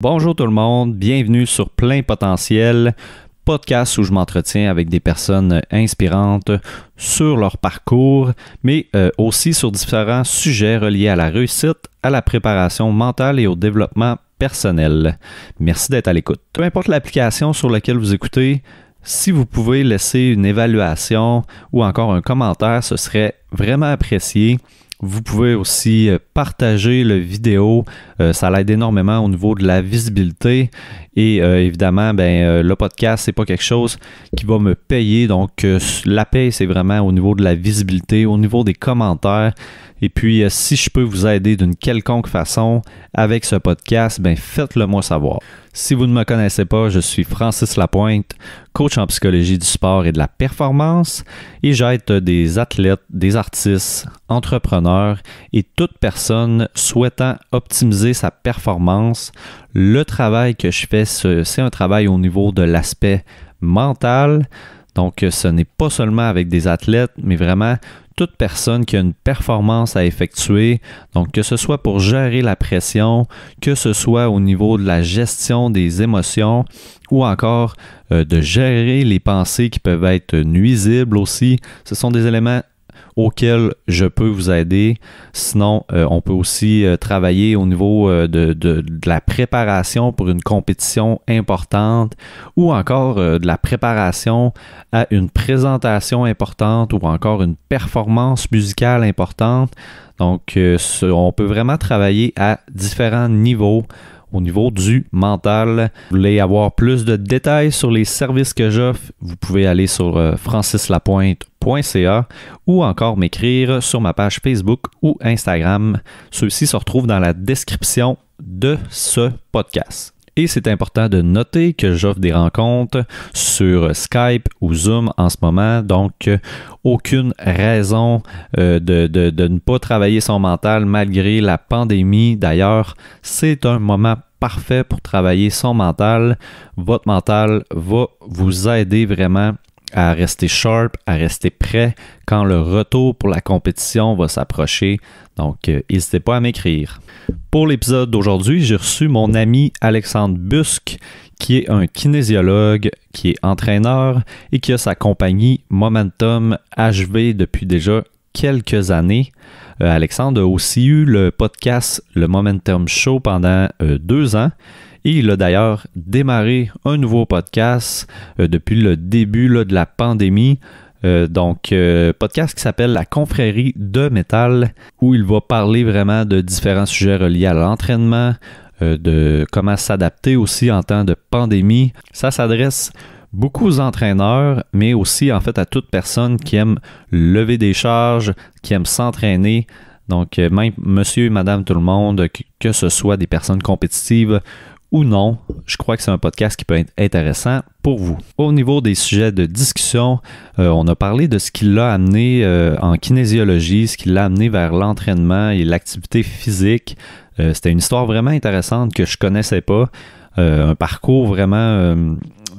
Bonjour tout le monde, bienvenue sur Plein Potentiel, podcast où je m'entretiens avec des personnes inspirantes sur leur parcours, mais aussi sur différents sujets reliés à la réussite, à la préparation mentale et au développement personnel. Merci d'être à l'écoute. Peu importe l'application sur laquelle vous écoutez, si vous pouvez laisser une évaluation ou encore un commentaire, ce serait vraiment apprécié. Vous pouvez aussi partager la vidéo, ça l'aide énormément au niveau de la visibilité et évidemment, le podcast, c'est pas quelque chose qui va me payer, donc la paye, c'est vraiment au niveau de la visibilité, au niveau des commentaires. Et puis, si je peux vous aider d'une quelconque façon avec ce podcast, faites-le moi savoir. Si vous ne me connaissez pas, je suis Francis Lapointe, coach en psychologie du sport et de la performance et j'aide des athlètes, des artistes, entrepreneurs et toute personne souhaitant optimiser sa performance. Le travail que je fais, c'est un travail au niveau de l'aspect mental. Donc, ce n'est pas seulement avec des athlètes, mais vraiment toute personne qui a une performance à effectuer, donc que ce soit pour gérer la pression, que ce soit au niveau de la gestion des émotions ou encore de gérer les pensées qui peuvent être nuisibles aussi. Ce sont des éléments auxquels je peux vous aider. Sinon, on peut aussi travailler au niveau de la préparation pour une compétition importante ou encore de la préparation à une présentation importante ou encore une performance musicale importante. Donc, on peut vraiment travailler à différents niveaux. Au niveau du mental, vous voulez avoir plus de détails sur les services que j'offre, vous pouvez aller sur francislapointe.ca ou encore m'écrire sur ma page Facebook ou Instagram. Ceux-ci se retrouvent dans la description de ce podcast. Et c'est important de noter que j'offre des rencontres sur Skype ou Zoom en ce moment, donc aucune raison de ne pas travailler son mental malgré la pandémie. D'ailleurs, c'est un moment parfait pour travailler son mental. Votre mental va vous aider vraiment à rester sharp, à rester prêt quand le retour pour la compétition va s'approcher. Donc, n'hésitez pas à m'écrire. Pour l'épisode d'aujourd'hui, j'ai reçu mon ami Alexandre Busque, qui est un kinésiologue, qui est entraîneur et qui a sa compagnie Momentum HV depuis déjà quelques années. Alexandre a aussi eu le podcast Le Momentum Show pendant 2 ans. Et il a d'ailleurs démarré un nouveau podcast depuis le début de la pandémie. Podcast qui s'appelle La Confrérie de Métal, où il va parler vraiment de différents sujets reliés à l'entraînement, de comment s'adapter aussi en temps de pandémie. Ça s'adresse beaucoup aux entraîneurs, mais aussi en fait à toute personne qui aime lever des charges, qui aime s'entraîner. Donc, même monsieur et madame tout le monde, que ce soit des personnes compétitives ou non, je crois que c'est un podcast qui peut être intéressant pour vous. Au niveau des sujets de discussion, on a parlé de ce qui l'a amené en kinésiologie, ce qui l'a amené vers l'entraînement et l'activité physique. C'était une histoire vraiment intéressante que je connaissais pas. Un parcours vraiment...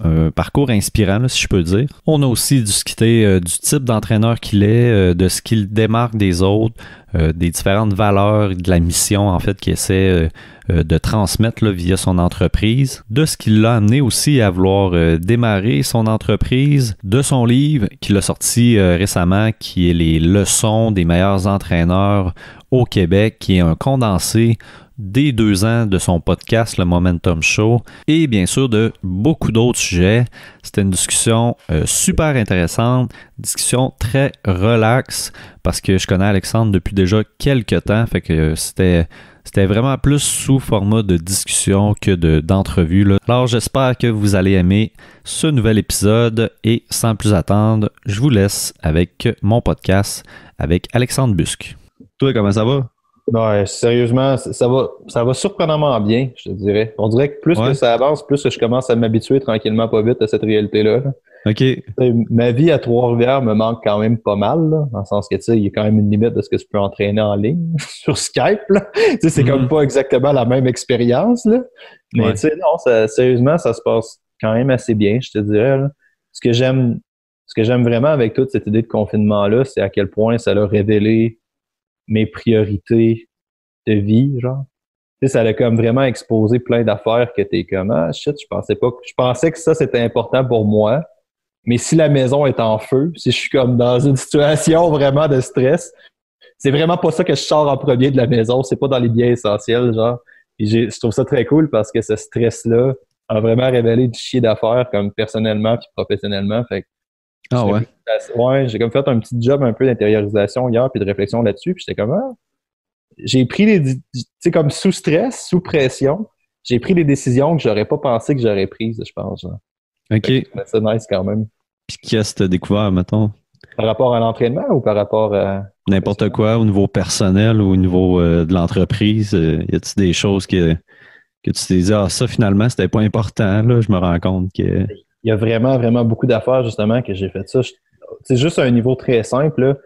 un parcours inspirant, là, si je peux dire. On a aussi discuté du type d'entraîneur qu'il est, de ce qu'il démarque des autres, des différentes valeurs, de la mission en fait qu'il essaie de transmettre là, via son entreprise, de ce qui l'a amené aussi à vouloir démarrer son entreprise, de son livre qu'il a sorti récemment, qui est Les leçons des meilleurs entraîneurs au Québec, qui est un condensé des 2 ans de son podcast, le Momentum Show, et bien sûr de beaucoup d'autres sujets. C'était une discussion super intéressante, discussion très relax, parce que je connais Alexandre depuis déjà quelques temps, fait que c'était vraiment plus sous format de discussion que d'entrevue, là. Alors j'espère que vous allez aimer ce nouvel épisode, et sans plus attendre, je vous laisse avec mon podcast avec Alexandre Busque. Toi, comment ça va? Ouais, sérieusement, ça va surprenamment bien, je te dirais. On dirait que plus que ça avance, plus que je commence à m'habituer tranquillement pas vite à cette réalité-là. OK. Ma vie à Trois-Rivières me manque quand même pas mal, là, dans le sens que, tu sais, il y a quand même une limite de ce que tu peux entraîner en ligne sur Skype, là. Tu sais, c'est comme pas exactement la même expérience, là. Mais tu sais, non, sérieusement, ça se passe quand même assez bien, je te dirais, là. Ce que j'aime vraiment avec toute cette idée de confinement-là, c'est à quel point ça a révélé mes priorités de vie, genre. ça a comme vraiment exposé plein d'affaires que t'es comme, ah, shit, je pensais que ça, c'était important pour moi. Mais si la maison est en feu, si je suis comme dans une situation vraiment de stress, c'est vraiment pas ça que je sors en premier de la maison. C'est pas dans les biens essentiels, genre. Puis je trouve ça très cool parce que ce stress-là a vraiment révélé du chier d'affaires comme personnellement puis professionnellement. Fait que Ah ouais. ouais, j'ai comme fait un petit job un peu d'intériorisation hier puis de réflexion là-dessus. Puis j'étais comme, ah, j'ai pris tu sais, comme sous stress, sous pression, j'ai pris des décisions que j'aurais pas pensé que j'aurais prises, je pense, genre. OK. C'est nice quand même. Puis qu'est-ce que tu as découvert, mettons? Par rapport à l'entraînement ou par rapport à... N'importe quoi, au niveau personnel ou au niveau de l'entreprise, y a-t-il des choses que tu t'es dit, ah, ça, finalement, c'était pas important, là, je me rends compte que... Il y a vraiment, vraiment beaucoup d'affaires, justement, que j'ai fait ça. C'est juste à un niveau très simple, là,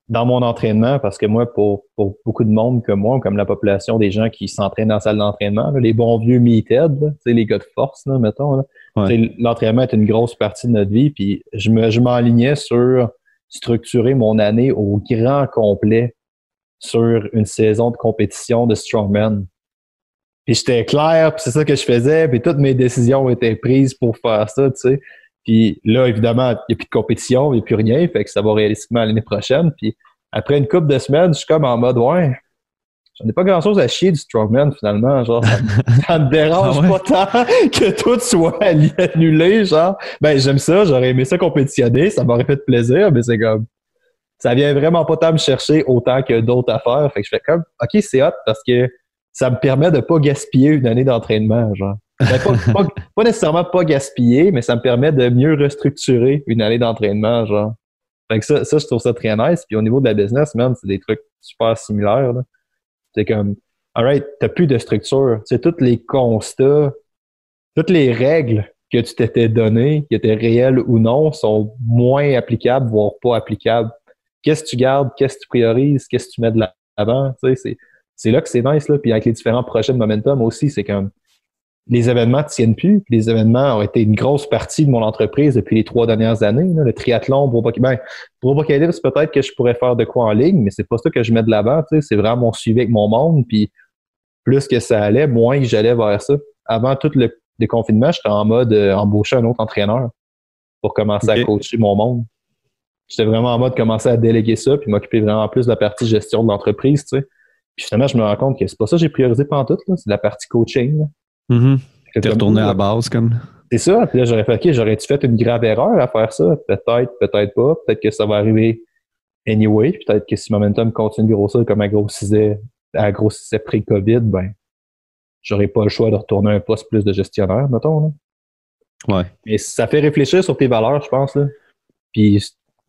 dans mon entraînement, parce que moi, pour beaucoup de monde comme moi, comme la population des gens qui s'entraînent dans la salle d'entraînement, là, les bons vieux meatheads, là, les gars de force, là, mettons, là, Ouais. l'entraînement est une grosse partie de notre vie, puis je m'enlignais sur structurer mon année au grand complet sur une saison de compétition de strongman. Puis j'étais clair, puis c'est ça que je faisais, puis toutes mes décisions étaient prises pour faire ça, tu sais. Puis là, évidemment, il n'y a plus de compétition, il n'y a plus rien, fait que ça va réalistiquement l'année prochaine. Puis après une couple de semaines, je suis comme en mode, ouais, j'en ai pas grand-chose à chier du strongman, finalement. Genre, ça me dérange Ah ouais? pas tant que tout soit annulé, genre. Ben, j'aime ça, j'aurais aimé ça compétitionner, ça m'aurait fait plaisir, mais c'est comme, ça vient vraiment pas tant me chercher autant que d'autres affaires. Fait que je fais comme, OK, c'est hot parce que ça me permet de pas gaspiller une année d'entraînement, genre. Ben, pas nécessairement pas gaspiller, mais ça me permet de mieux restructurer une année d'entraînement, genre. Fait que ça, je trouve ça très nice. Puis au niveau de la business, même, c'est des trucs super similaires, là. C'est comme, alright, t'as plus de structure. Tu sais, tous les constats, toutes les règles que tu t'étais données, qui étaient réelles ou non, sont moins applicables, voire pas applicables. Qu'est-ce que tu gardes? Qu'est-ce que tu priorises? Qu'est-ce que tu mets de l'avant? Tu sais, c'est là que c'est nice, là. Puis avec les différents projets de Momentum aussi, c'est comme les événements ne tiennent plus. Puis les événements ont été une grosse partie de mon entreprise depuis les 3 dernières années. Là. Le triathlon, Brobocalypse, peut-être que je pourrais faire de quoi en ligne, mais c'est pas ça que je mets de l'avant. Tu sais. C'est vraiment mon suivi avec mon monde. Puis plus que ça allait, moins que j'allais vers ça. Avant tout le déconfinement, j'étais en mode embaucher un autre entraîneur pour commencer à coacher mon monde. J'étais vraiment en mode commencer à déléguer ça puis m'occuper vraiment plus de la partie gestion de l'entreprise, tu sais. Puis finalement, je me rends compte que c'est pas ça que j'ai priorisé pendant tout, là. C'est la partie coaching, là. Mm-hmm. T'es Comme, retourné à la base, comme... c'est ça. Puis là, j'aurais fait, OK, j'aurais-tu fait une grave erreur à faire ça? Peut-être, peut-être pas. Peut-être que ça va arriver anyway. Peut-être que si Momentum continue de grossir comme elle grossissait pré-COVID, ben, j'aurais pas le choix de retourner à un poste plus de gestionnaire, mettons, là. Ouais. Mais ça fait réfléchir sur tes valeurs, je pense, là. Puis,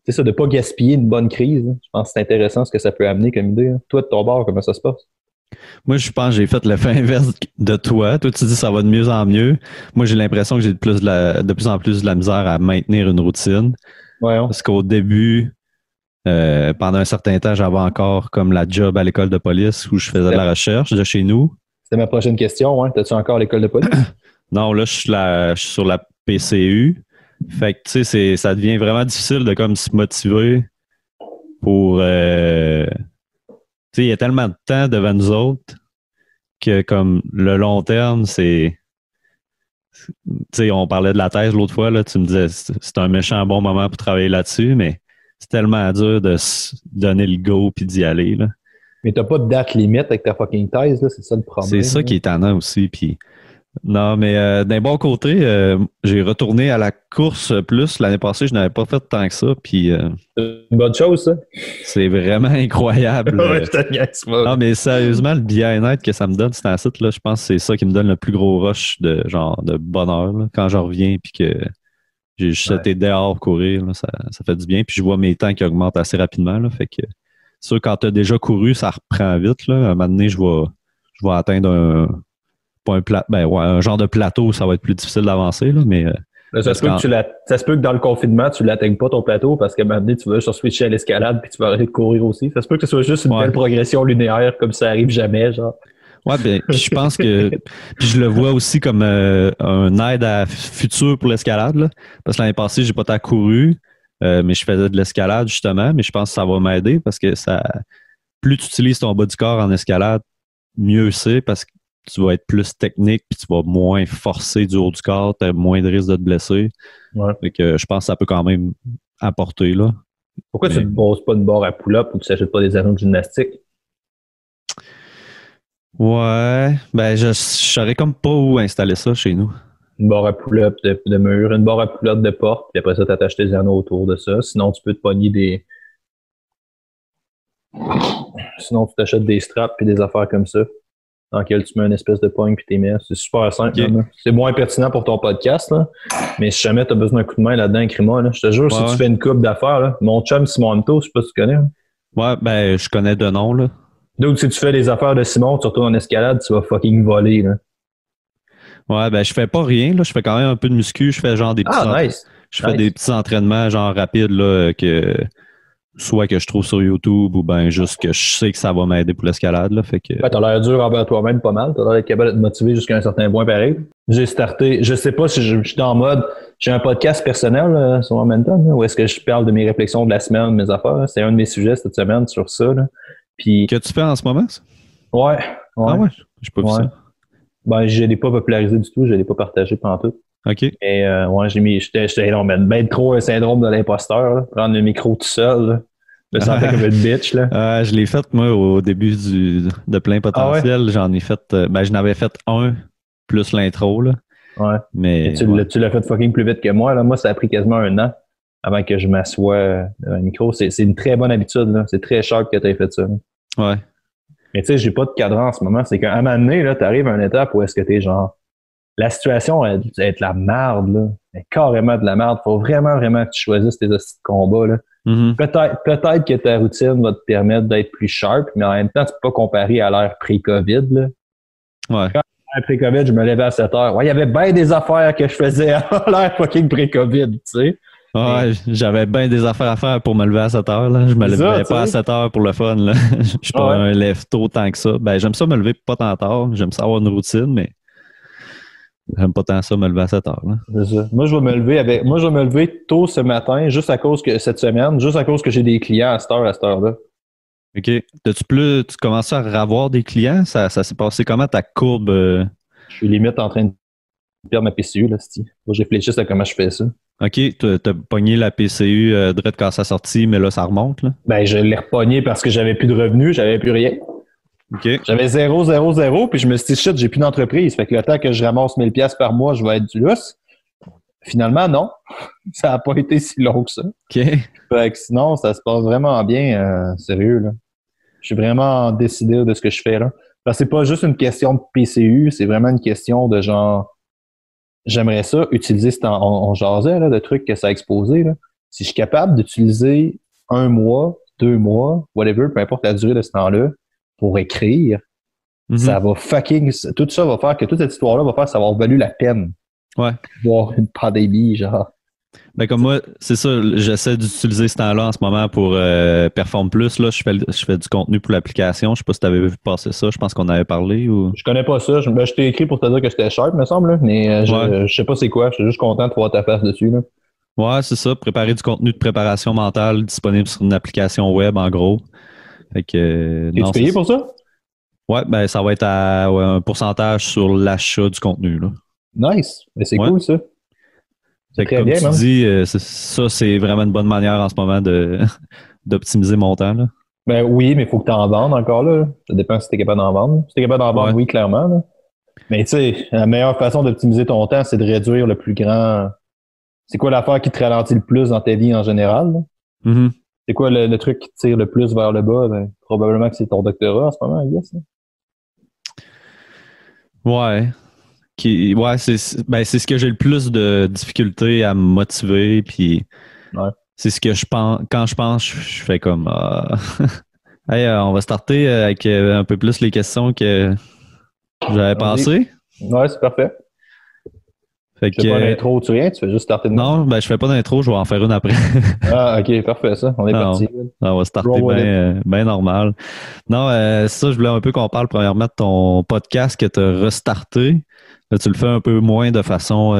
c'est ça, de pas gaspiller une bonne crise, là. Je pense que c'est intéressant ce que ça peut amener comme idée, hein. Toi, de ton bord, comment ça se passe? Moi, je pense que j'ai fait l'effet inverse de toi. Toi, tu dis que ça va de mieux en mieux. Moi, j'ai l'impression que j'ai de plus en plus de la misère à maintenir une routine. Ouais, Parce qu'au début, pendant un certain temps, j'avais encore comme la job à l'école de police où je faisais de la recherche de chez nous. C'était ma prochaine question, ouais. T'as-tu encore l'école de police? Non, là, je suis sur la PCU. Fait que, tu sais, ça devient vraiment difficile de comme se motiver pour... tu sais, il y a tellement de temps devant nous autres que comme le long terme, c'est... Tu sais, on parlait de la thèse l'autre fois, là, tu me disais c'est un méchant bon moment pour travailler là-dessus, mais c'est tellement dur de se donner le go puis d'y aller, là. Mais t'as pas de date limite avec ta fucking thèse, là, c'est ça le problème. C'est ça qui est tannant aussi, puis... Non, mais d'un bon côté, j'ai retourné à la course plus. L'année passée, je n'avais pas fait tant que ça, puis... c'est une bonne chose, ça. c'est vraiment incroyable. Ouais, je te niaise pas. Non, mais sérieusement, le bien-être que ça me donne, c'est un site, là, je pense que c'est ça qui me donne le plus gros rush de genre de bonheur, là, quand je reviens puis que j'ai juste été dehors courir, là, ça fait du bien. Puis je vois mes temps qui augmentent assez rapidement. Là, fait que c'est sûr, quand tu as déjà couru, ça reprend vite. Là. À un moment donné, je vais atteindre un genre de plateau où ça va être plus difficile d'avancer, là, mais Là, ça se peut que dans le confinement, tu l'atteignes pas ton plateau parce qu'à un moment donné, tu vas juste switcher à l'escalade puis tu vas arrêter de courir aussi. Ça se peut que ce soit juste une belle progression linéaire comme ça arrive jamais, genre. Ouais, ben, je pense que puis je le vois aussi comme un aide à futur pour l'escalade, là. Parce que l'année passée, j'ai pas tant couru, mais je faisais de l'escalade justement, mais je pense que ça va m'aider parce que plus tu utilises ton bas du corps en escalade, mieux c'est parce que tu vas être plus technique, puis tu vas moins forcer du haut du corps, tu as moins de risque de te blesser. Ouais. Fait que je pense que ça peut quand même apporter, là. Pourquoi tu ne te bosses pas une barre à pull-up ou tu n'achètes pas des anneaux de gymnastique? Ouais, ben je saurais comme pas où installer ça chez nous. Une barre à pull-up de mur, une barre à pull-up de porte, puis après ça, tu attaches tes anneaux autour de ça. Sinon, tu peux te pogner des. Sinon, tu t'achètes des straps puis des affaires comme ça, dans lesquelles tu mets une espèce de pogne puis t'es mets. C'est super simple. Okay. C'est moins pertinent pour ton podcast, là. Mais si jamais tu as besoin d'un coup de main là-dedans, écris-moi. Là. Je te jure, si tu fais une coupe d'affaires, là, mon chum Simon Anto, je sais pas si tu connais. Hein. Ouais, ben je connais de nom, là. Donc, si tu fais les affaires de Simon, tu retournes en escalade, tu vas fucking voler. Là. Ouais, ben je fais pas rien, là. Je fais quand même un peu de muscu. Je fais genre des petits nice. Je fais des petits entraînements genre rapides, là, que soit que je trouve sur YouTube ou ben juste que je sais que ça va m'aider pour l'escalade, là. Fait que. Ouais, t'as l'air dur envers toi-même pas mal. T'as l'air d'être capable de te motiver jusqu'à un certain point pareil. J'ai starté, je sais pas si je suis en mode, j'ai un podcast personnel là, sur Momentum, là, où est-ce que je parle de mes réflexions de la semaine, de mes affaires. Là. C'est un de mes sujets cette semaine sur ça. Là. Puis, que tu fais en ce moment, ça? Ouais. Ah ouais? J'ai pas vu ça. Ben, je l'ai pas popularisé du tout, je l'ai pas partagé pendant tout. OK. Et ouais, j'étais non, ben trop un syndrome de l'imposteur, là. Prendre le micro tout seul, là. Me sentais comme une bitch, là. Je l'ai fait, moi, au début de plein potentiel. Ah ouais? J'en ai fait, je n'avais fait un plus l'intro, là. Ouais. Mais. Tu l'as fait fucking plus vite que moi, là. Moi, ça a pris quasiment un an avant que je m'assoie devant un micro. C'est une très bonne habitude, là. C'est très sharp que tu aies fait ça. Là. Ouais. Mais tu sais, j'ai pas de cadran en ce moment. C'est qu'à un moment donné, là, t'arrives à une étape où est-ce que t'es genre, la situation elle est de la merde, là. Elle est carrément de la merde. Faut vraiment, vraiment que tu choisisses tes hosties de combat, là. Mm-hmm. Peut-être que ta routine va te permettre d'être plus sharp, mais en même temps, tu peux pas comparer à l'ère pré-COVID, là. Ouais. Quand à l'ère pré-COVID, je me levais à 7 heures. Ouais, il y avait bien des affaires que je faisais à l'ère fucking pré-COVID, tu sais. Ouais, j'avais bien des affaires à faire pour me lever à 7 heures. Là. Je me levais pas à 7 heures pour le fun. Là. Je suis pas un lève-tôt tant que ça. Ben, j'aime ça me lever pas tant tard. J'aime ça avoir une routine, mais j'aime pas tant ça me lever à 7 heures. Là. C'est ça. Moi, je vais me lever tôt ce matin, juste à cause que cette semaine, juste à cause que j'ai des clients à cette heure-là. OK. Tu commences à avoir des clients? Ça s'est passé comment ta courbe? Je suis limite en train de perdre ma PCU, là, c'ti. Faut que je réfléchisse à comment je fais ça. OK, t'as pogné la PCU direct quand ça sortit, mais là, ça remonte, là? Ben, je l'ai repogné parce que j'avais plus de revenus, j'avais plus rien. OK. J'avais 0, 0, 0, puis je me suis dit, shit, j'ai plus d'entreprise. Fait que le temps que je ramasse 1000$ par mois, je vais être du lousse. Finalement, non. Ça n'a pas été si long que ça. OK. Fait que sinon, ça se passe vraiment bien, sérieux, là. Je suis vraiment décidé de ce que je fais, là. Parce que c'est pas juste une question de PCU, c'est vraiment une question de genre, j'aimerais ça utiliser, on jasait là, de trucs que ça a exposé. Là. Si je suis capable d'utiliser 1 mois, 2 mois, whatever, peu importe la durée de ce temps-là, pour écrire, ça va fucking. Tout ça va faire que toute cette histoire-là va faire que ça va avoir valu la peine. Ouais. Voir une pandémie, genre. Ben comme moi, c'est ça, j'essaie d'utiliser ce temps-là en ce moment pour Perform Plus. Là, je fais du contenu pour l'application. Je sais pas si tu avais vu passer ça. Je pense qu'on avait parlé. Ou... Je connais pas ça. Je t'ai écrit pour te dire que c'était sharp, me semble, là, mais je sais pas c'est quoi. Je suis juste content de voir ta face dessus. Là. Ouais, c'est ça. Préparer du contenu de préparation mentale disponible sur une application web, en gros. Fait que, es-tu payé pour ça? Ouais, ben ça va être à un pourcentage sur l'achat du contenu. Là. Nice. Mais c'est cool, ça. Fait que, comme tu dis, ça, c'est vraiment une bonne manière en ce moment d'optimiser mon temps. Là. Ben oui, mais il faut que tu en vendes encore là. Ça dépend si tu es capable d'en vendre. Si tu es capable d'en vendre, oui, clairement. Là. Mais tu sais, la meilleure façon d'optimiser ton temps, c'est de réduire le plus grand. C'est quoi l'affaire qui te ralentit le plus dans ta vie en général? Mm-hmm. C'est quoi le truc qui te tire le plus vers le bas? Ben, probablement que c'est ton doctorat en ce moment, I guess. Là. Ouais. C'est ce que j'ai le plus de difficulté à me motiver. Puis c'est ce que je pense. Quand je pense, je fais comme hey, on va starter avec un peu plus les questions que j'avais pensé. Ouais, c'est parfait. Fait tu fais pas d'intro, tu rien, tu fais juste starter de Non, ben je fais pas d'intro, je vais en faire une après. Ah, ok, parfait ça. On est parti. On va starter bien normal. Non, ça, je voulais un peu qu'on parle premièrement de ton podcast que tu as restarté. Là, tu le fais un peu moins de façon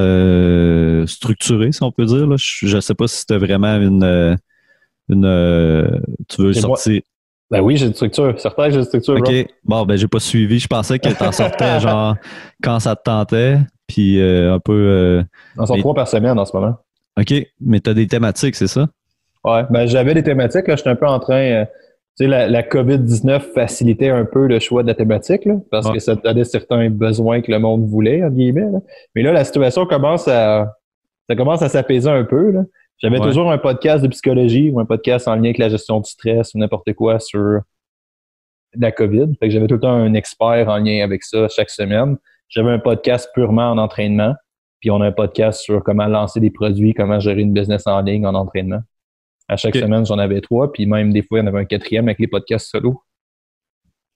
structurée, si on peut dire. Là. Je sais pas si c'était vraiment tu veux sortir. Ben oui, j'ai une structure. Certain que j'ai une structure, OK. bro. Bon, ben, j'ai pas suivi. Je pensais que t'en sortais, genre, quand ça te tentait. Puis un peu. On sort Mais, 3 par semaine en ce moment. OK. Mais t'as des thématiques, c'est ça? Ouais, ben j'avais des thématiques, là, j'étais un peu en train, tu sais, la COVID-19 facilitait un peu le choix de la thématique, là, parce Ouais. que ça donnait certains besoins que le monde voulait, entre guillemets, là. Mais là, la situation ça commence à s'apaiser un peu, là. J'avais Ouais. toujours un podcast de psychologie ou un podcast en lien avec la gestion du stress ou n'importe quoi sur la COVID. Fait que j'avais tout le temps un expert en lien avec ça chaque semaine. J'avais un podcast purement en entraînement, puis on a un podcast sur comment lancer des produits, comment gérer une business en ligne en entraînement. À chaque OK. semaine, j'en avais 3, puis même des fois, il y en avait un quatrième avec les podcasts solo.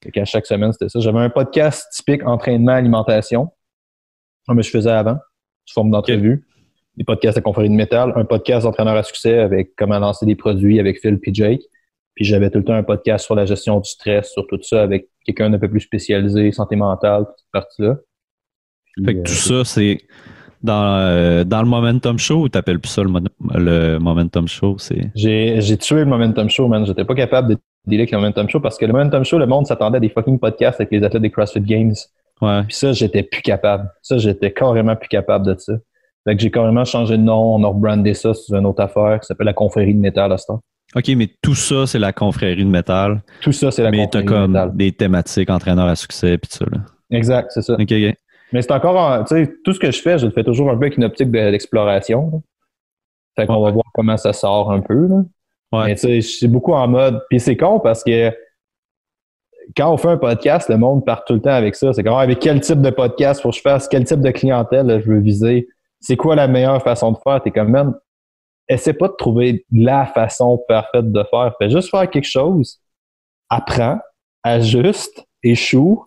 Fait qu'à chaque semaine, c'était ça. J'avais un podcast typique entraînement, alimentation, comme je faisais avant, sous forme d'entrevue. Des podcasts à confrérie de métal, un podcast d'entraîneur à succès avec comment lancer des produits avec Phil et Jake. Puis j'avais tout le temps un podcast sur la gestion du stress, sur tout ça, avec quelqu'un d'un peu plus spécialisé, santé mentale, toute cette partie-là. Puis, Fait que tout ça, c'est dans le Momentum Show ou t'appelles plus ça le Momentum Show? j'ai tué le Momentum Show, man. J'étais pas capable de dealer avec le Momentum Show parce que le Momentum Show, le monde s'attendait à des fucking podcasts avec les athlètes des CrossFit Games. Ouais. Puis ça, j'étais plus capable. Ça, j'étais carrément plus capable de ça. Fait que j'ai carrément changé de nom, on a rebrandé ça sous une autre affaire qui s'appelle la confrérie de métal à ce temps. OK, mais tout ça, c'est la confrérie de métal. Tout ça, c'est la Mais t'as confrérie de comme métal. des thématiques entraîneur à succès puis tout ça, là. Exact, c'est ça. OK, OK. Mais c'est encore, tu sais, tout ce que je fais, je le fais toujours un peu avec une optique d'exploration, là. Fait qu'on va voir comment ça sort un peu, là. Ouais. Mais tu sais, c'est beaucoup en mode. Puis c'est con parce que quand on fait un podcast, le monde part tout le temps avec ça. C'est comme avec quel type de podcast faut que je fasse, quel type de clientèle là, je veux viser, c'est quoi la meilleure façon de faire. T'es comme, man, essaie pas de trouver la façon parfaite de faire. Fais juste faire quelque chose, apprends, ajuste, échoue,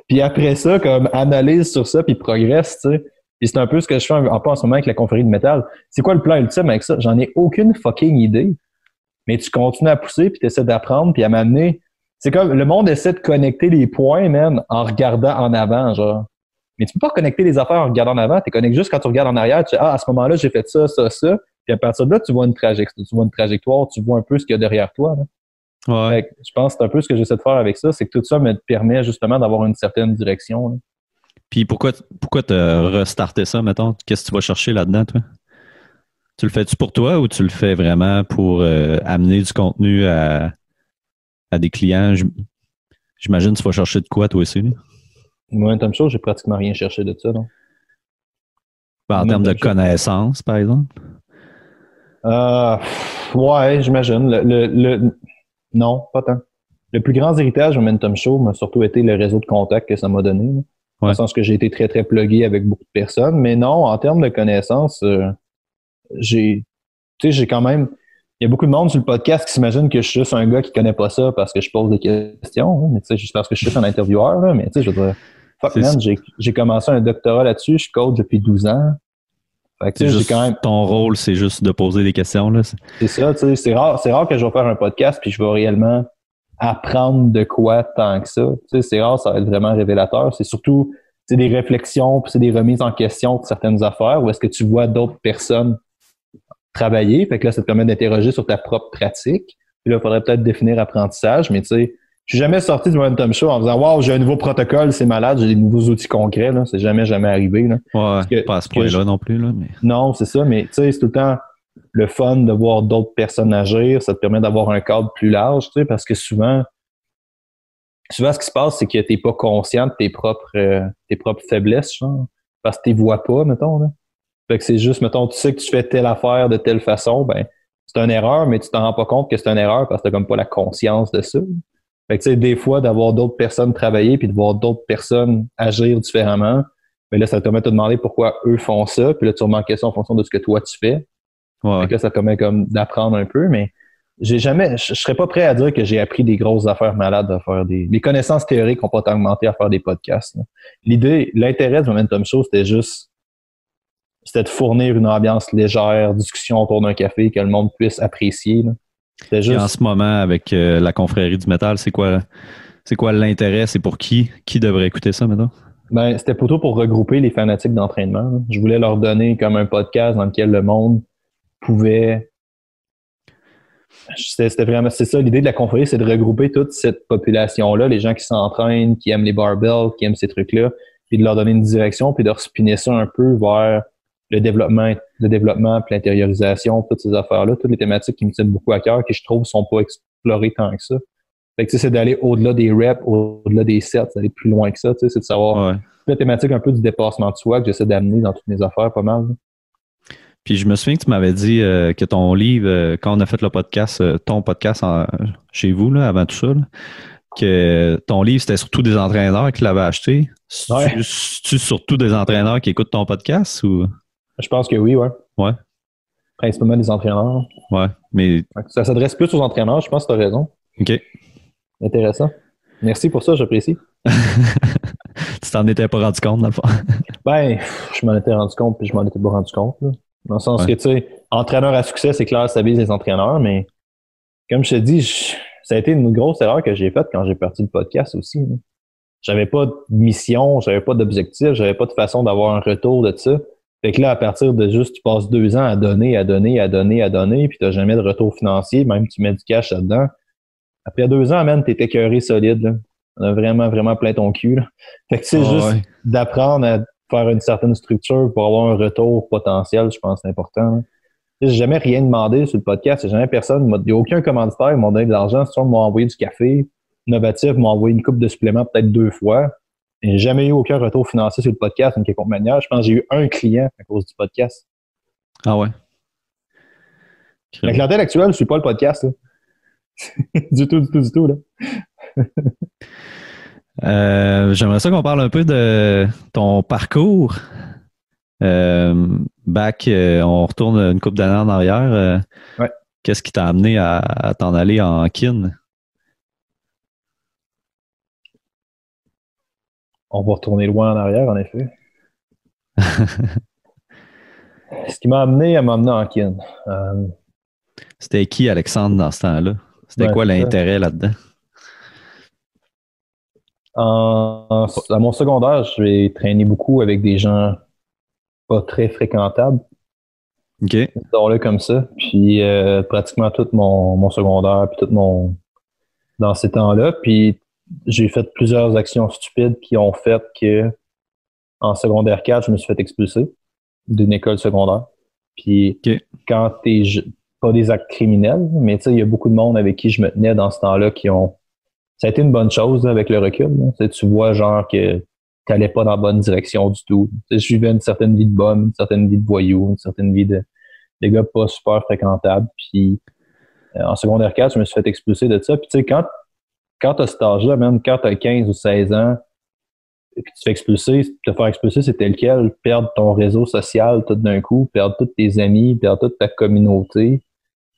puis après ça, comme analyse sur ça, puis progresse, tu sais. Puis c'est un peu ce que je fais un peu en ce moment avec la confrérie de métal. C'est quoi le plan ultime avec ça? J'en ai aucune fucking idée. Mais tu continues à pousser, puis tu essaies d'apprendre, puis à m'amener. C'est comme le monde essaie de connecter les points, man, en regardant en avant, genre. Mais tu peux pas connecter les affaires en regardant en avant. Tu connectes juste quand tu regardes en arrière. Tu dis, à ce moment-là, j'ai fait ça, ça, ça. Puis à partir de là, tu vois une trajectoire, tu vois un peu ce qu'il y a derrière toi. Là. Ouais. Fait que je pense que c'est un peu ce que j'essaie de faire avec ça, c'est que tout ça me permet justement d'avoir une certaine direction. Là. Puis pourquoi t'as restarté ça, mettons? Qu'est-ce que tu vas chercher là-dedans, toi? Tu le fais-tu pour toi ou tu le fais vraiment pour amener du contenu à des clients? J'imagine que tu vas chercher de quoi, toi aussi? Là? Momentum Show, j'ai pratiquement rien cherché de ça. Non? Ben, en termes de connaissances, par exemple? Ouais, j'imagine. Non, pas tant. Le plus grand héritage au Momentum Show m'a surtout été le réseau de contacts que ça m'a donné. Là. Dans le sens que j'ai été très, très plugué avec beaucoup de personnes. Mais non, en termes de connaissances, j'ai quand même... Il y a beaucoup de monde sur le podcast qui s'imagine que je suis juste un gars qui connaît pas ça parce que je pose des questions. Hein, mais tu sais, juste parce que je suis juste un intervieweur. Là, mais tu sais, je veux dire, fuck man, j'ai commencé un doctorat là-dessus. Je coach depuis 12 ans. Fait que, c'est quand même... Ton rôle, c'est juste de poser des questions. Là. C'est ça, tu sais. C'est rare que je vais faire un podcast puis je vais réellement apprendre de quoi tant que ça. Tu sais, c'est rare, ça va être vraiment révélateur. C'est surtout des réflexions puis c'est des remises en question de certaines affaires où est-ce que tu vois d'autres personnes travailler. Fait que là, ça te permet d'interroger sur ta propre pratique. Puis là, il faudrait peut-être définir apprentissage, mais tu sais, je suis jamais sorti du Momentum Show en disant waouh, j'ai un nouveau protocole, c'est malade, j'ai des nouveaux outils concrets. Là. C'est jamais arrivé. Là. Ouais, pas à ce point-là non plus. Là, mais... Non, c'est ça, mais tu sais, c'est tout le temps le fun de voir d'autres personnes agir. Ça te permet d'avoir un cadre plus large, tu sais, parce que souvent, ce qui se passe, c'est que t'es pas conscient de tes propres faiblesses, genre, parce que tu les vois pas, mettons, là. Fait que c'est juste, mettons, tu sais que tu fais telle affaire de telle façon, ben, c'est une erreur, mais tu t'en rends pas compte que c'est une erreur parce que t'as comme pas la conscience de ça. Fait que, tu sais, des fois, d'avoir d'autres personnes travailler puis de voir d'autres personnes agir différemment, ben là, ça te permet de te demander pourquoi eux font ça, puis là, tu remets en question en fonction de ce que toi, tu fais. Ouais. Fait que là, ça te permet comme d'apprendre un peu, mais je serais pas prêt à dire que j'ai appris des grosses affaires malades à faire les connaissances théoriques n'ont pas augmenté à faire des podcasts. Là. L'intérêt du Momentum Show, c'était de fournir une ambiance légère, discussion autour d'un café, que le monde puisse apprécier. Là. C'était juste... Et en ce moment, avec la confrérie du métal, c'est quoi l'intérêt? C'est pour qui? Qui devrait écouter ça maintenant? Ben, c'était plutôt pour regrouper les fanatiques d'entraînement. Là. Je voulais leur donner comme un podcast dans lequel le monde pouvait C'était vraiment, c'est ça, l'idée de la confrérie, c'est de regrouper toute cette population-là, les gens qui s'entraînent, qui aiment les barbells, qui aiment ces trucs-là, puis de leur donner une direction, puis de respiner ça un peu vers le développement, puis l'intériorisation, toutes ces affaires-là, toutes les thématiques qui me tiennent beaucoup à cœur, que je trouve sont pas explorées tant que ça. Fait que c'est d'aller au-delà des reps, au-delà des sets, d'aller plus loin que ça, c'est de savoir la thématique un peu du dépassement de soi que j'essaie d'amener dans toutes mes affaires pas mal. Là. Puis je me souviens que tu m'avais dit que ton livre, quand on a fait le podcast, ton podcast chez vous, là, avant tout ça, là, que ton livre, c'était surtout des entraîneurs qui l'avaient acheté. C'est-tu surtout des entraîneurs qui écoutent ton podcast ou? Je pense que oui, ouais. Ouais. Principalement des entraîneurs. Ouais, mais... Ça s'adresse plus aux entraîneurs, je pense que tu as raison. OK. Intéressant. Merci pour ça, j'apprécie. Tu t'en étais pas rendu compte, dans le fond? Ben, je m'en étais rendu compte, puis je m'en étais pas rendu compte. Là. Dans le sens que, tu sais, entraîneur à succès, c'est clair, ça vise les entraîneurs, mais comme je te dis, ça a été une grosse erreur que j'ai faite quand j'ai parti le podcast aussi. Là. J'avais pas de mission, j'avais pas d'objectif, j'avais pas de façon d'avoir un retour de ça. Fait que là, à partir de juste, tu passes 2 ans à donner, puis t'as jamais de retour financier, même tu mets du cash là-dedans. Après 2 ans, man, t'es écœuré solide, là. On a vraiment, vraiment plein ton cul, là. Fait que c'est juste d'apprendre à faire une certaine structure pour avoir un retour potentiel, je pense que c'est important. J'ai jamais rien demandé sur le podcast. J'ai jamais personne. Il n'y a aucun commanditaire qui m'a donné de l'argent. Si on m'a envoyé du café, Novatif m'a envoyé une coupe de suppléments peut-être 2 fois. Et j'ai jamais eu aucun retour financier sur le podcast d'une quelconque manière. Je pense que j'ai eu un client à cause du podcast. Ah ouais. La clientèle actuelle, je ne suis pas le podcast. Là. du tout, là. J'aimerais ça qu'on parle un peu de ton parcours. On retourne une couple d'années en arrière. Ouais. Qu'est-ce qui t'a amené à t'en aller en kin? On va retourner loin en arrière, en effet. Ce qui m'a amené à m'emmener en kin. C'était qui, Alexandre, dans ce temps-là? C'était quoi l'intérêt là-dedans? À mon secondaire, j'ai traîné beaucoup avec des gens pas très fréquentables. OK. Là comme ça. Puis pratiquement tout mon secondaire, puis dans ces temps-là. Puis j'ai fait plusieurs actions stupides qui ont fait que en secondaire 4, je me suis fait expulser d'une école secondaire. Puis quand t'es pas des actes criminels, mais tu sais, il y a beaucoup de monde avec qui je me tenais dans ce temps-là qui ont. Ça a été une bonne chose là, avec le recul. Tu vois genre que t'allais pas dans la bonne direction du tout. Tu sais, je vivais une certaine vie de bonne, une certaine vie de voyou, une certaine vie de gars pas super fréquentables. Puis en secondaire 4, je me suis fait expulser de ça. Puis tu sais, quand t'as cet âge-là, même quand t'as 15 ou 16 ans, et puis tu te fais expulser, te faire expulser, c'est tel quel, perdre ton réseau social tout d'un coup, perdre tous tes amis, perdre toute ta communauté.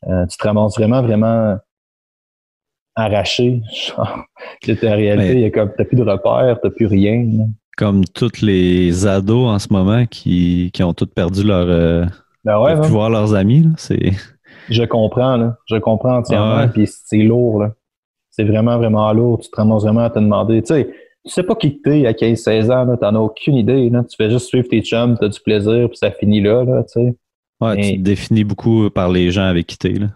Tu te ramasses vraiment, vraiment arraché. Genre, en réalité, t'as plus de repères, t'as plus rien. Là. Comme tous les ados en ce moment qui ont tous perdu leur pu voir leurs amis. Là, c'est... Je comprends, là. Je comprends entièrement. Puis c'est lourd, là. C'est vraiment, vraiment lourd. Tu te ramasses vraiment à te demander. Tu sais pas qui t'es à 15-16 ans, là. T'en as aucune idée, là. Tu fais juste suivre tes chums, t'as du plaisir, puis ça finit là, tu sais. Ouais, tu te définis beaucoup par les gens avec qui t'es, là.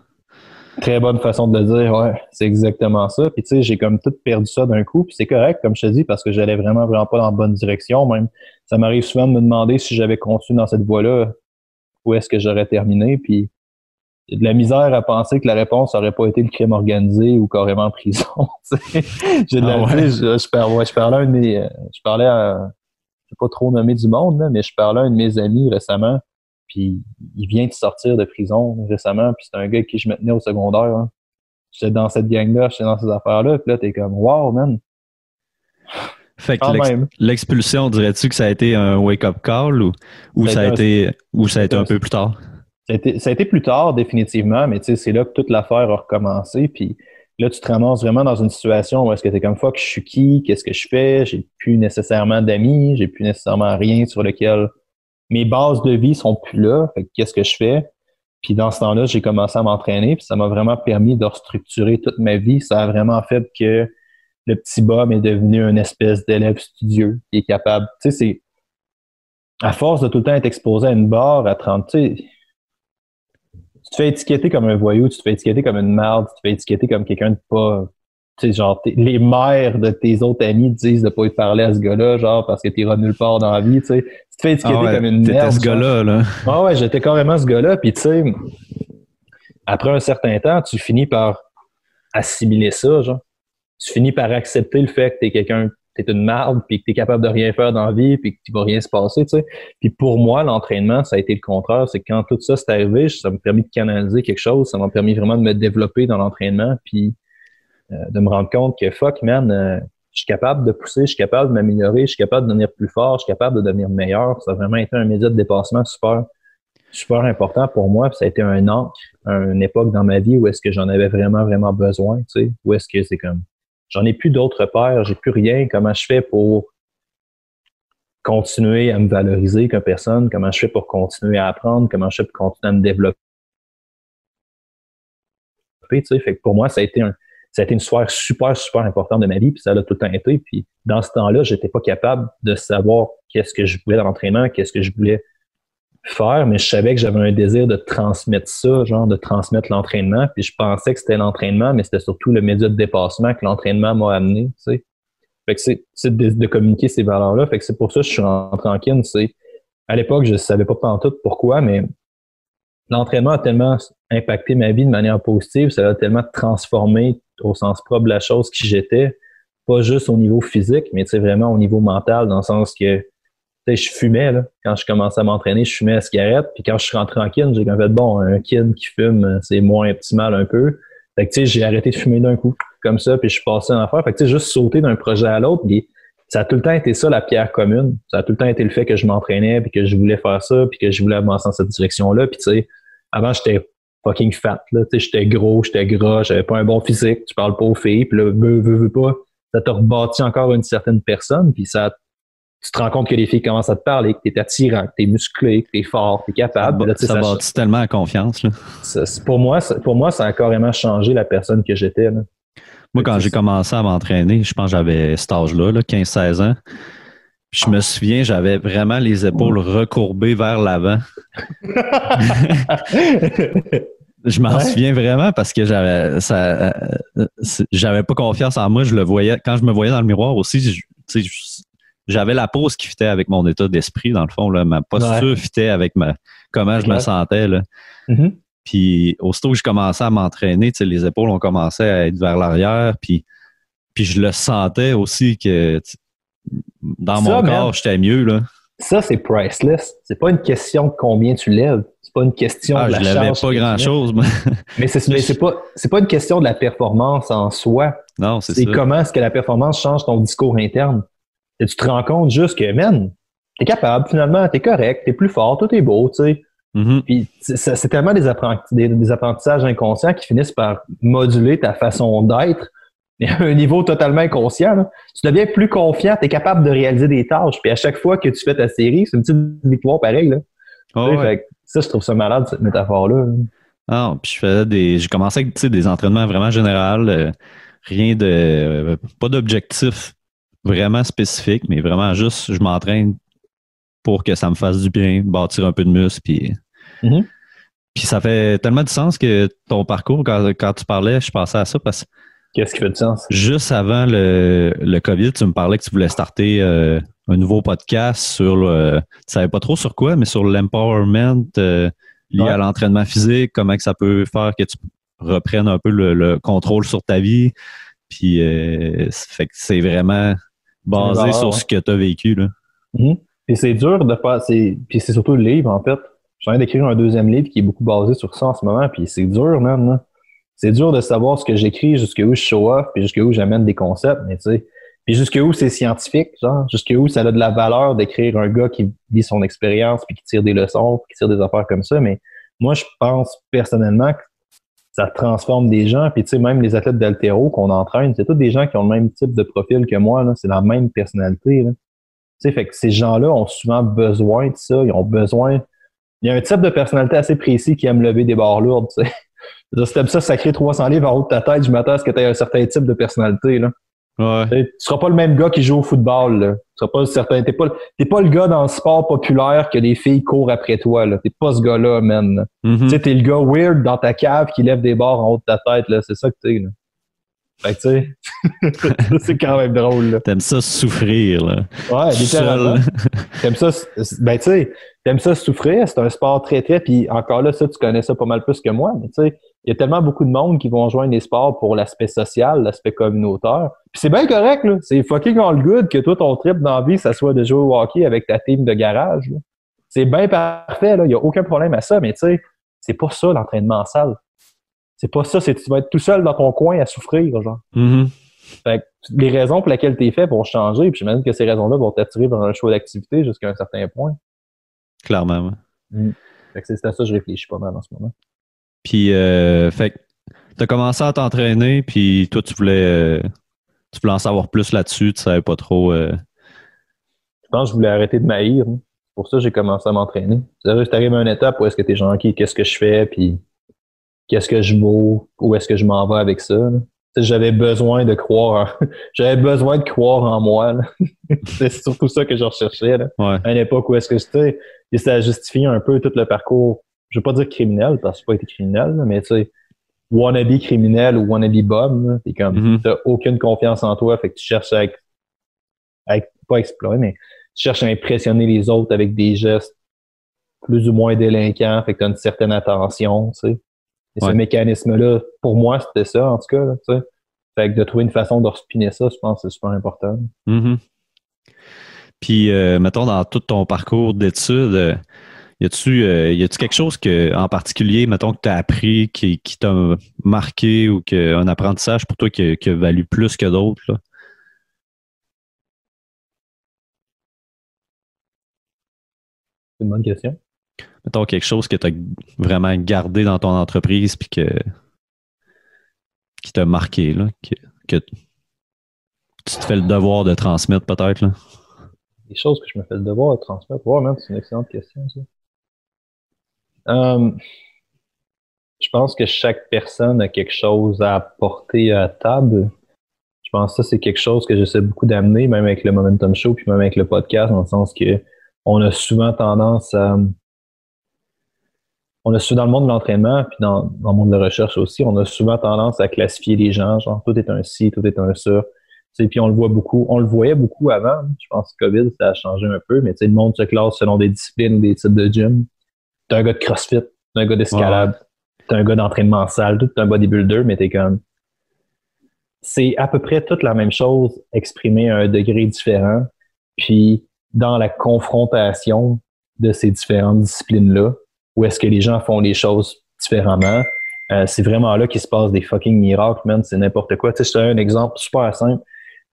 Très bonne façon de le dire, ouais. C'est exactement ça. Puis tu sais, j'ai comme tout perdu ça d'un coup. Puis c'est correct, comme je te dis, parce que j'allais vraiment, vraiment pas dans la bonne direction. Même, ça m'arrive souvent de me demander si j'avais continué dans cette voie-là, où est-ce que j'aurais terminé. Puis il y a de la misère à penser que la réponse aurait pas été le crime organisé ou carrément en prison. J'ai de la je parlais à un de mes, je parlais à, je vais pas trop nommer du monde, là, mais je parlais à un de mes amis récemment. Puis il vient de sortir de prison récemment, puis c'est un gars avec qui je me tenais au secondaire. Hein. J'étais dans cette gang-là, j'étais dans ces affaires-là, puis là, t'es comme « Wow, man! » Fait que l'expulsion, dirais-tu que ça a été un wake-up call ou ça a été un peu plus tard? Ça a été plus tard, définitivement, mais tu sais, c'est là que toute l'affaire a recommencé, puis là, tu te ramasses vraiment dans une situation où est-ce que t'es comme « Fuck, je suis qui? Qu'est-ce que je fais? » J'ai plus nécessairement d'amis, j'ai plus nécessairement rien sur lequel... Mes bases de vie sont plus là. Fait que qu'est-ce que je fais? Puis dans ce temps-là, j'ai commencé à m'entraîner. Puis ça m'a vraiment permis de restructurer toute ma vie. Ça a vraiment fait que le petit Bob est devenu une espèce d'élève studieux qui est capable. Tu sais, c'est à force de tout le temps être exposé à une barre à 30, tu sais, tu te fais étiqueter comme un voyou, tu te fais étiqueter comme une merde, tu te fais étiqueter comme quelqu'un de pas... Tu sais, genre, les mères de tes autres amis te disent de pas y parler à ce gars-là, genre, parce que t'iras nulle part dans la vie, tu sais. Tu te fais étiqueter comme une merde. T'étais ce gars-là, là. Ah ouais, j'étais carrément ce gars-là, puis tu sais, après un certain temps, tu finis par assimiler ça, genre. Tu finis par accepter le fait que t'es une merde, puis que t'es capable de rien faire dans la vie, puis qu'il va rien se passer, tu sais. Puis pour moi, l'entraînement, ça a été le contraire. C'est que quand tout ça s'est arrivé, ça m'a permis de canaliser quelque chose, ça m'a permis vraiment de me développer dans l'entraînement, puis de me rendre compte que fuck, man, je suis capable de pousser, je suis capable de m'améliorer, je suis capable de devenir plus fort, je suis capable de devenir meilleur. Ça a vraiment été un média de dépassement super important pour moi. Puis ça a été un ancre, une époque dans ma vie où est-ce que j'en avais vraiment, vraiment besoin, tu sais, où est-ce que c'est comme, j'en ai plus d'autres repères, j'ai plus rien. Comment je fais pour continuer à me valoriser comme personne? Comment je fais pour continuer à apprendre? Comment je fais pour continuer à me développer? Tu sais, fait que pour moi, ça a été une soirée super, super importante de ma vie, puis ça l'a tout le temps été. Puis dans ce temps-là, j'étais pas capable de savoir qu'est-ce que je voulais dans l'entraînement, qu'est-ce que je voulais faire, mais je savais que j'avais un désir de transmettre ça, genre de transmettre l'entraînement. Puis je pensais que c'était l'entraînement, mais c'était surtout le média de dépassement que l'entraînement m'a amené, tu sais. Fait que c'est de communiquer ces valeurs-là. Fait que c'est pour ça que je suis rentré en kin. À l'époque, je savais pas pantoute pourquoi, mais l'entraînement a tellement impacté ma vie de manière positive, ça a tellement transformé au sens propre de la chose qui j'étais, pas juste au niveau physique, mais tu sais, vraiment au niveau mental, dans le sens que tu sais, je fumais, là. Quand je commençais à m'entraîner, je fumais la cigarette, puis quand je suis rentré en kin, j'ai fait bon, un kin qui fume, c'est moins optimal un peu. Fait que tu sais, j'ai arrêté de fumer d'un coup, comme ça, puis je suis passé en affaire. Fait que tu sais, juste sauter d'un projet à l'autre, puis ça a tout le temps été ça, la pierre commune. Ça a tout le temps été le fait que je m'entraînais, puis que je voulais faire ça, puis que je voulais avancer dans cette direction-là. Puis tu sais, avant, j'étais fucking fat, là. Tu sais, j'étais gros, j'étais gras, j'avais pas un bon physique, tu parles pas aux filles, puis là, veux pas, ça t'a rebâti encore une certaine personne, puis ça, tu te rends compte que les filles commencent à te parler, que t'es attirant, que t'es musclé, que t'es fort, que t'es capable. Là, ça bâtit tellement à confiance, là. Pour moi, ça a carrément changé la personne que j'étais, là. Moi, quand j'ai commencé à m'entraîner, je pense que j'avais cet âge-là, 15-16 ans. Je me souviens, j'avais vraiment les épaules recourbées vers l'avant. Je m'en souviens vraiment parce que j'avais pas confiance en moi. Je le voyais quand je me voyais dans le miroir aussi. J'avais la pose qui fitait avec mon état d'esprit dans le fond. Là, ma posture fitait avec comment je me sentais. Là. Mm-hmm. Puis aussitôt que je commençais à m'entraîner, les épaules ont commencé à être vers l'arrière. Puis je le sentais aussi que dans mon corps, j'étais mieux. Là. Ça, c'est priceless. C'est pas une question de combien tu lèves. C'est pas une question de la charge. Je lèvais pas grand-chose. Mais c'est pas une question de la performance en soi. Non, c'est ça. Comment est-ce que la performance change ton discours interne. Et tu te rends compte juste que, man, t'es capable, finalement, t'es correct, t'es plus fort, tout est beau, tu sais. Mm-hmm. Puis c'est tellement des apprentissages inconscients qui finissent par moduler ta façon d'être à un niveau totalement inconscient. Là. Tu deviens plus confiant, tu es capable de réaliser des tâches. Puis à chaque fois que tu fais ta série, c'est une petite victoire pareille. Là. Oh, ouais. Fait que ça, je trouve ça malade, cette métaphore-là. Ah, puis j'ai commencé avec des entraînements vraiment généraux, rien de pas d'objectif vraiment spécifique, mais vraiment juste je m'entraîne pour que ça me fasse du bien, bâtir un peu de muscle, puis ça fait tellement du sens que ton parcours, quand tu parlais, je pensais à ça parce que qu'est-ce qui fait du sens? Juste avant le COVID, tu me parlais que tu voulais starter un nouveau podcast sur tu savais pas trop sur quoi, mais sur l'empowerment lié à l'entraînement physique, comment que ça peut faire que tu reprennes un peu le contrôle sur ta vie. Puis fait que c'est vraiment basé sur ce que tu as vécu. Là. Et c'est dur de faire. Puis c'est surtout le livre, en fait. Je viens d'écrire un deuxième livre qui est beaucoup basé sur ça en ce moment, puis c'est dur, man. Là. C'est dur de savoir ce que j'écris, jusqu'où je show off, puis jusqu'où j'amène des concepts, mais tu sais, puis jusqu'où c'est scientifique, genre, jusqu'où ça a de la valeur d'écrire un gars qui vit son expérience, puis qui tire des leçons, puis qui tire des affaires comme ça, mais moi, je pense personnellement que ça transforme des gens, puis tu sais, même les athlètes d'haltéro qu'on entraîne, c'est tous des gens qui ont le même type de profil que moi, là, c'est la même personnalité, là. Tu sais, fait que ces gens-là ont souvent besoin de ça, ils ont besoin... Il y a un type de personnalité assez précis qui aime lever des barres lourdes, tu sais. Si t'aimes ça sacrer 300 livres en haut de ta tête, je m'attends à ce que tu aies un certain type de personnalité, là. Ouais. Tu seras pas le même gars qui joue au football, là. Tu seras pas certain. T'es pas le gars dans le sport populaire que les filles courent après toi, là. T'es pas ce gars-là, man. Tu sais, t'es le gars weird dans ta cave qui lève des barres en haut de ta tête, là. C'est ça que t'es, là. Fait que, tu sais, c'est quand même drôle, là. T'aimes ça souffrir, là. Ouais, littéralement. T'aimes ça, ben, tu sais, t'aimes ça souffrir, c'est un sport très, très, puis encore là, ça, tu connais ça pas mal plus que moi, mais tu sais, il y a tellement beaucoup de monde qui vont joindre les sports pour l'aspect social, l'aspect communautaire. Puis c'est bien correct, là. C'est fucking all good que toi, ton trip dans la vie, ça soit de jouer au hockey avec ta team de garage, là. C'est bien parfait, là. Il y a aucun problème à ça, mais tu sais, c'est pas ça l'entraînement en salle. C'est pas ça, tu vas être tout seul dans ton coin à souffrir, genre. Fait que les raisons pour lesquelles t'es fait vont changer, puis j'imagine que ces raisons-là vont t'attirer vers un choix d'activité jusqu'à un certain point. Clairement, ouais. Fait que c'est à ça que je réfléchis pas mal en ce moment. Puis, fait que t'as commencé à t'entraîner, puis toi, tu voulais en savoir plus là-dessus, tu savais pas trop... Je pense que je voulais arrêter de m'haïr. Hein. Pour ça, j'ai commencé à m'entraîner. C'est arrivé à une étape où est-ce que t'es genre, OK, qu'est-ce que je fais, puis qu'est-ce que je vaux, où est-ce que je m'en vais avec ça. Là. J'avais besoin de croire en moi. Là. C'est surtout ça que je recherchais. Là. Ouais. À une époque où est-ce que c'était. Et ça justifie un peu tout le parcours. Je veux pas dire criminel, parce que j'ai pas été criminel, là, mais tu sais, wannabe criminel ou wannabe bum, t'es comme t'as aucune confiance en toi, fait que tu cherches à pas explorer, mais tu cherches à impressionner les autres avec des gestes plus ou moins délinquants, fait que t'as une certaine attention, tu sais. Et ce mécanisme-là, pour moi, c'était ça, en tout cas, là, tu sais. Fait que de trouver une façon de respiner ça, je pense que c'est super important. Puis, mettons, dans tout ton parcours d'études, y a-tu quelque chose en particulier, mettons, que tu as appris, qui t'a marqué ou un apprentissage pour toi qui a valu plus que d'autres, là? C'est une bonne question. Mettons quelque chose que tu as vraiment gardé dans ton entreprise puis qui t'a marqué, là, que tu te fais le devoir de transmettre peut-être, là. Des choses que je me fais le devoir de transmettre. Ouais, man, c'est une excellente question, ça. Je pense que chaque personne a quelque chose à apporter à la table. Je pense que ça, c'est quelque chose que j'essaie beaucoup d'amener, même avec le Momentum Show, puis même avec le podcast, dans le sens que on a souvent tendance à... dans le monde de l'entraînement, puis dans le monde de la recherche aussi, on a souvent tendance à classifier les gens, genre tout est un ci, tout est un ça. Tu sais, puis on le voyait beaucoup avant. Je pense que COVID, ça a changé un peu, mais tu sais, le monde se classe selon des disciplines ou des types de gym. T'es un gars de CrossFit, t'es un gars d'escalade, t'es un gars d'entraînement en salle, t'es un bodybuilder, mais t'es comme... C'est à peu près toute la même chose exprimée à un degré différent. Puis, dans la confrontation de ces différentes disciplines-là, où est-ce que les gens font les choses différemment, c'est vraiment là qu'il se passe des fucking miracles, man. C'est n'importe quoi. Tu sais, je te donne un exemple super simple.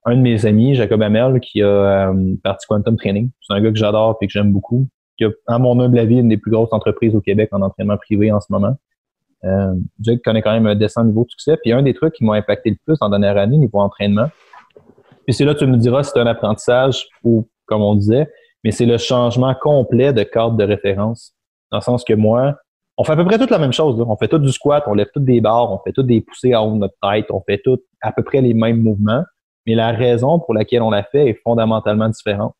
Un de mes amis, Jacob Hamel, qui a parti Quantum Training, c'est un gars que j'adore et que j'aime beaucoup, qui a, à mon humble avis, une des plus grosses entreprises au Québec en entraînement privé en ce moment. Jake connaît quand même un décent niveau de succès. Puis un des trucs qui m'ont impacté le plus en dernière année, niveau entraînement, puis c'est là que tu me diras si c'est un apprentissage ou, comme on disait, mais c'est le changement complet de cadre de référence. Dans le sens que moi, on fait à peu près toute la même chose. Là. On fait tout du squat, on lève toutes des barres, on fait toutes des poussées en haut de notre tête, on fait tout à peu près les mêmes mouvements. Mais la raison pour laquelle on la fait est fondamentalement différente.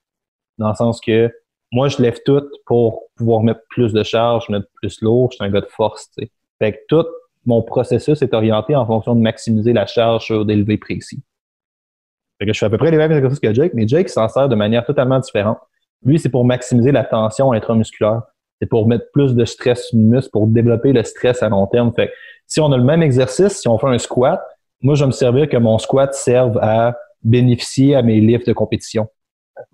Dans le sens que moi, je lève tout pour pouvoir mettre plus de charge, mettre plus lourd. Je suis un gars de force, tu sais. Fait que tout mon processus est orienté en fonction de maximiser la charge sur des levées précis. Fait que je fais à peu près les mêmes exercices que Jake, mais Jake s'en sert de manière totalement différente. Lui, c'est pour maximiser la tension intramusculaire. C'est pour mettre plus de stress sur le muscle, pour développer le stress à long terme. Fait que si on a le même exercice, si on fait un squat, moi, je vais me servir que mon squat serve à bénéficier à mes lifts de compétition.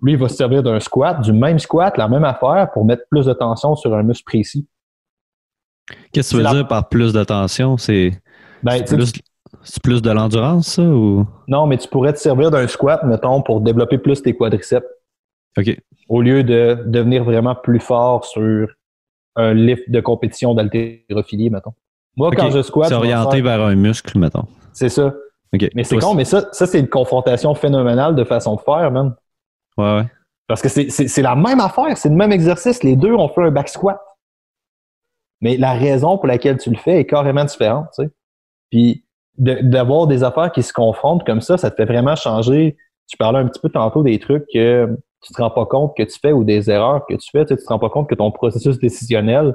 Lui, il va se servir d'un squat, du même squat, la même affaire, pour mettre plus de tension sur un muscle précis. Qu'est-ce que tu veux dire par plus de tension? C'est plus de l'endurance, ça? Ou? Non, mais tu pourrais te servir d'un squat, mettons, pour développer plus tes quadriceps. OK. Au lieu de devenir vraiment plus fort sur un lift de compétition d'haltérophilie, mettons. Moi, quand je squatte... C'est orienté vers un muscle, mettons. C'est ça. Okay. Mais c'est con, mais ça c'est une confrontation phénoménale de façon de faire, man. Ouais. Parce que c'est la même affaire, c'est le même exercice. Les deux ont fait un back squat. Mais la raison pour laquelle tu le fais est carrément différente, tu sais. Puis d'avoir des affaires qui se confrontent comme ça te fait vraiment changer. Tu parlais un petit peu tantôt des trucs que tu te rends pas compte que tu fais ou des erreurs que tu fais. Tu te rends pas compte que ton processus décisionnel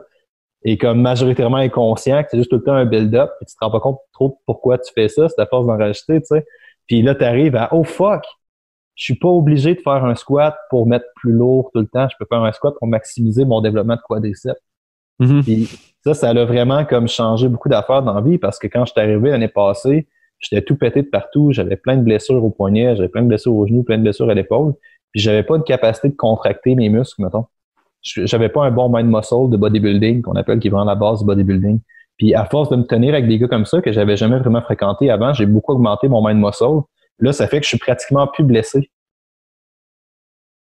est comme majoritairement inconscient, que c'est juste tout le temps un build-up, puis tu te rends pas compte trop de pourquoi tu fais ça, c'est à force d'en rajouter, tu sais. Puis là, tu arrives à « Oh fuck! Je suis pas obligé de faire un squat pour mettre plus lourd tout le temps. Je peux faire un squat pour maximiser mon développement de quadriceps. » Puis ça l'a vraiment comme changé beaucoup d'affaires dans la vie parce que quand je suis arrivé l'année passée, j'étais tout pété de partout. J'avais plein de blessures au poignet, j'avais plein de blessures aux genoux, plein de blessures à l'épaule. Puis j'avais pas de capacité de contracter mes muscles, mettons. J'avais pas un bon mind muscle de bodybuilding, qu'on appelle, qui est vraiment la base du bodybuilding. Puis à force de me tenir avec des gars comme ça, que j'avais jamais vraiment fréquenté avant, j'ai beaucoup augmenté mon mind muscle. Là, ça fait que je suis pratiquement plus blessé.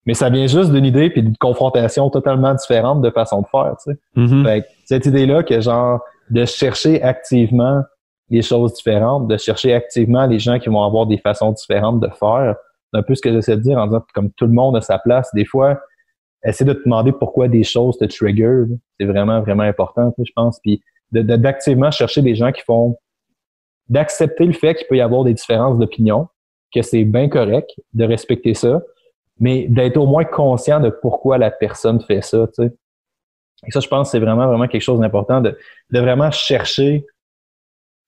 Mais ça vient juste d'une idée puis d'une confrontation totalement différente de façon de faire, tu sais. Fait que cette idée-là que genre de chercher activement les choses différentes, de chercher activement les gens qui vont avoir des façons différentes de faire, c'est un peu ce que j'essaie de dire en disant que comme tout le monde a sa place, des fois, essaie de te demander pourquoi des choses te trigger, c'est vraiment, vraiment important, je pense. Puis d'activement chercher des gens qui font d'accepter le fait qu'il peut y avoir des différences d'opinion, que c'est bien correct, de respecter ça, mais d'être au moins conscient de pourquoi la personne fait ça, tu sais. Et ça, je pense que c'est vraiment, vraiment quelque chose d'important de vraiment chercher,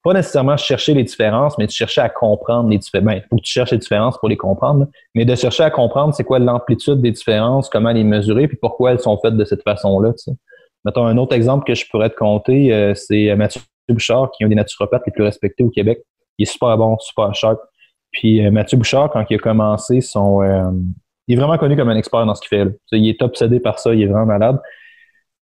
pas nécessairement chercher les différences, mais de chercher à comprendre les différences. Ben, il faut que tu cherches les différences pour les comprendre, mais de chercher à comprendre c'est quoi l'amplitude des différences, comment les mesurer, puis pourquoi elles sont faites de cette façon-là, tu sais. Mettons, un autre exemple que je pourrais te compter, c'est Mathieu Bouchard, qui est un des naturopathes les plus respectés au Québec. Il est super bon, super sharp. Puis Mathieu Bouchard, quand il a commencé il est vraiment connu comme un expert dans ce qu'il fait, là. Il est obsédé par ça, il est vraiment malade.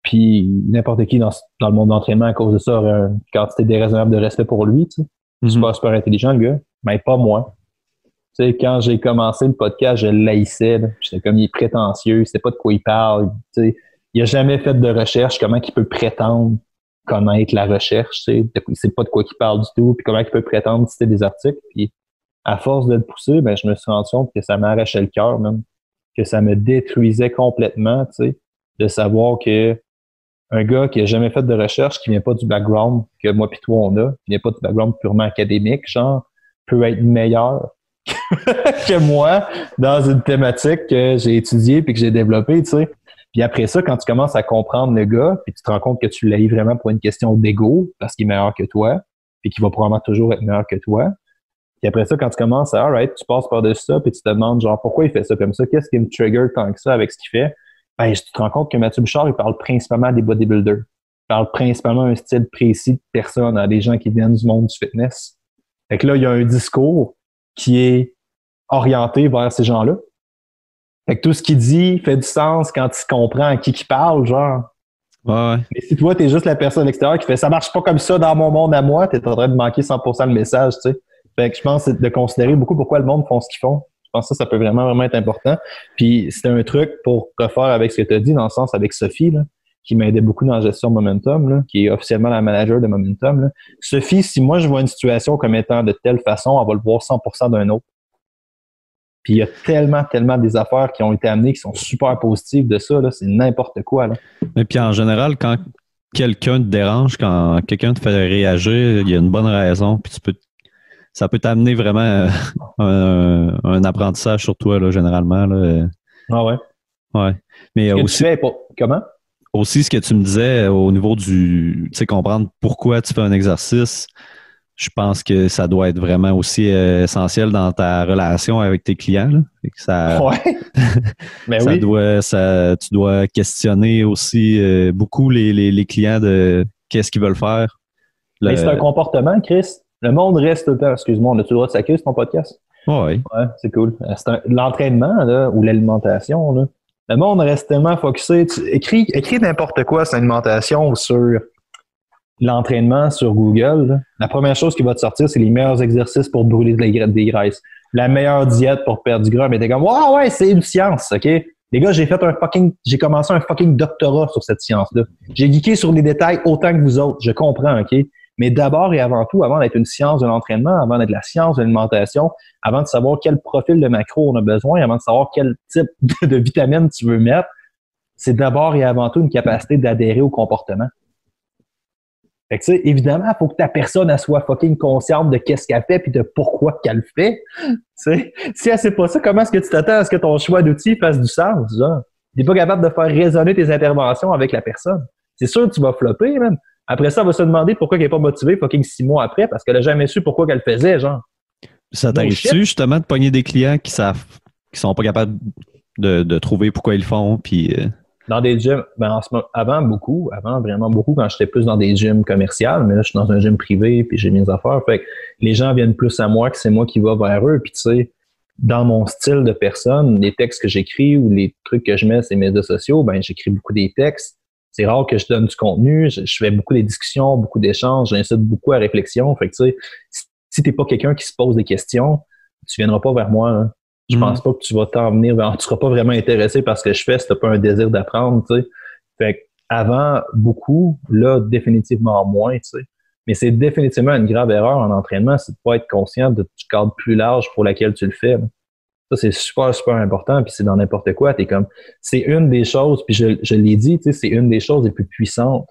Puis n'importe qui dans le monde d'entraînement, à cause de ça, aurait une quantité déraisonnable de respect pour lui, tu sais. Super, super intelligent, le gars. Mais pas moi. Tu sais, quand j'ai commencé le podcast, je l'haïssais, là. J'étais comme, il est prétentieux, il sait pas de quoi il parle. Tu sais, il a jamais fait de recherche, comment il peut prétendre connaître la recherche, tu sais. Il sait pas de quoi il parle du tout, puis comment il peut prétendre citer des articles. Puis à force de le pousser, ben, je me suis rendu compte que ça m'arrachait le cœur, même. Que ça me détruisait complètement, tu sais, de savoir que un gars qui a jamais fait de recherche, qui vient pas du background que moi pis toi on a, qui vient pas du background purement académique, genre, peut être meilleur que moi dans une thématique que j'ai étudiée puis que j'ai développée, tu sais. Puis après ça, quand tu commences à comprendre le gars, puis tu te rends compte que tu l'as vraiment pour une question d'ego, parce qu'il est meilleur que toi, puis qu'il va probablement toujours être meilleur que toi. Puis après ça, quand tu commences à, alright, tu passes par-dessus ça, puis tu te demandes, genre, pourquoi il fait ça comme ça? Qu'est-ce qui me trigger tant que ça avec ce qu'il fait? Ben, tu te rends compte que Mathieu Bouchard, il parle principalement des bodybuilders. Il parle principalement un style précis de personnes, à des gens qui viennent du monde du fitness. Fait que là, il y a un discours qui est orienté vers ces gens-là. Fait que tout ce qu'il dit fait du sens quand tu comprends à qui il parle, genre. Ouais. Mais si toi, t'es juste la personne extérieure qui fait « ça marche pas comme ça dans mon monde à moi », t'es en train de manquer 100% le message, tu sais. Fait que je pense que c'est de considérer beaucoup pourquoi le monde font ce qu'ils font. Je pense que ça peut vraiment, vraiment être important. Puis c'était un truc pour refaire avec ce que tu as dit, dans le sens avec Sophie, là, qui m'aidait beaucoup dans la gestion de Momentum, là, qui est officiellement la manager de Momentum. Là. Sophie, si moi je vois une situation comme étant de telle façon, elle va le voir 100% d'un autre. Puis il y a tellement, tellement des affaires qui ont été amenées qui sont super positives de ça, là, c'est n'importe quoi. Là. Mais puis en général, quand quelqu'un te dérange, quand quelqu'un te fait réagir, il y a une bonne raison, puis ça peut t'amener vraiment un apprentissage sur toi, là, généralement. Là. Ah ouais? Ouais. Mais aussi, comment? Aussi, ce que tu me disais au niveau tu sais, comprendre pourquoi tu fais un exercice, je pense que ça doit être vraiment aussi essentiel dans ta relation avec tes clients. Là. Et que ça, ouais. Mais oui. Tu dois questionner aussi beaucoup les clients de qu'est-ce qu'ils veulent faire. Mais c'est un comportement, Chris. Le monde reste tout le temps. Excuse-moi, on a-tu le droit de s'accuser sur ton podcast? Oui. Ouais, c'est cool. L'entraînement, là, ou l'alimentation, là. Le monde reste tellement focusé. Écris n'importe quoi sur l'alimentation ou sur l'entraînement sur Google. Là. La première chose qui va te sortir, c'est les meilleurs exercices pour brûler des graisses. La meilleure diète pour perdre du gras. Mais t'es comme, ouais, c'est une science, OK? Les gars, j'ai commencé un fucking doctorat sur cette science-là. J'ai geeké sur les détails autant que vous autres. Je comprends, OK? Mais d'abord et avant tout, avant d'être une science de l'entraînement, avant d'être la science de l'alimentation, avant de savoir quel profil de macro on a besoin, avant de savoir quel type de vitamines tu veux mettre, c'est d'abord et avant tout une capacité d'adhérer au comportement. Fait que, tu sais, évidemment, il faut que ta personne, elle soit fucking consciente de qu'est-ce qu'elle fait puis de pourquoi qu'elle le fait. Tu sais, si elle sait pas ça, comment est-ce que tu t'attends à ce que ton choix d'outils fasse du sens, genre? T'es pas capable de faire résonner tes interventions avec la personne. C'est sûr que tu vas flopper, même. Après ça, elle va se demander pourquoi elle est pas motivée fucking 6 mois après parce qu'elle a jamais su pourquoi qu'elle le faisait, genre. Ça t'arrive-tu justement de pogner des clients qui sont pas capables de trouver pourquoi ils le font, puis... Dans des gyms, ben avant vraiment beaucoup, quand j'étais plus dans des gyms commerciaux, mais là, je suis dans un gym privé, puis j'ai mes affaires. Fait que les gens viennent plus à moi que c'est moi qui va vers eux. Puis tu sais, dans mon style de personne, les textes que j'écris ou les trucs que je mets sur les médias sociaux, ben j'écris beaucoup des textes. C'est rare que je donne du contenu. Je fais beaucoup des discussions, beaucoup d'échanges, j'incite beaucoup à réflexion. Fait que tu sais, si t'es pas quelqu'un qui se pose des questions, tu viendras pas vers moi, hein. Je pense pas que tu vas t'en venir vers, tu seras pas vraiment intéressé par ce que je fais si t'as pas un désir d'apprendre, tu sais. Fait que avant, beaucoup, là, définitivement moins, tu sais. Mais c'est définitivement une grave erreur en entraînement, c'est de pas être conscient du cadre plus large pour laquelle tu le fais, là. Ça, c'est super, super important, puis c'est dans n'importe quoi. C'est une des choses, puis je l'ai dit, tu sais, c'est une des choses les plus puissantes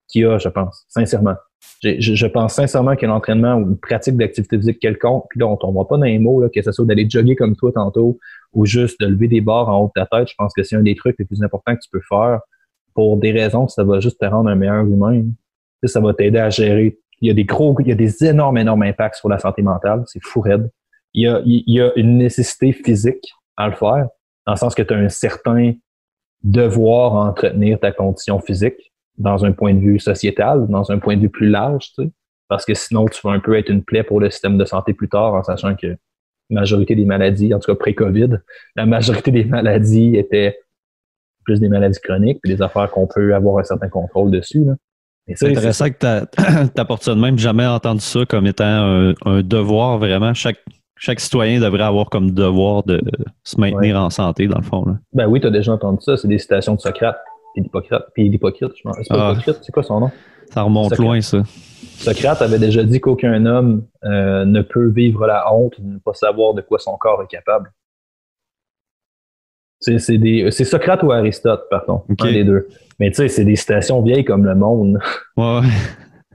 qu'il y a, je pense, sincèrement. Je pense sincèrement que l'entraînement ou une pratique d'activité physique quelconque, puis là, on tombe pas dans les mots, là, que ce soit d'aller jogger comme toi tantôt ou juste de lever des barres en haut de ta tête, je pense que c'est un des trucs les plus importants que tu peux faire pour des raisons que ça va juste te rendre un meilleur humain. Tu sais, ça va t'aider à gérer. Il y a des énormes impacts sur la santé mentale. C'est fou raide. Il y a une nécessité physique à le faire, dans le sens que tu as un certain devoir à entretenir ta condition physique dans un point de vue sociétal, dans un point de vue plus large, tu sais, parce que sinon, tu vas un peu être une plaie pour le système de santé plus tard, en sachant que la majorité des maladies, en tout cas pré-COVID, la majorité des maladies étaient plus des maladies chroniques, puis des affaires qu'on peut avoir un certain contrôle dessus, là. C'est intéressant que tu apportes ça de même. J'ai jamais entendu ça comme étant un devoir, vraiment. Chaque citoyen devrait avoir comme devoir de se maintenir en santé, dans le fond, là. Ben oui, tu as déjà entendu ça. C'est des citations de Socrate puis d'Hippocrate. C'est pas Hippocrate, c'est quoi son nom? Ça remonte Socrate. Loin, ça. Socrate avait déjà dit qu'aucun homme ne peut vivre la honte de ne pas savoir de quoi son corps est capable. C'est Socrate ou Aristote, pardon, un des deux. Mais tu sais, c'est des citations vieilles comme le monde. Ouais.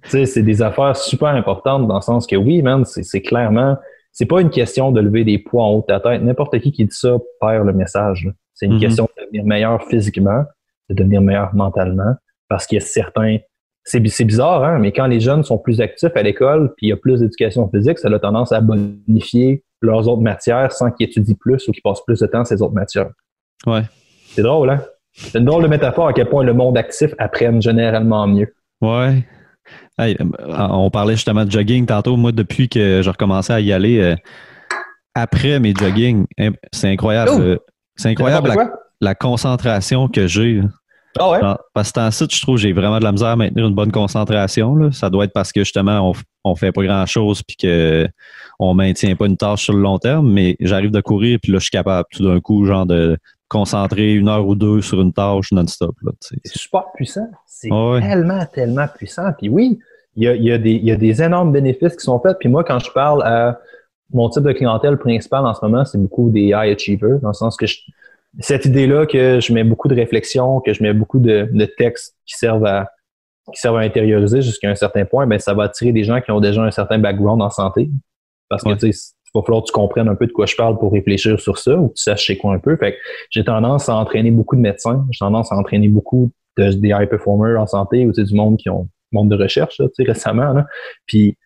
Tu sais, c'est des affaires super importantes dans le sens que oui, man, c'est clairement, c'est pas une question de lever des poids en haut de ta tête. N'importe qui dit ça perd le message, là. C'est une question de devenir meilleur physiquement, de devenir meilleur mentalement, parce qu'il y a certains... C'est bizarre, hein, mais quand les jeunes sont plus actifs à l'école, puis il y a plus d'éducation physique, ça a tendance à bonifier leurs autres matières sans qu'ils étudient plus ou qu'ils passent plus de temps à ces autres matières. Ouais. C'est drôle, hein? C'est une drôle de métaphore à quel point le monde actif apprenne généralement mieux. Ouais. Hey, on parlait justement de jogging tantôt. Moi, depuis que j'ai recommencé à y aller, après mes joggings, c'est incroyable. C'est incroyable la concentration que j'ai. Ah ouais? Parce que dans ce site, je trouve que j'ai vraiment de la misère à maintenir une bonne concentration, là. Ça doit être parce que justement, on fait pas grand-chose puis qu'on maintient pas une tâche sur le long terme, mais j'arrive de courir puis là, je suis capable tout d'un coup, genre de concentrer 1 heure ou 2 sur une tâche non-stop, là. C'est super puissant. C'est tellement puissant. Puis oui, il y a des énormes bénéfices qui sont faits. Puis moi, quand je parle à mon type de clientèle principal en ce moment, c'est beaucoup des high achievers, dans le sens que cette idée-là que je mets beaucoup de réflexion, que je mets beaucoup de textes qui servent à intérioriser jusqu'à un certain point, ben ça va attirer des gens qui ont déjà un certain background en santé. Parce que tu sais, il va falloir que tu comprennes un peu de quoi je parle pour réfléchir sur ça, ou que tu saches chez quoi un peu. Fait que j'ai tendance à entraîner beaucoup de médecins, j'ai tendance à entraîner beaucoup des high performers en santé, ou du monde monde de recherche, là, récemment, là. Puis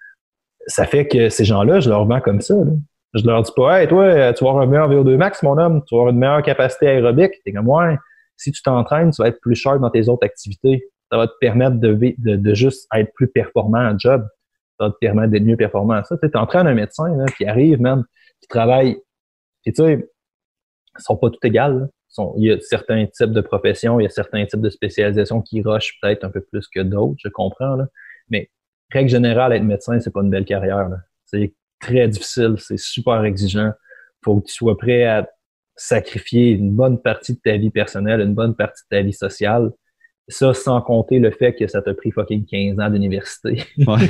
ça fait que ces gens-là, je leur vends comme ça, là. Je leur dis pas, hey, toi, tu vas avoir un meilleur VO2 max, mon homme, tu vas avoir une meilleure capacité aérobique. T'es comme, ouais, si tu t'entraînes, tu vas être plus sharp dans tes autres activités. Ça va te permettre de juste être plus performant en job. Ça va te permettre d'être mieux performant. Ça, tu t'entraînes un médecin, là, qui arrive, même, qui travaille. Puis, tu sais, ils sont pas tous égales, là. Il y a certains types de professions, il y a certains types de spécialisations qui rushent peut-être un peu plus que d'autres, je comprends, là. Mais, règle générale, être médecin, c'est pas une belle carrière, là. C'est très difficile, c'est super exigeant. Faut que tu sois prêt à sacrifier une bonne partie de ta vie personnelle, une bonne partie de ta vie sociale. Ça, sans compter le fait que ça t'a pris fucking 15 ans d'université. Ouais.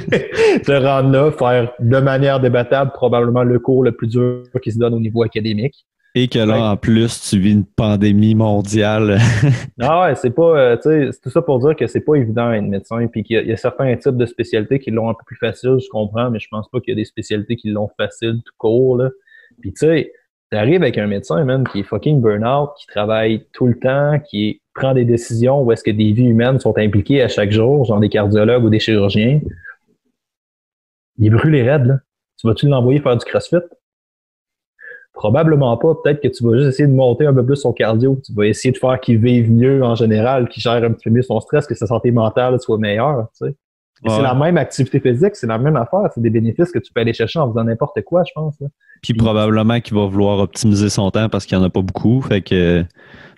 Te rendre là, faire de manière débattable probablement le cours le plus dur qui se donne au niveau académique. Et que là, en plus, tu vis une pandémie mondiale. Ah ouais, c'est pas, tu sais, c'est tout ça pour dire que c'est pas évident d'être médecin, puis qu'il y a certains types de spécialités qui l'ont un peu plus facile, je comprends, mais je pense pas qu'il y a des spécialités qui l'ont facile tout court, là. Puis tu sais, t'arrives avec un médecin, man, qui est fucking burn-out, qui travaille tout le temps, prend des décisions où est-ce que des vies humaines sont impliquées à chaque jour, genre des cardiologues ou des chirurgiens. Il brûle les raides, là. Tu vas-tu l'envoyer faire du CrossFit? Probablement pas. Peut-être que tu vas juste essayer de monter un peu plus son cardio. Tu vas essayer de faire qu'il vive mieux en général, qu'il gère un petit peu mieux son stress, que sa santé mentale soit meilleure. Tu sais. Et c'est la même activité physique, c'est la même affaire. C'est des bénéfices que tu peux aller chercher en faisant n'importe quoi, je pense. Là. Puis probablement qu'il va vouloir optimiser son temps parce qu'il n'y en a pas beaucoup. Fait que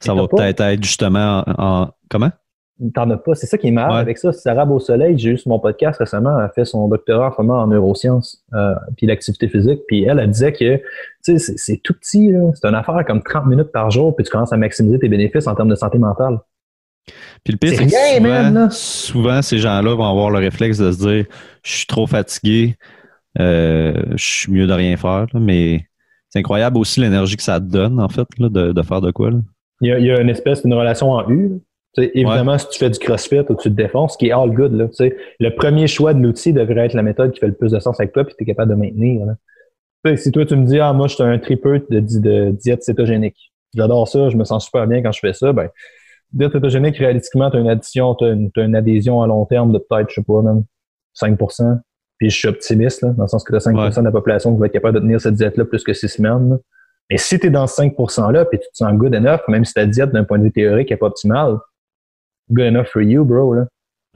ça va peut-être être justement en... Comment? T'en as pas. C'est ça qui est marrant avec ça. Sarah Beausoleil, j'ai eu sur mon podcast récemment, elle a fait son doctorat en ce moment en neurosciences puis l'activité physique. Puis elle disait que c'est tout petit. Là. C'est une affaire comme 30 minutes par jour, puis tu commences à maximiser tes bénéfices en termes de santé mentale. Puis le pire, c'est que souvent, ces gens-là vont avoir le réflexe de se dire « Je suis trop fatigué, je suis mieux de rien faire. » Mais c'est incroyable aussi l'énergie que ça te donne, en fait, là, de faire de quoi. Là. Il y a une espèce d'une relation en U. Là. Évidemment, si tu fais du CrossFit ou tu te défonces, ce qui est all good, là, le premier choix de l'outil devrait être la méthode qui fait le plus de sens avec toi et que tu es capable de maintenir. Là. Si toi, tu me dis, moi, je suis un tripeux de diète cétogénique. J'adore ça, je me sens super bien quand je fais ça. Ben, diète cétogénique, réalistiquement, tu as une adhésion à long terme de peut-être, je sais pas, même 5%. Puis je suis optimiste, là, dans le sens que tu as 5% de la population qui va être capable de tenir cette diète-là plus que 6 semaines. Là. Mais si tu es dans ce 5%-là puis tu te sens good enough, même si ta diète, d'un point de vue théorique, n'est pas optimale, good enough for you, bro. Là.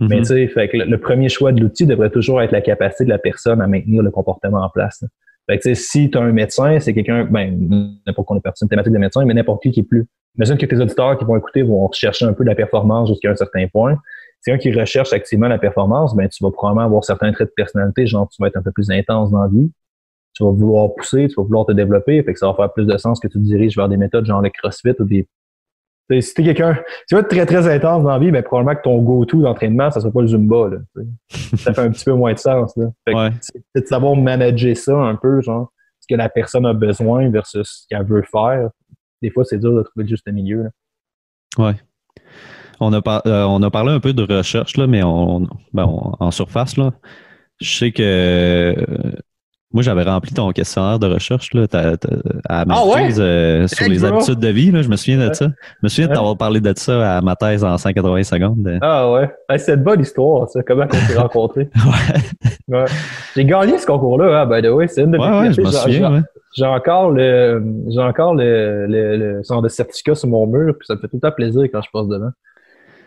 Mm-hmm. Mais tu sais, fait que le premier choix de l'outil devrait toujours être la capacité de la personne à maintenir le comportement en place. Là. Fait que tu sais, si tu as un médecin, c'est quelqu'un, n'importe qu'on est parti une thématique de médecin, mais n'importe qui est plus. Imagine que tes auditeurs qui vont écouter vont rechercher un peu de la performance jusqu'à un certain point. Si un qui recherche activement la performance, tu vas probablement avoir certains traits de personnalité, genre tu vas être un peu plus intense dans la vie. Tu vas vouloir pousser, tu vas vouloir te développer, fait que ça va faire plus de sens que tu te diriges vers des méthodes genre le CrossFit ou des... Si t'es quelqu'un, tu vas être très, très intense dans la vie, probablement que ton go-to d'entraînement, ça sera pas le Zumba, là. Ça fait un petit peu moins de sens, là. Fait que c'est de savoir manager ça un peu, genre, ce que la personne a besoin versus ce qu'elle veut faire. Des fois, c'est dur de trouver le juste milieu, là. Ouais. On a parlé un peu de recherche, là, mais en surface, là. Je sais que moi, j'avais rempli ton questionnaire de recherche là, à ma thèse sur les habitudes de vie. Là, je me souviens de ça. Je me souviens de t'avoir parlé de ça à ma thèse en 180 secondes. Ah ouais. C'est une bonne histoire, ça. Comment on s'est rencontrés. Ouais. J'ai gagné ce concours-là, hein, by the way. C'est une de mes je me souviens. J'ai encore le genre de certificat sur mon mur, puis ça me fait tout le temps plaisir quand je passe devant.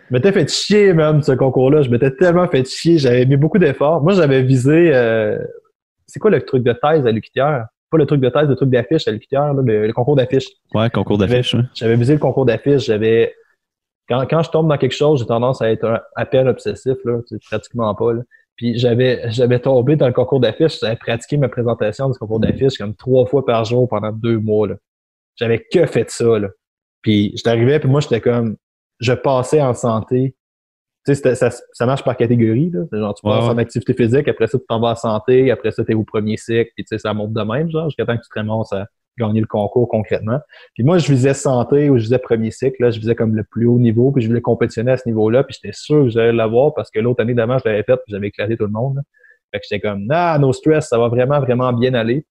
Je m'étais fait chier, même, ce concours-là. Je m'étais tellement fait chier. J'avais mis beaucoup d'efforts. Moi, j'avais visé... c'est quoi le truc de thèse à l'UQTR? Pas le truc de thèse, le truc d'affiche à l'UQTR, le concours d'affiche. Ouais, concours d'affiche. J'avais visé le concours d'affiche. Quand je tombe dans quelque chose, j'ai tendance à être à peine obsessif, là. C'est pratiquement pas, là. Puis j'avais tombé dans le concours d'affiches. J'avais pratiqué ma présentation du concours d'affiches comme 3 fois par jour pendant 2 mois, là. J'avais que fait ça, là. Puis j'arrivais, puis moi, j'étais comme... Je passais en santé. Tu sais, ça marche par catégorie, là. Genre, tu passes en activité physique, après ça, tu t'en vas en santé, après ça, t'es au premier cycle, puis tu sais, ça monte de même, genre, jusqu'à temps que tu te ramasses à gagner le concours concrètement. Puis moi, je visais santé ou je visais premier cycle, là, je visais comme le plus haut niveau, puis je voulais compétitionner à ce niveau-là, puis j'étais sûr que j'allais l'avoir parce que l'autre année d'avant, je l'avais fait, puis j'avais éclaté tout le monde, là. Fait que j'étais comme, no stress, ça va vraiment, vraiment bien aller.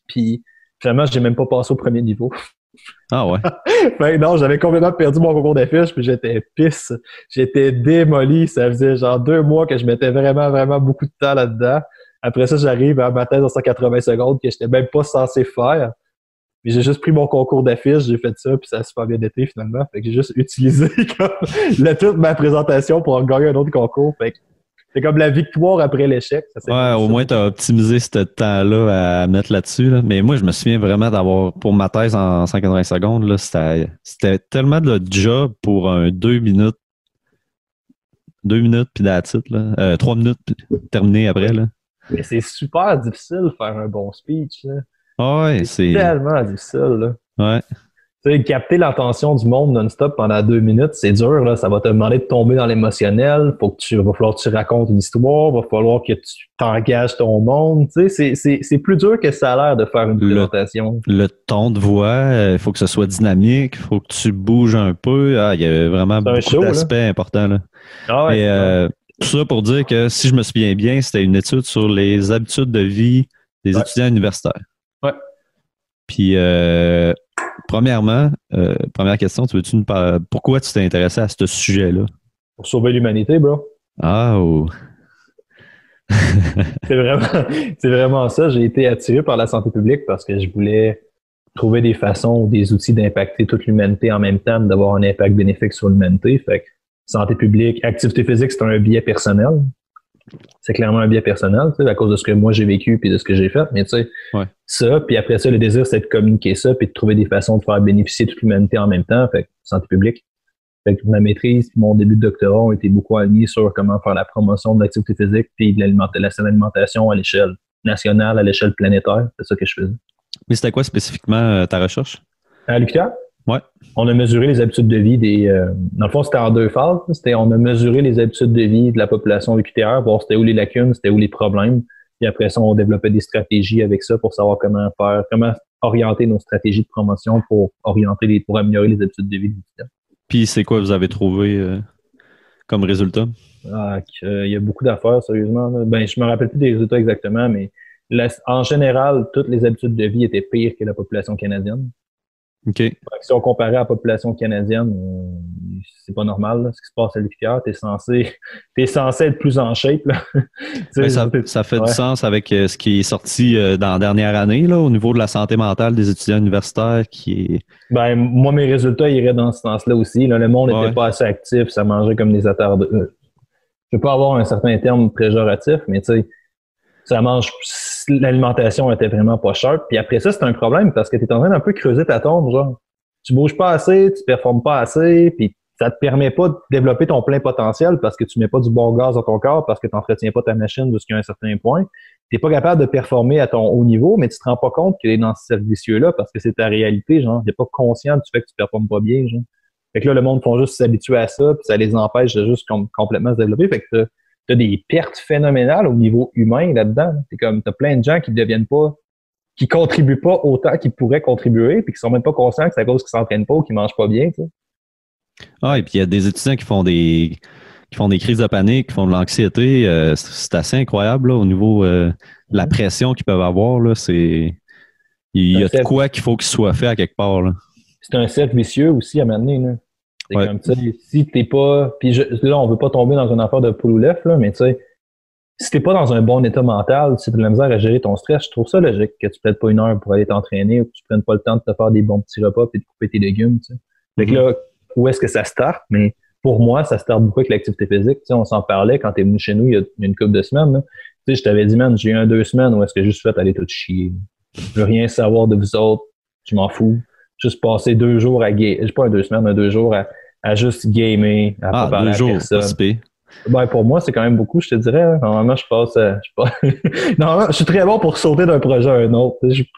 Puis finalement, j'ai même pas passé au premier niveau. Ah ouais? Fait non, j'avais complètement perdu mon concours d'affiches, puis j'étais pisse. J'étais démoli. Ça faisait genre 2 mois que je mettais vraiment, vraiment beaucoup de temps là-dedans. Après ça, j'arrive à ma thèse en 180 secondes que j'étais même pas censé faire. Puis j'ai juste pris mon concours d'affiches, j'ai fait ça, puis ça a super bien été finalement. Fait que j'ai juste utilisé comme toute ma présentation pour en gagner un autre concours. Fait que c'est comme la victoire après l'échec. Au moins, tu as optimisé ce temps-là à mettre là-dessus. Là. Mais moi, je me souviens vraiment d'avoir, pour ma thèse en 180 secondes, là, c'était tellement de job pour un 2 minutes. 2 minutes, puis that's it, là. 3 minutes, puis terminé après. Là. Mais c'est super difficile de faire un bon speech. Là. Ouais, c'est tellement difficile. Là. Ouais. Tu sais, capter l'attention du monde non-stop pendant 2 minutes, c'est dur, là. Ça va te demander de tomber dans l'émotionnel. Va falloir que tu racontes une histoire. Va falloir que tu t'engages ton monde. Tu sais, c'est plus dur que ça a l'air de faire une présentation. Le ton de voix, il faut que ce soit dynamique. Il faut que tu bouges un peu. Ah, il y a vraiment beaucoup d'aspects importants, là. Ah ouais, et tout ça pour dire que, si je me souviens bien, c'était une étude sur les habitudes de vie des étudiants universitaires. Ouais. Puis, premièrement, première question, tu veux pourquoi tu t'es intéressé à ce sujet-là? Pour sauver l'humanité, bro. Ah, oh. C'est vraiment ça. J'ai été attiré par la santé publique parce que je voulais trouver des façons ou des outils d'impacter toute l'humanité en même temps, d'avoir un impact bénéfique sur l'humanité. Fait que santé publique, activité physique, c'est un biais personnel. C'est clairement un biais personnel, tu sais, à cause de ce que moi j'ai vécu puis de ce que j'ai fait. Mais tu sais, ça, puis après ça, le désir, c'est de communiquer ça puis de trouver des façons de faire bénéficier toute l'humanité en même temps. Fait que santé publique. Fait que ma maîtrise puis mon début de doctorat ont été beaucoup alignés sur comment faire la promotion de l'activité physique puis de l'alimentation à l'échelle nationale, à l'échelle planétaire. C'est ça que je faisais. Mais c'était quoi spécifiquement ta recherche? À l'UQTR? Ouais. On a mesuré les habitudes de vie dans le fond, c'était en 2 phases. On a mesuré les habitudes de vie de la population UQTR, voir c'était où les lacunes, c'était où les problèmes. Puis après ça, on développait des stratégies avec ça pour savoir comment orienter nos stratégies de promotion pour améliorer les habitudes de vie des étudiants. Puis c'est quoi vous avez trouvé comme résultat? Il y a beaucoup d'affaires, sérieusement. Là. Ben, je me rappelle plus des résultats exactement, mais en général, toutes les habitudes de vie étaient pires que la population canadienne. OK. Si on comparait à la population canadienne, c'est pas normal là, ce qui se passe à l'UQTR. T'es censé être plus en shape. Là. Ça fait du sens avec ce qui est sorti dans la dernière année là, au niveau de la santé mentale des étudiants universitaires Ben, moi, mes résultats iraient dans ce sens-là aussi. Là. Le monde n'était pas assez actif, ça mangeait comme des attardés. Je peux pas avoir un certain terme péjoratif, mais tu sais, ça mange. L'alimentation était vraiment pas sharp. Puis après ça, c'est un problème parce que tu es en train d'un peu creuser ta tombe, genre. Tu bouges pas assez, tu performes pas assez, puis ça te permet pas de développer ton plein potentiel parce que tu mets pas du bon gaz dans ton corps, parce que tu n'entretiens pas ta machine jusqu'à un certain point. Tu n'es pas capable de performer à ton haut niveau, mais tu te rends pas compte qu'il est dans ce cercle vicieux-là parce que c'est ta réalité, genre. Tu n'es pas conscient du fait que tu performes pas bien, genre. Fait que là, le monde font juste s'habituer à ça, puis ça les empêche de juste complètement se développer. Fait que t'as des pertes phénoménales au niveau humain là-dedans. C'est comme, t'as plein de gens qui contribuent pas autant qu'ils pourraient contribuer, puis qui sont même pas conscients que c'est à cause qu'ils s'entraînent pas ou qu'ils mangent pas bien, tu sais. Ah, et puis il y a des étudiants qui font des crises de panique, qui font de l'anxiété. C'est assez incroyable là, au niveau de la pression qu'ils peuvent avoir. Là, il y a de quoi qu'il faut qu'il soit fait à quelque part. Là. C'est un cercle vicieux aussi à m'amener. Là. C'est comme ça. Si t'es pas. Puis là, on veut pas tomber dans une affaire de poule ou l'œuf, là, mais tu sais, si t'es pas dans un bon état mental, si t'as de la misère à gérer ton stress, je trouve ça logique que tu prennes pas 1 heure pour aller t'entraîner ou que tu prennes pas le temps de te faire des bons petits repas et de couper tes légumes. Tu sais. Fait que là, où est-ce que ça starte? Mais pour moi, ça starte beaucoup avec l'activité physique. Tu sais, on s'en parlait quand t'es venu chez nous il y a une couple de semaines. Là. Tu sais, je t'avais dit, man, j'ai eu 2 semaines où est-ce que j'ai juste fait aller tout chier. Je veux rien savoir de vous autres. Je m'en fous. Juste passer 2 jours à pas 2 semaines, mais 2 jours à juste gamer, à pas parler à personne. Ben, pour moi, c'est quand même beaucoup, je te dirais. Normalement, Normalement, je suis très bon pour sauter d'un projet à un autre.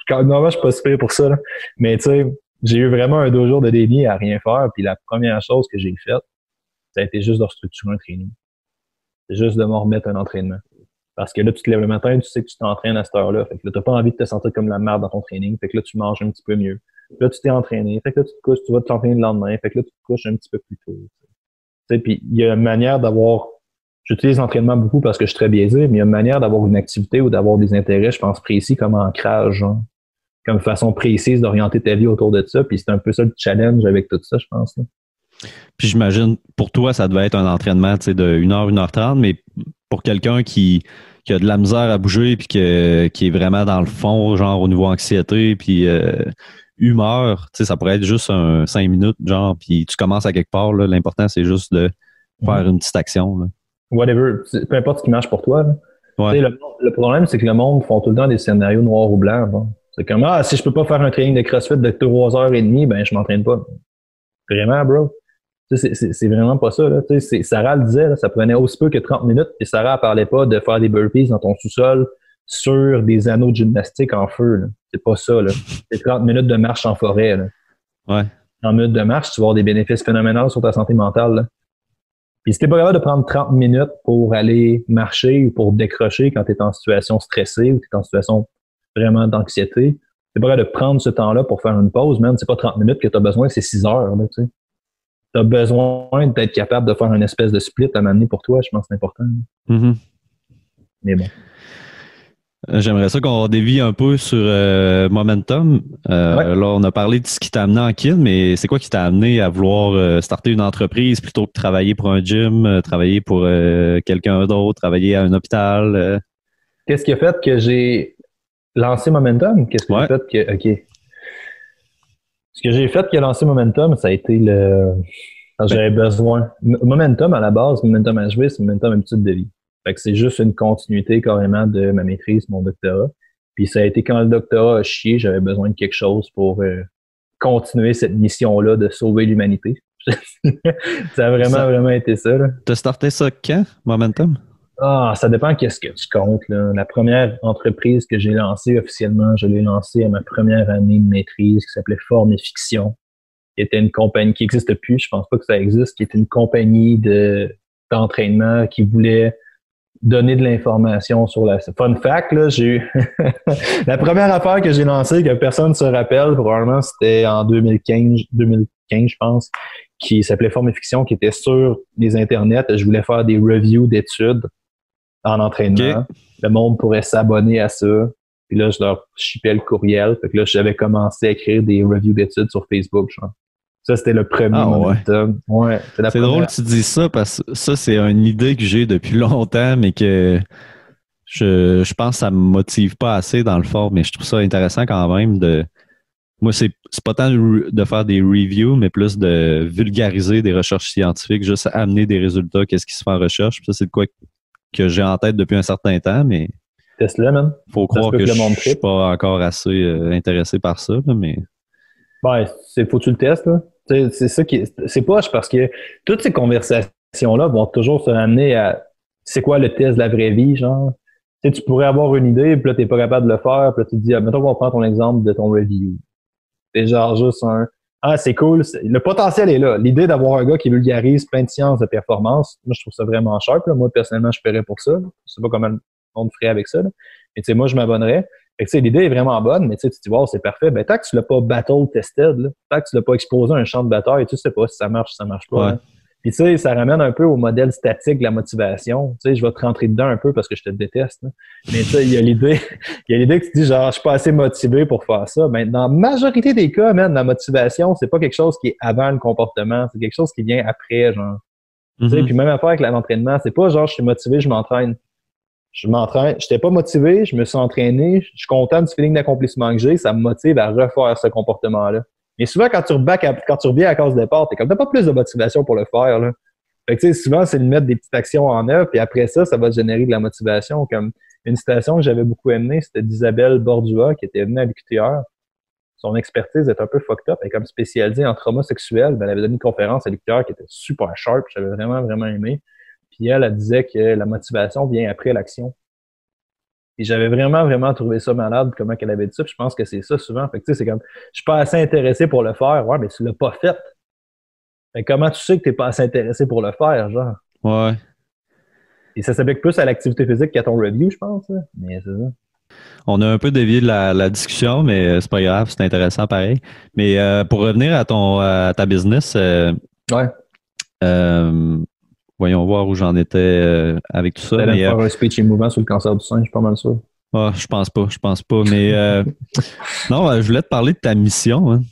Normalement, je suis pas super pour ça. Là. Mais tu sais, j'ai eu vraiment 2 jours de déni à rien faire. Puis la première chose que j'ai faite, ça a été juste de restructurer un training. C'est juste de me remettre un entraînement. Parce que là, tu te lèves le matin, tu sais que tu t'entraînes à cette heure-là. Fait que là, t'as pas envie de te sentir comme la merde dans ton training. Fait que là, tu manges un petit peu mieux. Là, tu t'es entraîné. Fait que là, tu te couches, tu vas t'entraîner le lendemain. Fait que là, tu te couches un petit peu plus tôt. Tu sais, puis il y a une manière d'avoir. J'utilise l'entraînement beaucoup parce que je suis très biaisé, mais il y a une manière d'avoir une activité ou d'avoir des intérêts, je pense, précis comme ancrage, genre. Comme façon précise d'orienter ta vie autour de ça. Puis c'est un peu ça le challenge avec tout ça, je pense. Là. Puis j'imagine, pour toi, ça devait être un entraînement de 1h, 1h30, mais pour quelqu'un qui a de la misère à bouger puis qui est vraiment dans le fond, genre au niveau anxiété, puis humeur, ça pourrait être juste 5 minutes, genre, puis tu commences à quelque part. Là, l'important, c'est juste de faire une petite action. Là. Whatever. Peu importe ce qui marche pour toi. Là. Ouais. Le problème, c'est que le monde font tout le temps des scénarios noirs ou blancs. Bon. C'est comme, si je peux pas faire un training de CrossFit de 3h30, ben je m'entraîne pas. Vraiment, bro. C'est vraiment pas ça. Là. Sarah le disait, là, ça prenait aussi peu que 30 minutes, et Sarah ne parlait pas de faire des burpees dans ton sous-sol sur des anneaux de gymnastique en feu. Là. C'est pas ça. Là. C'est 30 minutes de marche en forêt. Là. Ouais. 30 minutes de marche, tu vas avoir des bénéfices phénoménaux sur ta santé mentale. Là. Puis si t'es pas capable de prendre 30 minutes pour aller marcher ou pour décrocher quand tu es en situation stressée ou tu es en situation vraiment d'anxiété, t'es pas capable de prendre ce temps-là pour faire une pause, même c'est pas 30 minutes que tu as besoin, c'est 6 heures. Tu as besoin d'être capable de faire une espèce de split à m'amener pour toi, je pense que c'est important. Mm-hmm. Mais bon. J'aimerais ça qu'on dévie un peu sur Momentum. Là, on a parlé de ce qui t'a amené en KIN, mais c'est quoi qui t'a amené à vouloir starter une entreprise plutôt que travailler pour un gym, travailler pour quelqu'un d'autre, travailler à un hôpital? Qu'est-ce qui a fait que j'ai lancé Momentum? Qu'est-ce que j'ai fait que... OK. Ce que j'ai fait qui a lancé Momentum, ça a été j'avais besoin... Momentum, à la base, Momentum HV, c'est Momentum Habitude de vie. Fait que c'est juste une continuité carrément de ma maîtrise, mon doctorat. Puis ça a été quand le doctorat a chié, j'avais besoin de quelque chose pour continuer cette mission-là de sauver l'humanité. Ça a vraiment été ça. T'as starté ça quand, Momentum? Ah, ça dépend qu'est-ce que tu comptes. Là. La première entreprise que j'ai lancée officiellement, je l'ai lancée à ma première année de maîtrise qui s'appelait Forme et Fiction, qui était une compagnie qui n'existe plus, je pense pas que ça existe, qui était une compagnie d'entraînement qui voulait donner de l'information sur la... Fun fact, là, j'ai eu... La première affaire que j'ai lancée, que personne ne se rappelle, probablement, c'était en 2015, je pense, qui s'appelait Forme et Fiction, qui était sur les internets. Je voulais faire des reviews d'études en entraînement. Okay. Le monde pourrait s'abonner à ça. Puis là, je leur shippais le courriel. Fait que là, j'avais commencé à écrire des reviews d'études sur Facebook, je pense. Ça, c'était le premier Momentum. Ouais, c'est drôle que tu dis ça parce que ça, c'est une idée que j'ai depuis longtemps, mais que je pense que ça me motive pas assez dans le fond, mais je trouve ça intéressant quand même de... Moi, c'est pas tant de faire des reviews, mais plus de vulgariser des recherches scientifiques, juste amener des résultats, qu'est-ce qui se fait en recherche. Puis ça, c'est de quoi que j'ai en tête depuis un certain temps, mais... Teste-le, man. Faut croire que je suis pas encore assez intéressé par ça, là, mais... Ben, faut que tu le testes, là. C'est ça qui c'est poche parce que toutes ces conversations-là vont toujours se ramener à c'est quoi le test de la vraie vie, genre. Tu pourrais avoir une idée, puis là, t'es pas capable de le faire, puis là, tu te dis, mettons qu'on prend ton exemple de ton review. C'est genre juste c'est cool, le potentiel est là. L'idée d'avoir un gars qui vulgarise plein de sciences de performance, moi, je trouve ça vraiment sharp, là. Moi, personnellement, je paierais pour ça. Là. Je sais pas comment on ferait avec ça, là. Mais tu sais, moi, je m'abonnerais. Fait que, l'idée est vraiment bonne, mais tu te dis, wow, c'est parfait. Ben, tant que tu l'as pas battle-tested, là, tant que tu l'as pas exposé à un champ de bataille, tu sais pas si ça marche pas. Ouais. Puis, tu sais, ça ramène un peu au modèle statique de la motivation. Tu sais, je vais te rentrer dedans un peu parce que je te déteste. Là. Mais tu sais, il y a l'idée que tu dis, genre, je suis pas assez motivé pour faire ça. Ben, dans la majorité des cas, man, la motivation, c'est pas quelque chose qui est avant le comportement. C'est quelque chose qui vient après, genre. Tu sais, puis même affaire avec l'entraînement, c'est pas genre, je suis motivé, je m'entraîne. Je m'entraîne, j'étais pas motivé, je me suis entraîné, je suis content du feeling d'accomplissement que j'ai, ça me motive à refaire ce comportement-là. Mais souvent, quand tu reviens à la case départ, t'as pas plus de motivation pour le faire, là. Fait que, tu sais, souvent, c'est de mettre des petites actions en œuvre, puis après ça, ça va te générer de la motivation. Comme une citation que j'avais beaucoup aimée, c'était d'Isabelle Bordua, qui était venue à l'UQTR. Son expertise est un peu fucked up. Elle est comme spécialisée en trauma sexuel. Ben, elle avait donné une conférence à l'UQTR qui était super sharp, j'avais vraiment, vraiment aimé. Puis elle disait que la motivation vient après l'action. Et j'avais vraiment, vraiment trouvé ça malade, comment qu'elle avait dit ça. Puis je pense que c'est ça souvent. Fait que tu sais, c'est comme, je suis pas assez intéressé pour le faire. Ouais, mais tu l'as pas fait. Fait que comment tu sais que t'es pas assez intéressé pour le faire, genre? Ouais. Et ça s'applique plus à l'activité physique qu'à ton review, je pense. Là. Mais c'est ça. On a un peu dévié de la discussion, mais c'est pas grave, c'est intéressant pareil. Mais pour revenir à ta business, ouais. Voyons voir où j'en étais avec tout ça. Tu allais faire un speech émouvant sur le cancer du sein, je suis pas mal sûr. Ah, je pense pas. Mais non, je voulais te parler de ta mission. Hein.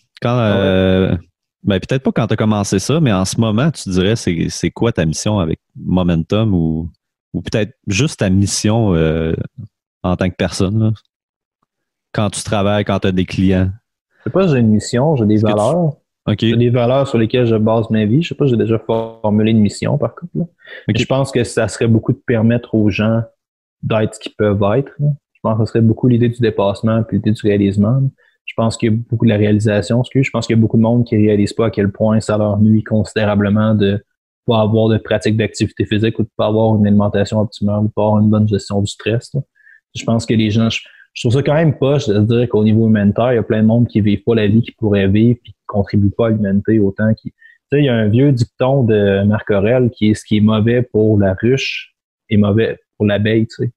Ben, peut-être pas quand tu as commencé ça, mais en ce moment, tu dirais c'est quoi ta mission avec Momentum ou peut-être juste ta mission en tant que personne, là? Quand tu travailles, quand tu as des clients. Je sais pas si j'ai une mission, j'ai des valeurs. Okay. J'ai des valeurs sur lesquelles je base ma vie. Je sais pas, j'ai déjà formulé une mission, par contre. Là. Okay. Je pense que ça serait beaucoup de permettre aux gens d'être ce qu'ils peuvent être. Là. Je pense que ce serait beaucoup l'idée du dépassement puis l'idée du réalisement. Je pense qu'il y a beaucoup de la réalisation. Je pense qu'il y a beaucoup de monde qui ne réalise pas à quel point ça leur nuit considérablement de pas avoir de pratique d'activité physique ou de pas avoir une alimentation optimale ou de pas avoir une bonne gestion du stress. Là. Je pense que les gens... Je trouve ça quand même poche de dire qu'au niveau humanitaire, il y a plein de monde qui ne vivent pas la vie qu'ils pourraient vivre et qui contribuent pas à l'humanité autant qu'ils... Tu sais, il y a un vieux dicton de Marc Aurèle qui est ce qui est mauvais pour la ruche est mauvais pour l'abeille, tu sais.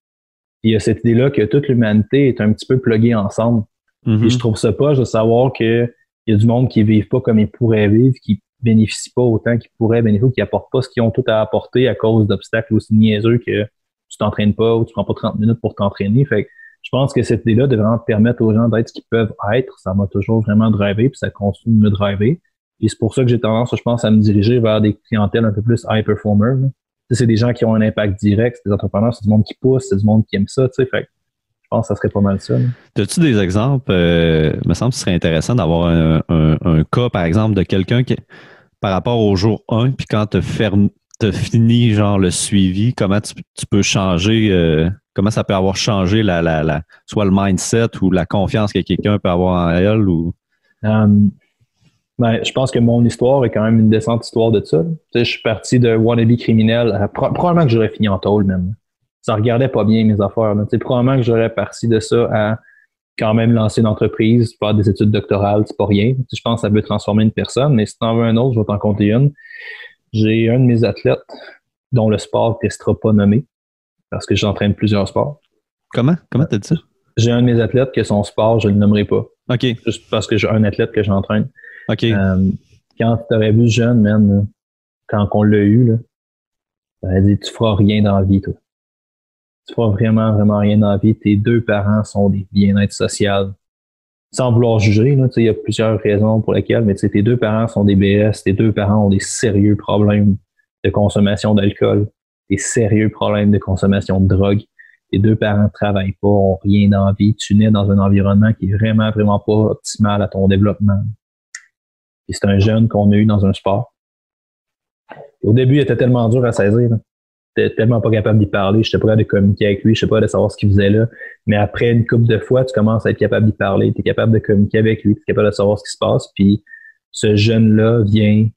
Puis il y a cette idée-là que toute l'humanité est un petit peu pluguée ensemble. Et je trouve ça poche de savoir que il y a du monde qui vivent pas comme ils pourraient vivre, qui bénéficient pas autant qu'ils pourraient bénéficier, qui apportent pas ce qu'ils ont tout à apporter à cause d'obstacles aussi niaiseux que tu t'entraînes pas ou tu prends pas 30 minutes pour t'entraîner. Fait que je pense que cette idée-là de vraiment permettre aux gens d'être ce qu'ils peuvent être, ça m'a toujours vraiment drivé, puis ça continue de me driver. Et c'est pour ça que j'ai tendance, je pense, à me diriger vers des clientèles un peu plus high performer. C'est des gens qui ont un impact direct, c'est des entrepreneurs, c'est du monde qui pousse, c'est du monde qui aime ça, tu sais. Fait que je pense que ça serait pas mal ça. As-tu des exemples? Me semble que ce serait intéressant d'avoir un cas, par exemple, de quelqu'un qui, par rapport au jour 1, puis quand t'as fini genre le suivi, comment tu peux changer, comment ça peut avoir changé soit le mindset ou la confiance que quelqu'un peut avoir en elle ou. Ben, je pense que mon histoire est quand même une décente histoire de ça. Tu sais, je suis parti de wannabe criminel. Probablement que j'aurais fini en tôle même. Ça regardait pas bien mes affaires. Tu sais, probablement que j'aurais parti de ça à quand même lancer une entreprise, faire des études doctorales, c'est pas rien. Tu sais, je pense que ça peut transformer une personne, mais si t'en veux un autre, je vais t'en compter une. J'ai un de mes athlètes dont le sport ne restera pas nommé parce que j'entraîne plusieurs sports. Comment t'as dit ça? J'ai un de mes athlètes que son sport, je ne le nommerai pas. OK. Juste parce que j'ai un athlète que j'entraîne. OK. Quand tu aurais vu jeune, man, quand on l'a eu, là, t'aurais dit, tu feras rien dans la vie, toi. Tu feras vraiment, vraiment rien dans la vie. Tes deux parents sont des bien-être social. Sans vouloir juger, là, il y a plusieurs raisons pour lesquelles, mais tes deux parents sont des BS, tes deux parents ont des sérieux problèmes de consommation d'alcool, des sérieux problèmes de consommation de drogue. Tes deux parents travaillent pas, ont rien dans la vie. Tu nais dans un environnement qui est vraiment, vraiment pas optimal à ton développement. Et c'est un jeune qu'on a eu dans un sport. Et au début, il était tellement dur à saisir. J'étais tellement pas capable d'y parler. J'étais pas capable de communiquer avec lui. Je sais pas de savoir ce qu'il faisait là. Mais après une couple de fois, tu commences à être capable d'y parler. Tu es capable de communiquer avec lui. Tu es capable de savoir ce qui se passe. Puis ce jeune-là vient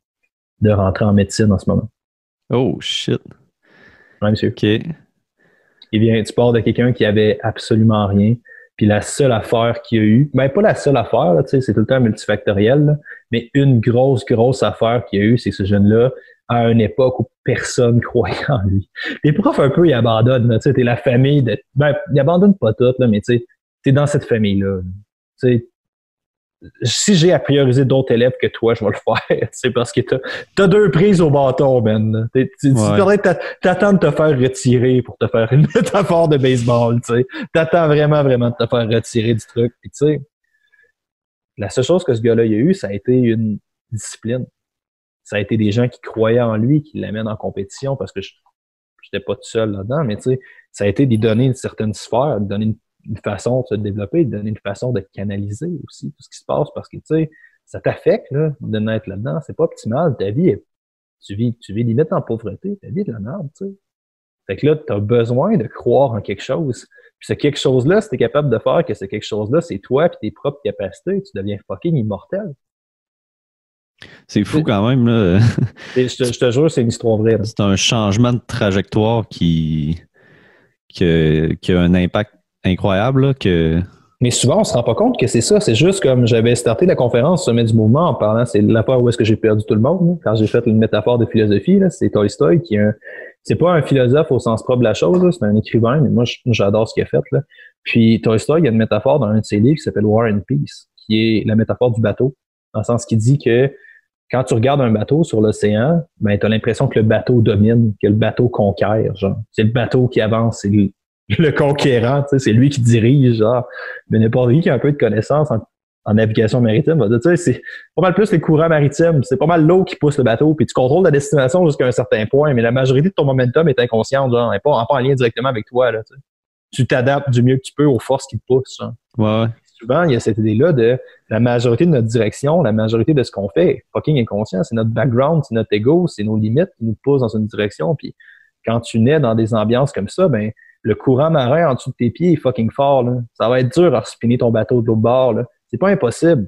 de rentrer en médecine en ce moment. Oh, shit. Oui, monsieur. OK. Tu pars de quelqu'un qui avait absolument rien. Puis la seule affaire qu'il y a eu, ben pas la seule affaire, là, c'est tout le temps multifactoriel, là, mais une grosse affaire qu'il y a eu, c'est ce jeune-là, à une époque où personne croyait en lui. Les profs, un peu, ils abandonnent. Tu sais, t'es la famille de... Ben, ils abandonnent pas toutes, là, mais tu sais, t'es dans cette famille-là. Tu sais, si j'ai à prioriser d'autres élèves que toi, je vais le faire. C'est parce que t'as deux prises au bâton, man. Tu devrais t'attendre de te faire retirer pour te faire une métaphore de baseball, tu sais. T'attends vraiment, vraiment de te faire retirer du truc. Puis tu sais, la seule chose que ce gars-là a eu, ça a été une discipline. Ça a été des gens qui croyaient en lui, qui l'amènent en compétition parce que j'étais pas tout seul là-dedans, mais tu sais, ça a été d'y donner une certaine sphère, de donner une façon de se développer, de donner une façon de canaliser aussi tout ce qui se passe parce que, tu sais, ça t'affecte, là, de naître là-dedans. C'est pas optimal. Ta vie, tu vis limite en pauvreté. Ta vie est de la merde, tu sais. Fait que là, t'as besoin de croire en quelque chose. Puis ce quelque chose-là, si t'es capable de faire que ce quelque chose-là, c'est toi puis tes propres capacités, tu deviens fucking immortel. C'est fou quand même, là. Je te jure, c'est une histoire vraie. Là. C'est un changement de trajectoire qui a un impact incroyable, là, que... Mais souvent, on se rend pas compte que c'est ça. C'est juste comme j'avais starté la conférence Sommet du mouvement en parlant, c'est la part où est-ce que j'ai perdu tout le monde. Là. Quand j'ai fait une métaphore de philosophie, là, c'est Tolstoï qui est c'est pas un philosophe au sens propre de la chose, là, c'est un écrivain, mais moi, j'adore ce qu'il a fait. Là. Puis Tolstoï, il y a une métaphore dans un de ses livres qui s'appelle War and Peace, qui est la métaphore du bateau, dans le sens qu'il dit que quand tu regardes un bateau sur l'océan, ben, tu as l'impression que le bateau domine, que le bateau conquiert. Genre. C'est le bateau qui avance, c'est le conquérant, tu sais, c'est lui qui dirige, genre. Mais n'importe qui a un peu de connaissance en navigation maritime va dire, tu sais, c'est pas mal plus les courants maritimes, c'est pas mal l'eau qui pousse le bateau, puis tu contrôles la destination jusqu'à un certain point, mais la majorité de ton momentum est inconsciente, genre, elle n'est pas en lien directement avec toi, là, tu sais. Tu t'adaptes du mieux que tu peux aux forces qui te poussent, genre. Ouais. Souvent, il y a cette idée-là de la majorité de notre direction, la majorité de ce qu'on fait, fucking inconscient, c'est notre background, c'est notre ego, c'est nos limites qui nous poussent dans une direction, puis quand tu nais dans des ambiances comme ça, ben le courant marin en dessous de tes pieds est fucking fort. Là. Ça va être dur à spinner ton bateau de l'autre bord. Là. C'est pas impossible.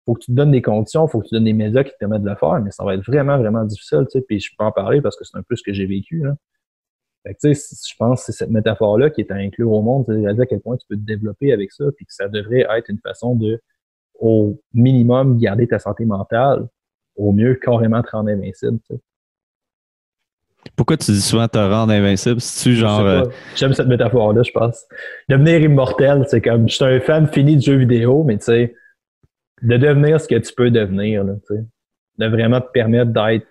Faut que tu te donnes des conditions, faut que tu te donnes des médias qui te permettent de le faire, mais ça va être vraiment, vraiment difficile. Tu sais. Puis je peux en parler parce que c'est un peu ce que j'ai vécu. Là. Fait que, tu sais, je pense que c'est cette métaphore-là qui est à inclure au monde. C'est à dire à quel point tu peux te développer avec ça, puis que ça devrait être une façon de au minimum garder ta santé mentale, au mieux carrément te rendre invincible. Tu sais. Pourquoi tu dis souvent te rendre invincible? C'est-tu genre. Je sais pas. J'aime cette métaphore-là, je pense. Devenir immortel, c'est comme, je suis un fan fini de jeux vidéo, mais tu sais, de devenir ce que tu peux devenir, là, tu sais. De vraiment te permettre d'être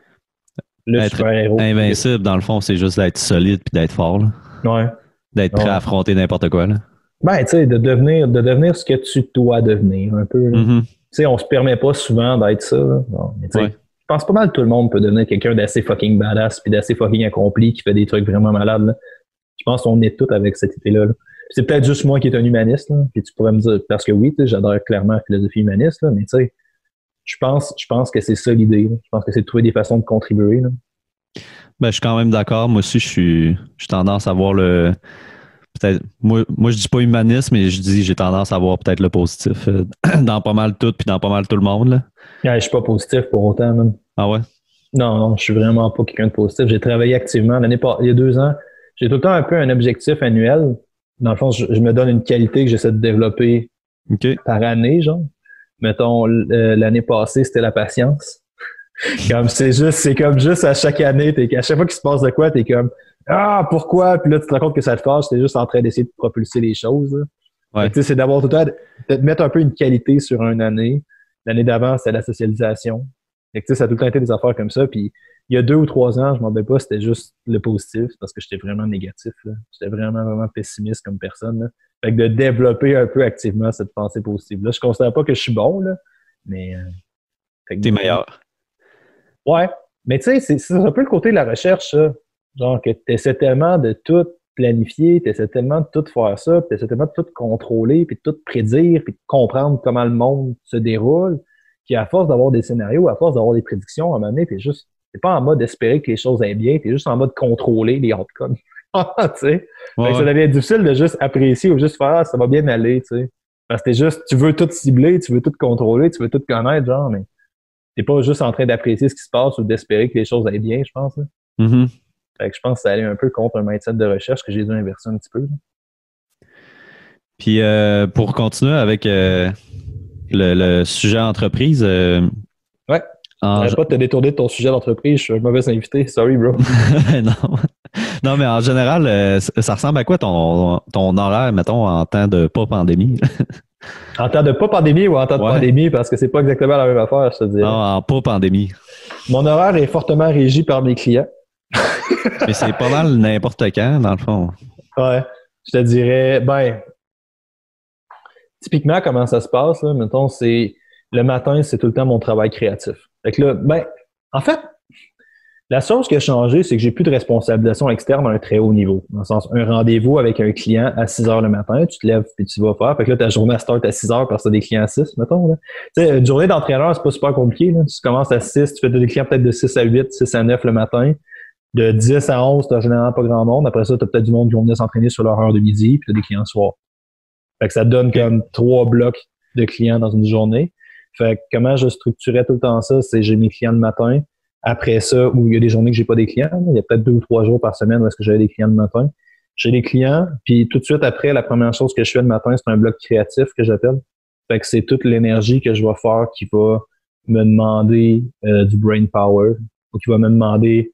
le super-héros. Invincible, dans le fond, c'est juste d'être solide puis d'être fort, là. Ouais. D'être prêt à affronter n'importe quoi, là. Ben, tu sais, de devenir ce que tu dois devenir, un peu. Mm-hmm. Tu sais, on se permet pas souvent d'être ça. Bon, mais Ouais. je pense pas mal que tout le monde peut devenir quelqu'un d'assez fucking badass puis d'assez fucking accompli qui fait des trucs vraiment malades, là. Je pense qu'on est tous avec cette idée-là. Là. C'est peut-être juste moi qui est un humaniste, là, puis tu pourrais me dire, parce que oui, j'adore clairement la philosophie humaniste, là, mais tu sais, je pense que c'est ça l'idée. Là. Je pense que c'est de trouver des façons de contribuer. Là. Ben, je suis quand même d'accord. Moi aussi, je suis tendance à voir le. Peut-être. Moi, je dis pas humaniste, mais je dis j'ai tendance à voir peut-être le positif dans pas mal tout, puis dans pas mal tout le monde, là. Ouais, je suis pas positif pour autant, même. Ah ouais? Non, je suis vraiment pas quelqu'un de positif. J'ai travaillé activement. Il y a 2 ans, j'ai tout le temps un peu un objectif annuel. Dans le fond, je me donne une qualité que j'essaie de développer par année, genre. Mettons, l'année passée, c'était la patience. Comme c'est comme juste à chaque année, à chaque fois qu'il se passe de quoi, t'es comme ah, pourquoi? Puis là, tu te rends compte que ça te fâche, t'es juste en train d'essayer de propulser les choses. Ouais. Tu sais, c'est d'avoir tout le temps de te mettre un peu une qualité sur une année. L'année d'avant, c'était la socialisation. Fait que, tu sais, ça a tout le temps été des affaires comme ça. Puis il y a 2 ou 3 ans, je m'en rappelle pas, c'était juste le positif parce que j'étais vraiment négatif. Là. J'étais vraiment, vraiment pessimiste comme personne. Là. Fait que de développer un peu activement cette pensée positive-là. Je considère pas que je suis bon, là, mais... T'es meilleur. Ouais, mais tu sais, c'est un peu le côté de la recherche, ça. Genre que tu essaies tellement de tout planifier, tu essaies tellement de tout faire ça, tu essaies tellement de tout contrôler, puis de tout prédire, puis de comprendre comment le monde se déroule, qu'à force d'avoir des scénarios, à force d'avoir des prédictions, à un moment donné, t'es pas en mode d'espérer que les choses aillent bien, t'es juste en mode contrôler les outcomes. Tu sais? Ouais. Ça devient difficile de juste apprécier ou juste faire ça va bien aller, tu sais. Parce que tu veux tout cibler, tu veux tout contrôler, tu veux tout connaître, genre, mais t'es pas juste en train d'apprécier ce qui se passe ou d'espérer que les choses aillent bien, je pense. Hein. Mm-hmm. Fait que je pense que ça allait un peu contre un mindset de recherche que j'ai dû inverser un petit peu. Là. Puis pour continuer avec le sujet entreprise. Ouais. Je pas te détourner de ton sujet d'entreprise, je suis un mauvais invité. Sorry, bro. non, mais en général, ça ressemble à quoi ton horaire, mettons, en temps de pas pandémie? En temps de pas pandémie ou en temps de pandémie, parce que c'est pas exactement la même affaire, je te dirais. Non, en pas pandémie. Mon horaire est fortement régi par mes clients. Mais c'est pas mal n'importe quand, dans le fond. Ouais. Je te dirais, typiquement, comment ça se passe, là, mettons, c'est le matin, c'est tout le temps mon travail créatif. Fait que là, en fait, la chose qui a changé, c'est que j'ai plus de responsabilisation externe à un très haut niveau. Dans le sens, un rendez-vous avec un client à 6 heures le matin, tu te lèves puis tu vas faire. Fait que là, ta journée start à 6 heures parce que tu as des clients à 6, mettons. Là. Tu sais, une journée d'entraîneur, c'est pas super compliqué. Là. Tu commences à 6, tu fais des clients peut-être de 6 à 8, 6 à 9 le matin. De 10 à 11, tu n'as généralement pas grand monde. Après ça, tu as peut-être du monde qui vont venir s'entraîner sur leur heure de midi, puis tu as des clients le soir. Fait que ça te donne comme 3 blocs de clients dans une journée. Fait que comment je structurais tout le temps ça, c'est j'ai mes clients le matin. Après ça, où il y a des journées que j'ai pas des clients, il y a peut-être 2 ou 3 jours par semaine où est-ce que j'avais des clients le matin. J'ai des clients, puis tout de suite après, la première chose que je fais le matin, c'est un bloc créatif que j'appelle. Fait que c'est toute l'énergie que je vais faire qui va me demander du brain power, ou qui va me demander...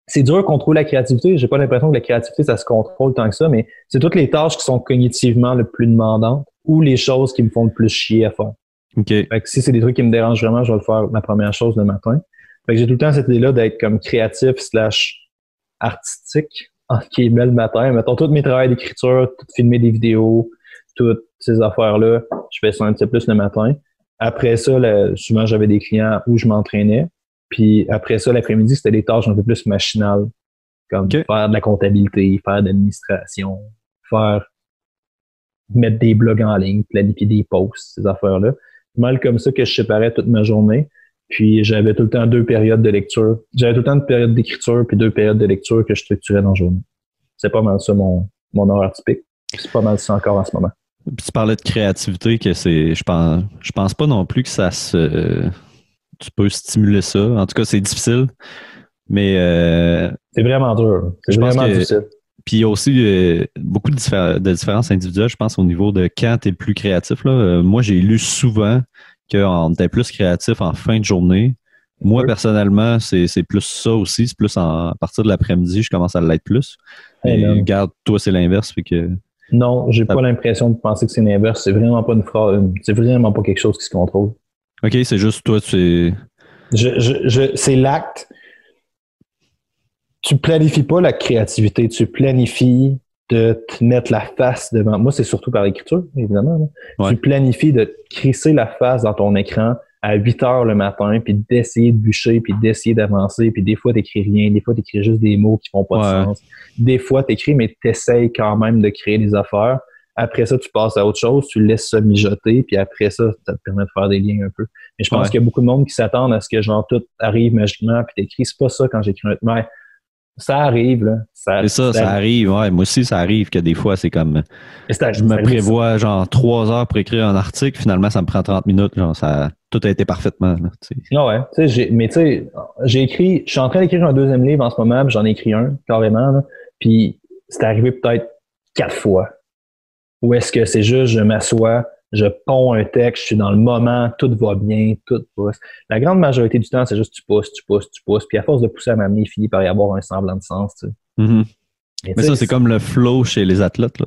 C'est dur de contrôler la créativité. J'ai pas l'impression que la créativité, ça se contrôle tant que ça, mais c'est toutes les tâches qui sont cognitivement le plus demandantes ou les choses qui me font le plus chier à faire. Okay. Fait que si c'est des trucs qui me dérangent vraiment, je vais le faire la première chose le matin. Fait que j'ai tout le temps cette idée-là d'être comme créatif / artistique, entre guillemets, le matin. Mettons, tous mes travaux d'écriture, tout filmer des vidéos, toutes ces affaires-là, je fais ça un petit peu plus le matin. Après ça, souvent, j'avais des clients où je m'entraînais. Puis après ça, l'après-midi, c'était des tâches un peu plus machinales, comme faire de la comptabilité, faire de l'administration, mettre des blogs en ligne, planifier des posts, ces affaires-là. Mal comme ça que je séparais toute ma journée. Puis j'avais tout le temps 2 périodes de lecture. J'avais tout le temps une période d'écriture puis 2 périodes de lecture que je structurais dans la journée. C'est pas mal ça mon horaire typique. C'est pas mal ça encore en ce moment. Puis tu parlais de créativité, que c'est. Je pense pas non plus que ça se. Tu peux stimuler ça. En tout cas, c'est difficile. Mais c'est vraiment dur. C'est vraiment difficile. Puis il y a aussi beaucoup de différences individuelles, je pense, au niveau de quand tu es le plus créatif. Là. Moi, j'ai lu souvent qu'on était plus créatif en fin de journée. Moi, personnellement, c'est plus ça aussi. C'est plus à partir de l'après-midi, je commence à l'être plus. Mais regarde, toi, c'est l'inverse. Fait que non, j'ai pas l'impression de penser que c'est l'inverse. C'est vraiment pas une phrase. C'est vraiment pas quelque chose qui se contrôle. OK, c'est juste toi, c'est l'acte. Tu planifies pas la créativité, tu planifies de te mettre la face devant. Moi, c'est surtout par l'écriture, évidemment. Ouais. Tu planifies de te crisser la face dans ton écran à 8 heures le matin, puis d'essayer de bûcher, puis d'essayer d'avancer, puis des fois, t'écris rien, des fois, t'écris juste des mots qui font pas de sens. Des fois, t'écris, mais t'essayes quand même de créer des affaires. Après ça, tu passes à autre chose, tu laisses ça mijoter, puis après ça, ça te permet de faire des liens un peu. Mais je pense qu'il y a beaucoup de monde qui s'attendent à ce que genre tout arrive magiquement, puis t'écris. C'est pas ça quand j'écris un... Mais ça arrive, là. Ça arrive, ouais. Moi aussi, ça arrive que des fois, c'est comme... Je me prévois genre 3 heures pour écrire un article, finalement, ça me prend 30 minutes. Genre, tout a été parfaitement. Là, non, ouais. J'ai écrit... Je suis en train d'écrire un 2e livre en ce moment, puis j'en ai écrit un, carrément. Là, puis c'est arrivé peut-être 4 fois. Ou est-ce que c'est juste, je m'assois, je ponds un texte, je suis dans le moment, tout va bien, tout pousse. La grande majorité du temps, c'est juste tu pousses. Puis à force de pousser à m'amener, il finit par y avoir un semblant de sens. Tu sais. Mm-hmm. Mais ça, c'est comme le flow chez les athlètes. Là.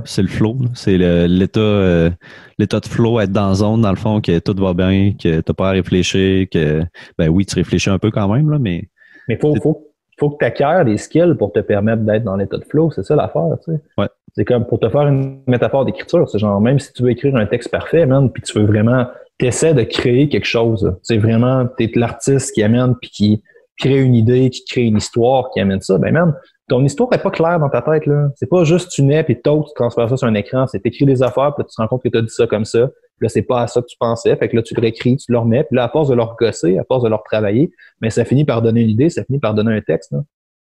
C'est le flow. Là. C'est l'état de flow, être dans la zone, dans le fond, que tout va bien, que tu n'as pas à réfléchir, que ben oui, tu réfléchis un peu quand même, là, mais. Mais faut que tu acquières des skills pour te permettre d'être dans l'état de flow. C'est ça l'affaire, tu sais. Ouais. C'est comme pour te faire une métaphore d'écriture. C'est genre, même si tu veux écrire un texte parfait, man, puis tu veux vraiment, t'essaies de créer quelque chose. C'est vraiment, t'es l'artiste qui amène puis qui crée une idée, qui crée une histoire, qui amène ça. Ben, man, ton histoire n'est pas claire dans ta tête, là. C'est pas juste tu nais puis tu transfères ça sur un écran. C'est t'écris des affaires puis là, tu te rends compte que tu as dit ça comme ça. Puis là, c'est pas à ça que tu pensais. Fait que là, tu le réécris, tu le remets. Puis là, à force de le regosser, à force de le retravailler, mais ça finit par donner une idée, ça finit par donner un texte, là.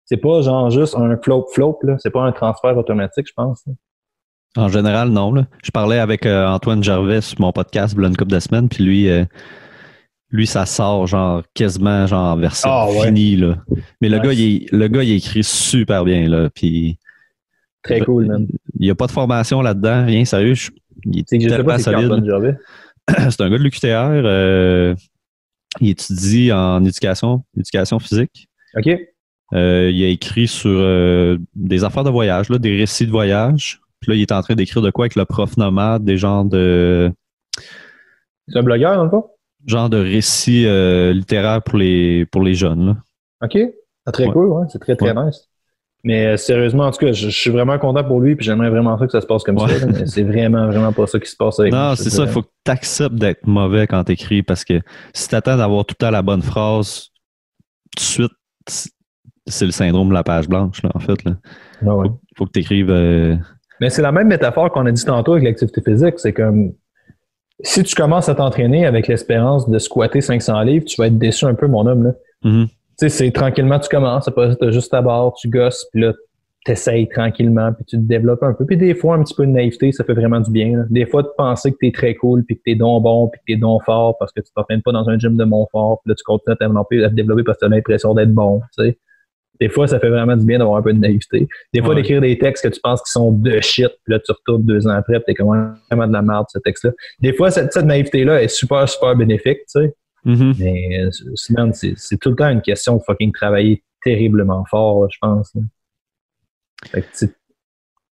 C'est pas genre juste un flop, là. C'est pas un transfert automatique, je pense. Là. En général, non. Là. Je parlais avec Antoine Gervais sur mon podcast il y a une couple de semaines, puis lui, ça sort genre quasiment genre en version finie. Là. Mais le gars, il écrit super bien. Là, puis, très cool, man. Il n'y a pas de formation là-dedans, rien, sérieux. Il est tellement solide. C'est un gars de l'UQTR. Il étudie en éducation physique. OK. Il a écrit sur des affaires de voyage, là, des récits de voyage. Puis là, il est en train d'écrire de quoi avec le prof nomade, des genres de... C'est un blogueur, dans le fond? Genre de récits littéraires pour les jeunes. Là. OK. C'est très cool, ouais. C'est très, très nice. Mais sérieusement, en tout cas, je suis vraiment content pour lui puis j'aimerais vraiment ça que ça se passe comme ça. Là, mais c'est vraiment, vraiment pas ça qui se passe avec lui. Non, c'est ça. Il faut que tu acceptes d'être mauvais quand tu écris parce que si tu attends d'avoir tout le temps la bonne phrase, tout de suite, c'est le syndrome de la page blanche, là, en fait. Là. Ah ouais. Faut que tu écrives... Mais c'est la même métaphore qu'on a dit tantôt avec l'activité physique. C'est comme... Si tu commences à t'entraîner avec l'espérance de squatter 500 livres, tu vas être déçu un peu, mon homme. Là. Mm-hmm. Tu sais, c'est tranquillement, tu commences, t'as juste ta barre, tu gosses, puis là, t'essayes tranquillement, puis tu te développes un peu. Puis des fois, un petit peu de naïveté, ça fait vraiment du bien. Là. Des fois, de penser que t'es très cool, puis que t'es donc bon, puis que t'es donc fort, parce que tu t'entraînes pas dans un gym de Montfort, puis là, tu continues à te développer parce que t'as l'impression d'être bon, tu sais. Des fois, ça fait vraiment du bien d'avoir un peu de naïveté. Des fois, d'écrire des textes que tu penses qu'ils sont de shit, puis là, tu retournes 2 ans après, puis t'es comme vraiment de la merde, ce texte-là. Des fois, cette naïveté-là est super, super bénéfique, tu sais. Mm-hmm. Mais c'est tout le temps une question de fucking travailler terriblement fort, là, je pense. Là. Fait que,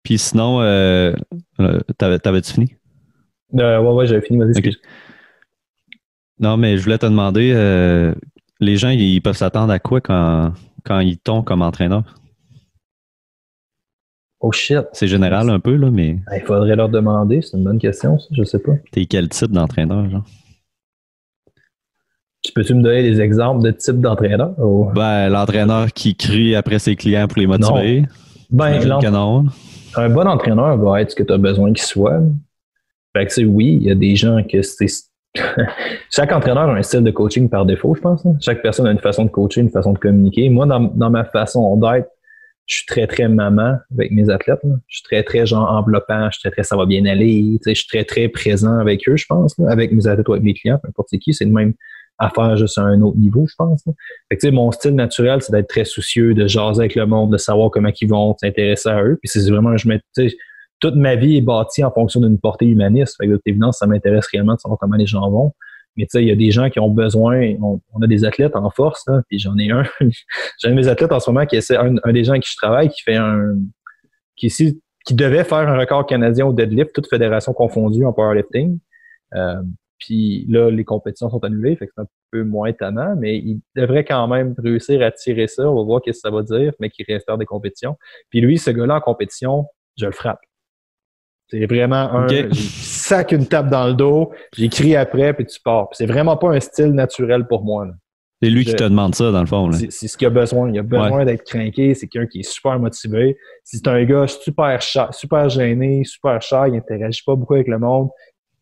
puis sinon, t'avais-tu fini? Ouais, j'avais fini, vas-y. Okay. Non, mais je voulais te demander, les gens, ils peuvent s'attendre à quoi quand ils tombent comme entraîneur? Oh shit. C'est général un peu, là, mais... Il faudrait leur demander, c'est une bonne question, ça, je sais pas. T'es quel type d'entraîneur, genre? Peux-tu me donner des exemples de type d'entraîneur? Ou... Ben, l'entraîneur qui crie après ses clients pour les motiver. Non. Ben, un bon entraîneur va être ce que tu as besoin qu'il soit. Fait que, tu sais, oui, il y a des gens que c'est... Chaque entraîneur a un style de coaching par défaut, je pense. Hein. Chaque personne a une façon de coacher, une façon de communiquer. Moi, dans ma façon d'être, je suis très, très maman avec mes athlètes. Là. Je suis très, très genre enveloppant. Je suis très, très ça va bien aller. Tu sais, je suis très, très présent avec eux, je pense. Là. Avec mes athlètes ou avec mes clients, peu importe c'est qui, c'est le même. à faire juste à un autre niveau, je pense. Là. Fait que, tu sais, mon style naturel, c'est d'être très soucieux, de jaser avec le monde, de savoir comment ils vont, de s'intéresser à eux. Puis c'est vraiment, tu sais, toute ma vie est bâtie en fonction d'une portée humaniste. Fait que, de toute évidence, ça m'intéresse réellement de savoir comment les gens vont. Mais tu sais, il y a des gens qui ont besoin, on a des athlètes en force, là, puis j'en ai un. J'ai un de mes athlètes en ce moment qui essaie, un des gens avec qui je travaille, qui devait faire un record canadien au deadlift, toutes fédérations confondues en powerlifting. Puis là, les compétitions sont annulées, fait que c'est un peu moins étonnant, mais il devrait quand même réussir à tirer ça. On va voir ce que ça va dire, mais qu'il reste faire des compétitions. Puis lui, ce gars-là en compétition, je le frappe. C'est vraiment j'ai sac une tape dans le dos, j'écris après, puis tu pars. Puis c'est vraiment pas un style naturel pour moi. Là. C'est lui qui te demande ça, dans le fond. Là. C'est ce qu'il a besoin. Il a besoin d'être craqué. C'est quelqu'un qui est super motivé. Si c'est un gars super gêné, super shy, il interagit pas beaucoup avec le monde,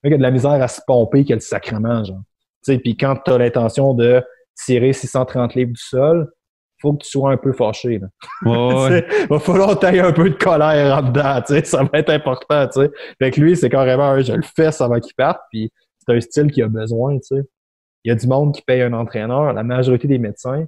il a de la misère à se pomper qu'il a le sacrement, genre. Tu sais, puis quand tu as l'intention de tirer 630 livres du sol, faut que tu sois un peu fâché. Là. Ouais. Va falloir tailler un peu de colère en dedans, tu sais, ça va être important, tu sais. Fait que lui, c'est carrément je le fesse avant qu'il parte, puis c'est un style qu'il a besoin, tu sais. Il y a du monde qui paye un entraîneur. La majorité des médecins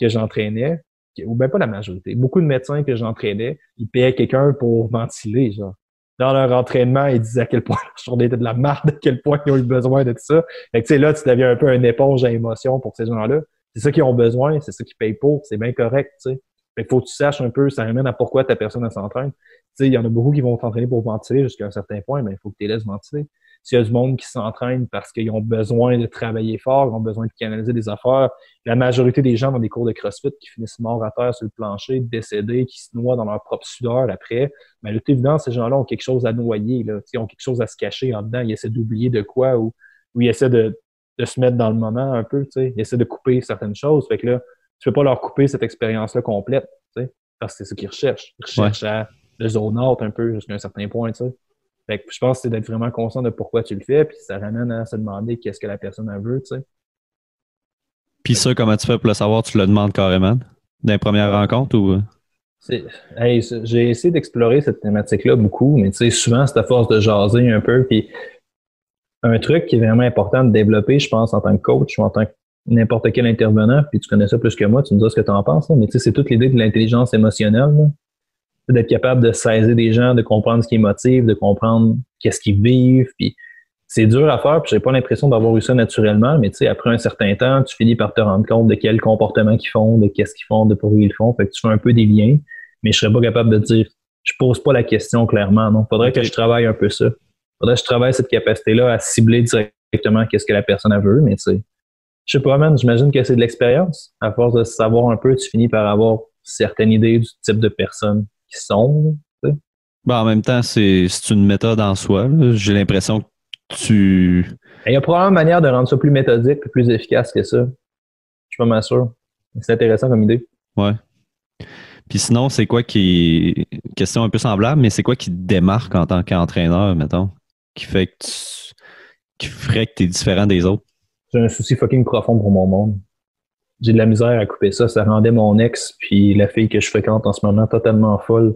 que j'entraînais, ou bien pas la majorité, beaucoup de médecins que j'entraînais, ils payaient quelqu'un pour ventiler, genre. Dans leur entraînement, ils disaient à quel point la journée était de la merde, à quel point ils ont eu besoin de tout ça. Fait que tu sais, là, tu deviens un peu une éponge à émotion pour ces gens-là. C'est ça qu'ils ont besoin, c'est ça qu'ils payent pour, c'est bien correct, tu sais. Fait qu'il faut que tu saches un peu, ça ramène à pourquoi ta personne elle s'entraîne. Tu sais, il y en a beaucoup qui vont t'entraîner pour ventiler jusqu'à un certain point, mais il faut que tu les laisses ventiler. S'il y a du monde qui s'entraîne parce qu'ils ont besoin de travailler fort, ils ont besoin de canaliser des affaires, la majorité des gens dans des cours de CrossFit qui finissent morts à terre sur le plancher, décédés, qui se noient dans leur propre sudeur après, mais de toute évidence, ces gens-là ont quelque chose à noyer, là. Ils ont quelque chose à se cacher en dedans, ils essaient d'oublier de quoi ou ils essaient de se mettre dans le moment un peu, tu sais. Ils essaient de couper certaines choses. Fait que là, tu peux pas leur couper cette expérience-là complète, tu sais, parce que c'est ce qu'ils recherchent. Ils recherchent à le zone out un peu jusqu'à un certain point, tu sais. Fait que je pense que c'est d'être vraiment conscient de pourquoi tu le fais, puis ça ramène à se demander qu'est-ce que la personne en veut, tu sais. Puis ça, comment tu fais pour le savoir? Tu le demandes carrément dans les premières rencontres ou? J'ai essayé d'explorer cette thématique-là beaucoup, mais tu sais, souvent, c'est à force de jaser un peu, puis un truc qui est vraiment important de développer, je pense, en tant que coach ou en tant que n'importe quel intervenant, puis tu connais ça plus que moi, tu me dis ce que tu en penses, là, mais tu sais, c'est toute l'idée de l'intelligence émotionnelle, là. D'être capable de saisir des gens, de comprendre ce qui les motive, de comprendre qu'est-ce qu'ils vivent, puis c'est dur à faire, puis j'ai pas l'impression d'avoir eu ça naturellement, mais tu sais, après un certain temps, tu finis par te rendre compte de quel comportement qu'ils font, de qu'est-ce qu'ils font, de pourquoi ils le font, fait que tu fais un peu des liens, mais je serais pas capable de dire, je pose pas la question clairement, non. Faudrait que je travaille un peu ça. Faudrait que je travaille cette capacité-là à cibler directement qu'est-ce que la personne a veut, mais tu sais, je sais pas, man, j'imagine que c'est de l'expérience. À force de savoir un peu, tu finis par avoir certaines idées du type de personne qui sont. Tu sais. Ben, en même temps, c'est une méthode en soi. Là. J'ai l'impression que Il y a probablement une manière de rendre ça plus méthodique et plus efficace que ça. Je suis pas mal sûr. C'est intéressant comme idée. Ouais. Puis sinon, c'est quoi question un peu semblable, mais c'est quoi qui te démarque en tant qu'entraîneur, mettons, qui ferait que tu es différent des autres? J'ai un souci fucking profond pour mon monde. J'ai de la misère à couper ça. Ça rendait mon ex puis la fille que je fréquente en ce moment totalement folle.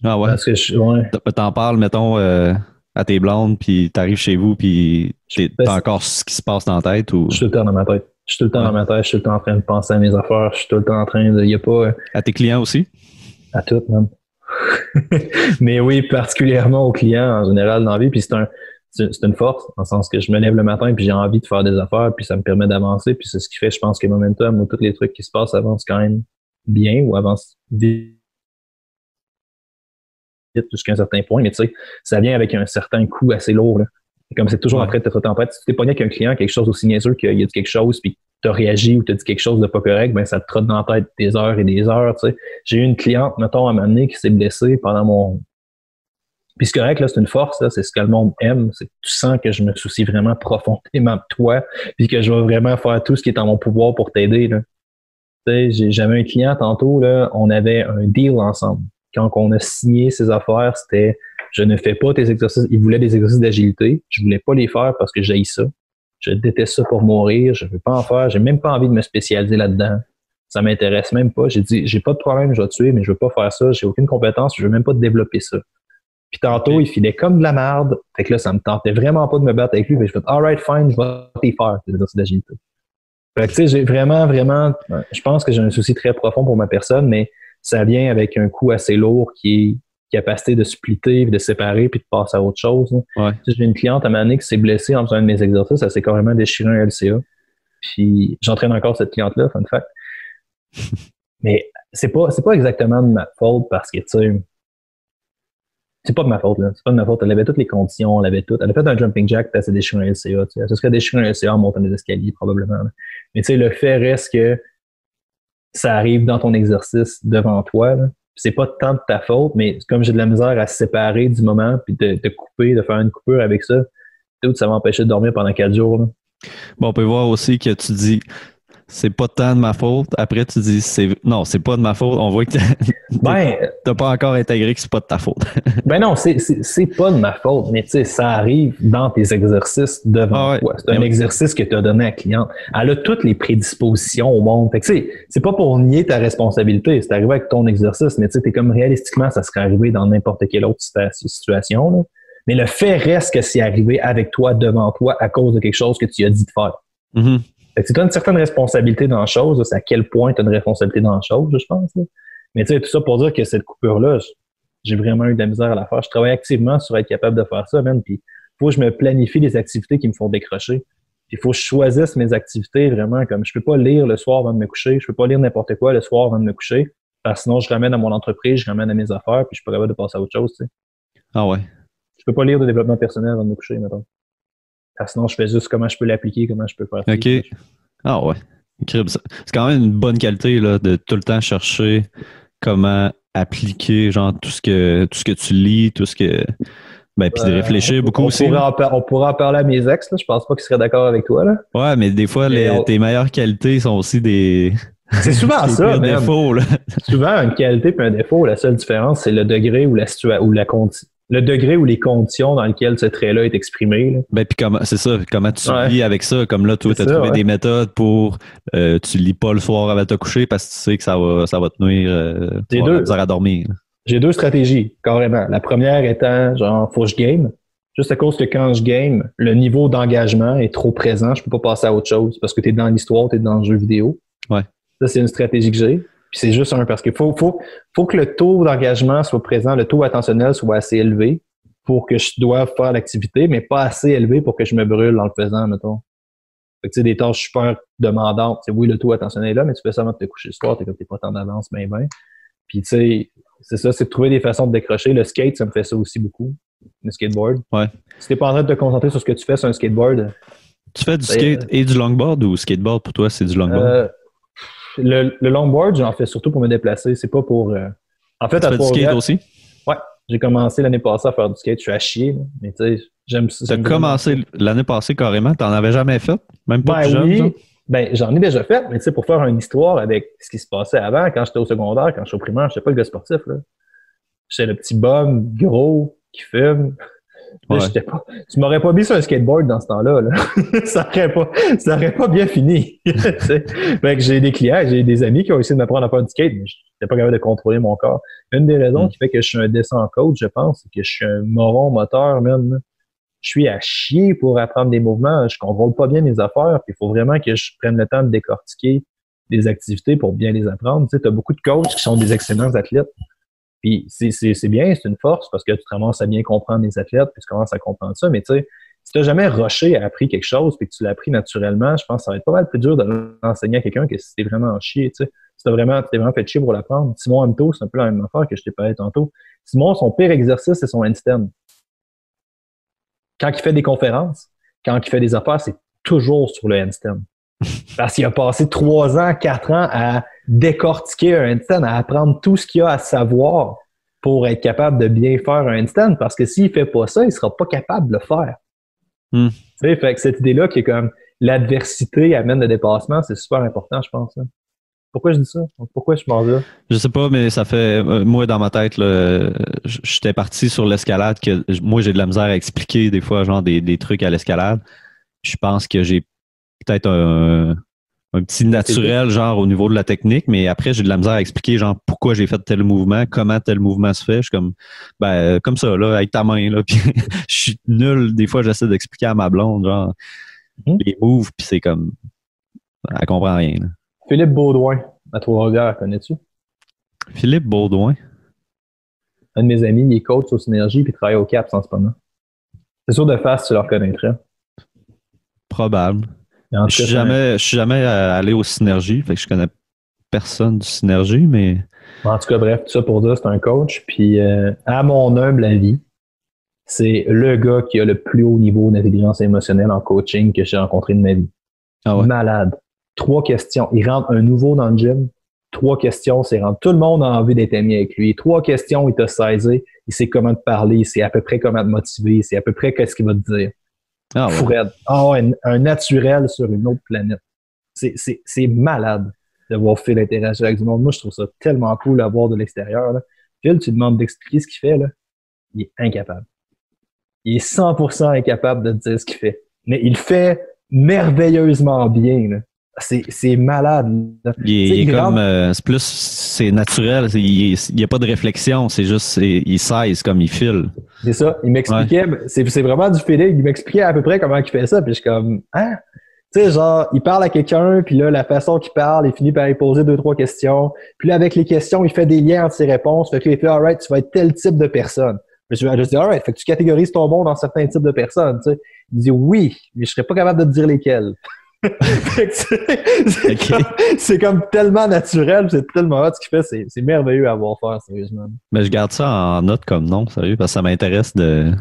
Ah ouais? Parce que T'en parles, mettons, à tes blondes, puis t'arrives chez vous, puis t'as encore ce qui se passe dans la tête? Ou... Je suis tout le temps dans ma tête. Je suis tout le temps dans ma tête. Je suis tout le temps en train de penser à mes affaires. Je suis tout le temps en train de... Y a pas... À tes clients aussi? À toutes, même. Mais oui, particulièrement aux clients en général dans la vie. Puis c'est une force, dans le sens que je me lève le matin puis j'ai envie de faire des affaires puis ça me permet d'avancer puis c'est ce qui fait, je pense, que Momentum ou tous les trucs qui se passent avancent quand même bien ou avancent vite jusqu'à un certain point, mais tu sais, ça vient avec un certain coût assez lourd, là. C'est comme c'est toujours en train de te tempête. Si tu t'es pogné avec un client, quelque chose aussi niaiseux qu'il y a dit quelque chose puis tu as réagi ou tu as dit quelque chose de pas correct, ben ça te trotte dans la tête des heures et des heures, tu sais. J'ai eu une cliente, mettons, à m'amener qui s'est blessée pendant mon... Puis c'est correct, là, c'est une force, là, c'est ce que le monde aime, c'est que tu sens que je me soucie vraiment profondément de toi, puis que je vais vraiment faire tout ce qui est en mon pouvoir pour t'aider, là. Tu sais, j'avais un client tantôt, là, on avait un deal ensemble. Quand on a signé ses affaires, c'était je ne fais pas tes exercices. Il voulait des exercices d'agilité. Je voulais pas les faire parce que j'haïs ça. Je déteste ça pour mourir. Je veux pas en faire. J'ai même pas envie de me spécialiser là-dedans. Ça m'intéresse même pas. J'ai dit, j'ai pas de problème, je vais te tuer, mais je veux pas faire ça. J'ai aucune compétence. Je veux même pas développer ça. Puis tantôt, il filait comme de la merde. Fait que là, ça me tentait vraiment pas de me battre avec lui. Fait que je fais, alright, fine, je vais t'y faire. C'est l'exercice d'agilité. Fait que tu sais, j'ai vraiment, je pense que j'ai un souci très profond pour ma personne, mais ça vient avec un coup assez lourd qui est capacité de splitter, de séparer, puis de passer à autre chose. Ouais. J'ai une cliente à un moment donné qui s'est blessée en faisant un de mes exercices, elle s'est carrément déchiré un LCA. Puis j'entraîne encore cette cliente-là, fun fact. Mais c'est pas exactement de ma faute parce que, tu sais, c'est pas de ma faute, là. C'est pas de ma faute. Elle avait toutes les conditions, elle avait tout. Elle a fait un jumping jack, puis elle s'est déchiré un LCA, tu sais. Elle se serait déchiré un LCA en montant des escaliers, probablement, là. Mais tu sais, le fait reste que ça arrive dans ton exercice devant toi, là. C'est pas tant de ta faute, mais comme j'ai de la misère à se séparer du moment, puis de couper, de faire une coupure avec ça, tout ça m'empêchait de dormir pendant 4 jours, là. Bon, on peut voir aussi que tu dis c'est pas tant de ma faute. Après, tu dis non, c'est pas de ma faute. On voit que t'as pas encore intégré que c'est pas de ta faute. Ben non, c'est pas de ma faute, mais tu sais, ça arrive dans tes exercices devant toi. C'est un exercice que tu as donné à la cliente. Elle a toutes les prédispositions au monde. Fait que tu sais, c'est pas pour nier ta responsabilité. C'est arrivé avec ton exercice, mais tu sais, t'es comme réalistiquement, ça serait arrivé dans n'importe quelle autre situation, là. Mais le fait reste que c'est arrivé avec toi, devant toi, à cause de quelque chose que tu as dit de faire. Mm-hmm. Fait que tu as une certaine responsabilité dans la chose. C'est à quel point tu as une responsabilité dans la chose, je pense. Là. Mais tu sais, tout ça pour dire que cette coupure-là, j'ai vraiment eu de la misère à la faire. Je travaille activement sur être capable de faire ça, même. Puis, faut que je me planifie les activités qui me font décrocher. Puis, il faut que je choisisse mes activités vraiment comme je peux pas lire le soir avant de me coucher. Je peux pas lire n'importe quoi le soir avant de me coucher. Parce que sinon, je ramène à mon entreprise, je ramène à mes affaires, puis je suis pas capable de passer à autre chose, tu sais. Ah ouais. Je peux pas lire de développement personnel avant de me coucher, mettons. Parce que sinon, je fais juste comment je peux l'appliquer, comment je peux faire ça. OK. Ah ouais. C'est quand même une bonne qualité là, de tout le temps chercher comment appliquer genre tout ce que tu lis, tout ce que. Ben, puis de réfléchir beaucoup aussi. On pourrait en parler à mes ex, là. Je pense pas qu'ils seraient d'accord avec toi, là. Ouais, mais des fois, tes meilleures qualités sont aussi des. C'est souvent ça, des défauts, là. Souvent, une qualité puis un défaut, la seule différence, c'est le degré ou le degré ou les conditions dans lesquelles ce trait-là est exprimé. Là. Ben, puis c'est ça, comment tu vis avec ça. Comme là, toi, tu as trouvé des méthodes pour tu lis pas le soir avant de te coucher parce que tu sais que ça va te nuire à dormir. J'ai 2 stratégies, carrément. La première étant, genre, faut que je game. Juste à cause que quand je game, le niveau d'engagement est trop présent, je peux pas passer à autre chose parce que tu es dans l'histoire, tu es dans le jeu vidéo. Ouais. Ça, c'est une stratégie que j'ai. Puis c'est juste parce qu'il faut que le taux d'engagement soit présent, le taux attentionnel soit assez élevé pour que je doive faire l'activité, mais pas assez élevé pour que je me brûle en le faisant, mettons. Fait que tu sais, des tâches super demandantes. T'sais, oui, le taux attentionnel est là, mais tu fais ça avant de te coucher le soir, t'es pas tant d'avance, ben. Puis tu sais, c'est ça, c'est de trouver des façons de décrocher. Le skate, ça me fait ça aussi beaucoup. Le skateboard. Ouais. Si t'es pas en train de te concentrer sur ce que tu fais sur un skateboard. Tu fais du skate et du longboard ou skateboard pour toi, c'est du longboard? Le longboard, j'en fais surtout pour me déplacer. C'est pas pour. En fait, tu fais du skate aussi? Ouais. J'ai commencé l'année passée à faire du skate. Je suis à chier, là. Mais tu sais, j'aime ça. T'as commencé l'année passée carrément? T'en avais jamais fait? Même pas plus jeune? Oui. Ben, j'en ai déjà fait, mais tu sais, pour faire une histoire avec ce qui se passait avant, quand j'étais au secondaire, quand j'étais au primaire, j'étais pas le gars sportif, là. J'étais le petit bum gros qui fume. Là, Ouais. Tu m'aurais pas mis sur un skateboard dans ce temps-là, là. ça aurait pas bien fini. Fait que j'ai des clients, j'ai des amis qui ont essayé de m'apprendre à faire du skate, mais j'étais pas capable de contrôler mon corps. Une des raisons qui fait que je suis un décent coach, je pense, c'est que je suis un moron moteur, même, là. Je suis à chier pour apprendre des mouvements. Je contrôle pas bien mes affaires. Puis il faut vraiment que je prenne le temps de décortiquer des activités pour bien les apprendre. Tu sais, t'as beaucoup de coachs qui sont des excellents athlètes. Puis c'est bien, c'est une force parce que tu te ramasses à bien comprendre les athlètes puis tu commences à comprendre ça. Mais tu sais, si tu n'as jamais rushé à appris quelque chose puis que tu l'as appris naturellement, je pense que ça va être pas mal plus dur de l'enseigner à quelqu'un que si t'es vraiment en chier. Tu sais, si tu t'es vraiment fait chier pour l'apprendre. Simon Hamto, c'est un peu la même affaire que je t'ai parlé tantôt. Simon, son pire exercice, c'est son handstand. Quand il fait des conférences, quand il fait des affaires, c'est toujours sur le handstand. Parce qu'il a passé 3 ans, 4 ans à décortiquer un handstand, à apprendre tout ce qu'il a à savoir pour être capable de bien faire un handstand. Parce que s'il fait pas ça, il sera pas capable de le faire. Tu sais, fait que cette idée-là qui est comme l'adversité amène le dépassement, c'est super important, je pense. Hein. Pourquoi je dis ça? Pourquoi je m'en vais? Je sais pas, mais ça fait... moi, dans ma tête, là, j'étais parti sur l'escalade que moi, j'ai de la misère à expliquer des fois, genre des trucs à l'escalade. Je pense que j'ai peut-être un petit naturel, genre, au niveau de la technique, mais après, j'ai de la misère à expliquer, genre, pourquoi j'ai fait tel mouvement, comment tel mouvement se fait. Je suis comme, comme ça, là, avec ta main, là, puis je suis nul. Des fois, j'essaie d'expliquer à ma blonde, genre, les moves, puis c'est comme, elle comprend rien, là. Philippe Baudouin, à Trois-Rivières, connais-tu? Philippe Baudouin. Un de mes amis, il est coach au Synergie puis il travaille au CAPS en ce moment. C'est sûr de face, tu le reconnaîtrais. Probable. Je suis jamais allé au Synergie, fait que je connais personne du Synergie, mais... En tout cas, bref, tout ça pour dire, c'est un coach. Puis, à mon humble avis, c'est le gars qui a le plus haut niveau d'intelligence émotionnelle en coaching que j'ai rencontré de ma vie. Ah ouais. Malade. 3 questions. Il rentre un nouveau dans le gym. 3 questions, c'est rentre. Tout le monde a envie d'être ami avec lui. 3 questions, il t'a saisi. Il sait comment te parler. Il sait à peu près comment te motiver. Il sait à peu près qu'est-ce qu'il va te dire. Ah ouais. Ouais, un naturel sur une autre planète. C'est malade de voir Phil interagir avec du monde. Moi, je trouve ça tellement cool à voir de l'extérieur, là. Phil, tu lui demandes d'expliquer ce qu'il fait, là. Il est incapable. Il est 100% incapable de te dire ce qu'il fait. Mais il fait merveilleusement bien, là. C'est malade. Il est comme, c'est plus, c'est naturel, il n'y a pas de réflexion, c'est juste, il size comme il file. C'est ça, il m'expliquait, c'est vraiment du feeling, il m'expliquait à peu près comment il fait ça, puis je suis comme, hein? Tu sais, genre, il parle à quelqu'un, puis là, la façon qu'il parle, il finit par lui poser 2-3 questions, puis là, avec les questions, il fait des liens entre ses réponses, fait que il fait, alright, tu vas être tel type de personne. Je dis, alright, fait que tu catégorises ton monde dans certains types de personnes, tu sais. Il dit, oui, mais je serais pas capable de te dire lesquels. C'est comme tellement naturel, c'est tellement hot ce qu'il fait, c'est merveilleux à voir faire, sérieusement. Mais je garde ça en note comme nom, sérieux, parce que ça m'intéresse de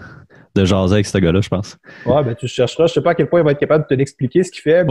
jaser avec ce gars-là, je pense. Ouais, ben tu chercheras, je sais pas à quel point il va être capable de te l'expliquer ce qu'il fait.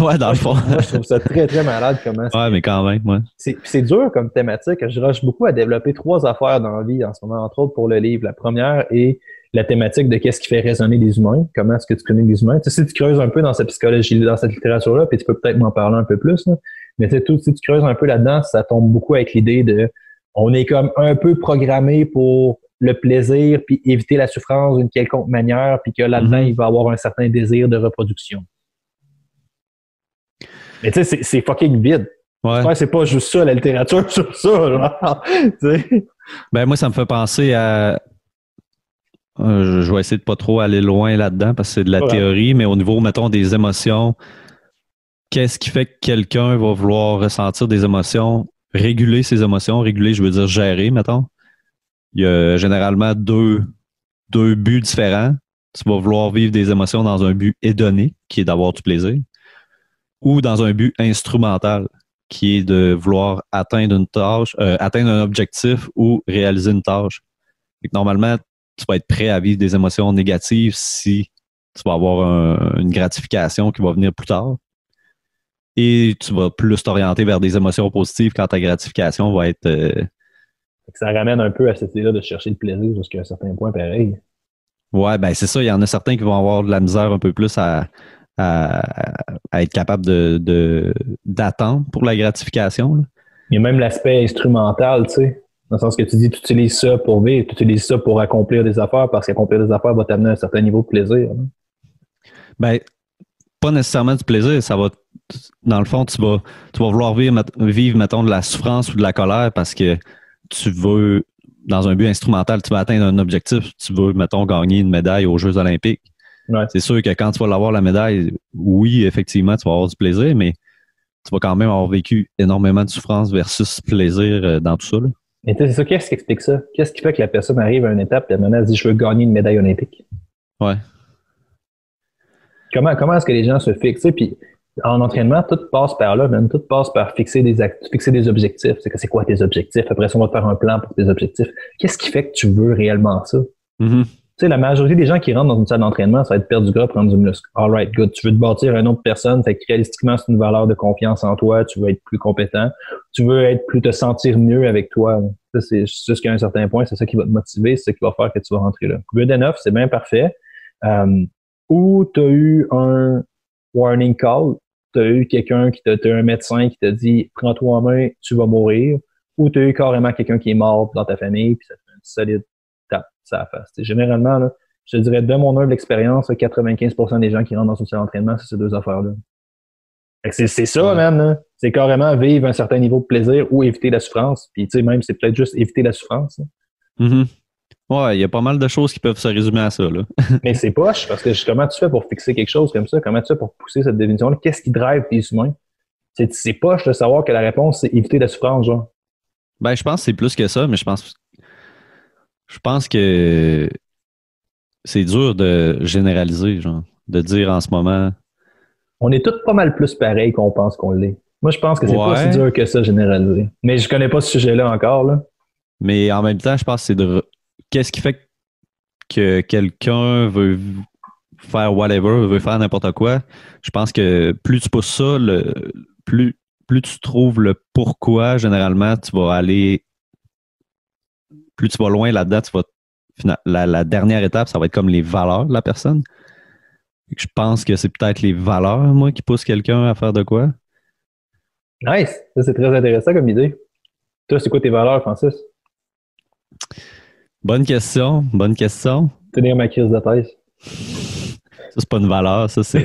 Ouais, dans le fond. Moi, je trouve ça très, très malade comment ouais, mais quand même, ouais. C'est dur comme thématique. Je rush beaucoup à développer 3 affaires dans la vie en ce moment, entre autres pour le livre. La première est la thématique de qu'est-ce qui fait résonner les humains, comment est-ce que tu connais les humains. Tu sais, si tu creuses un peu dans cette psychologie, dans cette littérature-là, puis tu peux peut-être m'en parler un peu plus, là. Mais tu sais, si tu creuses un peu là-dedans, ça tombe beaucoup avec l'idée de on est comme un peu programmé pour le plaisir puis éviter la souffrance d'une quelconque manière, puis que là-dedans, il va avoir un certain désir de reproduction. Mais tu sais, c'est fucking vide. Ouais. C'est pas juste ça, la littérature sur ça, genre. Ben moi, ça me fait penser à... je vais essayer de pas trop aller loin là-dedans parce que c'est de la théorie, mais au niveau, mettons, des émotions, qu'est-ce qui fait que quelqu'un va vouloir ressentir des émotions, réguler ses émotions, réguler, je veux dire gérer, mettons. Il y a généralement deux buts différents. Tu vas vouloir vivre des émotions dans un but hédonique, qui est d'avoir du plaisir, ou dans un but instrumental, qui est de vouloir atteindre une tâche, atteindre un objectif ou réaliser une tâche. Et que normalement, tu vas être prêt à vivre des émotions négatives si tu vas avoir une gratification qui va venir plus tard. Et tu vas plus t'orienter vers des émotions positives quand ta gratification va être... Ça ramène un peu à cette idée-là de chercher le plaisir jusqu'à un certain point pareil. Ouais, ben c'est ça. Il y en a certains qui vont avoir de la misère un peu plus à être capable d'attendre pour la gratification, là. Il y a même l'aspect instrumental, tu sais. Dans le sens que tu dis, tu utilises ça pour vivre, tu utilises ça pour accomplir des affaires, parce qu'accomplir des affaires va t'amener à un certain niveau de plaisir. Hein? Ben, pas nécessairement du plaisir. Ça va, dans le fond, tu vas vouloir vivre, mettons, de la souffrance ou de la colère parce que tu veux, dans un but instrumental, tu vas atteindre un objectif. Tu veux, mettons, gagner une médaille aux Jeux olympiques. Ouais. C'est sûr que quand tu vas l'avoir la médaille, oui, effectivement, tu vas avoir du plaisir, mais tu vas quand même avoir vécu énormément de souffrance versus plaisir dans tout ça, là. Et c'est ça, qu'est-ce qui explique ça? Qu'est-ce qui fait que la personne arrive à une étape et maintenant elle dit je veux gagner une médaille olympique? Ouais. Comment est-ce que les gens se fixent? Puis en entraînement, tout passe par là, même. Tout passe par fixer des objectifs. C'est quoi tes objectifs? Après ça, on va te faire un plan pour tes objectifs. Qu'est-ce qui fait que tu veux réellement ça? Mm-hmm. Tu sais, la majorité des gens qui rentrent dans une salle d'entraînement, ça va être perdre du gras, prendre du muscle. All right, good. Tu veux te bâtir à une autre personne, fait que réalistiquement, c'est une valeur de confiance en toi. Tu veux être plus compétent. Tu veux te sentir mieux avec toi. Ça, c'est jusqu'à un certain point, c'est ça qui va te motiver, c'est ça qui va faire que tu vas rentrer là. Good enough, c'est bien parfait. Ou tu as eu un warning call, tu as eu quelqu'un t'as un médecin qui t'a dit prends-toi en main, tu vas mourir. Ou tu as eu carrément quelqu'un qui est mort dans ta famille, puis ça fait une solide tape ça face. T'sais, généralement, là, je te dirais, de mon humble expérience, 95% des gens qui rentrent dans une salle d'entraînement, c'est ces 2 affaires-là. Fait que c'est ça, man. Hein. C'est carrément vivre un certain niveau de plaisir ou éviter la souffrance. Puis, tu sais, même, c'est peut-être juste éviter la souffrance. Mm-hmm. Ouais, il y a pas mal de choses qui peuvent se résumer à ça, là. Mais c'est poche, parce que comment tu fais pour fixer quelque chose comme ça? Comment tu fais pour pousser cette définition-là? Qu'est-ce qui drive les humains? C'est poche de savoir que la réponse, c'est éviter la souffrance, genre. Ben, je pense que c'est plus que ça, mais je pense que c'est dur de généraliser, genre, de dire en ce moment. On est tous pas mal plus pareils qu'on pense qu'on l'est. Moi, je pense que c'est pas si Ouais, dur que ça, généraliser. Mais je connais pas ce sujet-là encore, là. mais en même temps, je pense que c'est de. Qu'est-ce qui fait que quelqu'un veut faire whatever, veut faire n'importe quoi? Je pense que plus tu pousses ça, plus tu trouves le pourquoi, généralement, tu vas aller. Plus tu vas loin là-dedans, la dernière étape, ça va être comme les valeurs de la personne. Je pense que c'est peut-être les valeurs, moi, qui poussent quelqu'un à faire de quoi. Nice! Ça, c'est très intéressant comme idée. Toi, c'est quoi tes valeurs, Francis? Bonne question, bonne question. Tenir ma crise de thèse. Ça, c'est pas une valeur, ça, c'est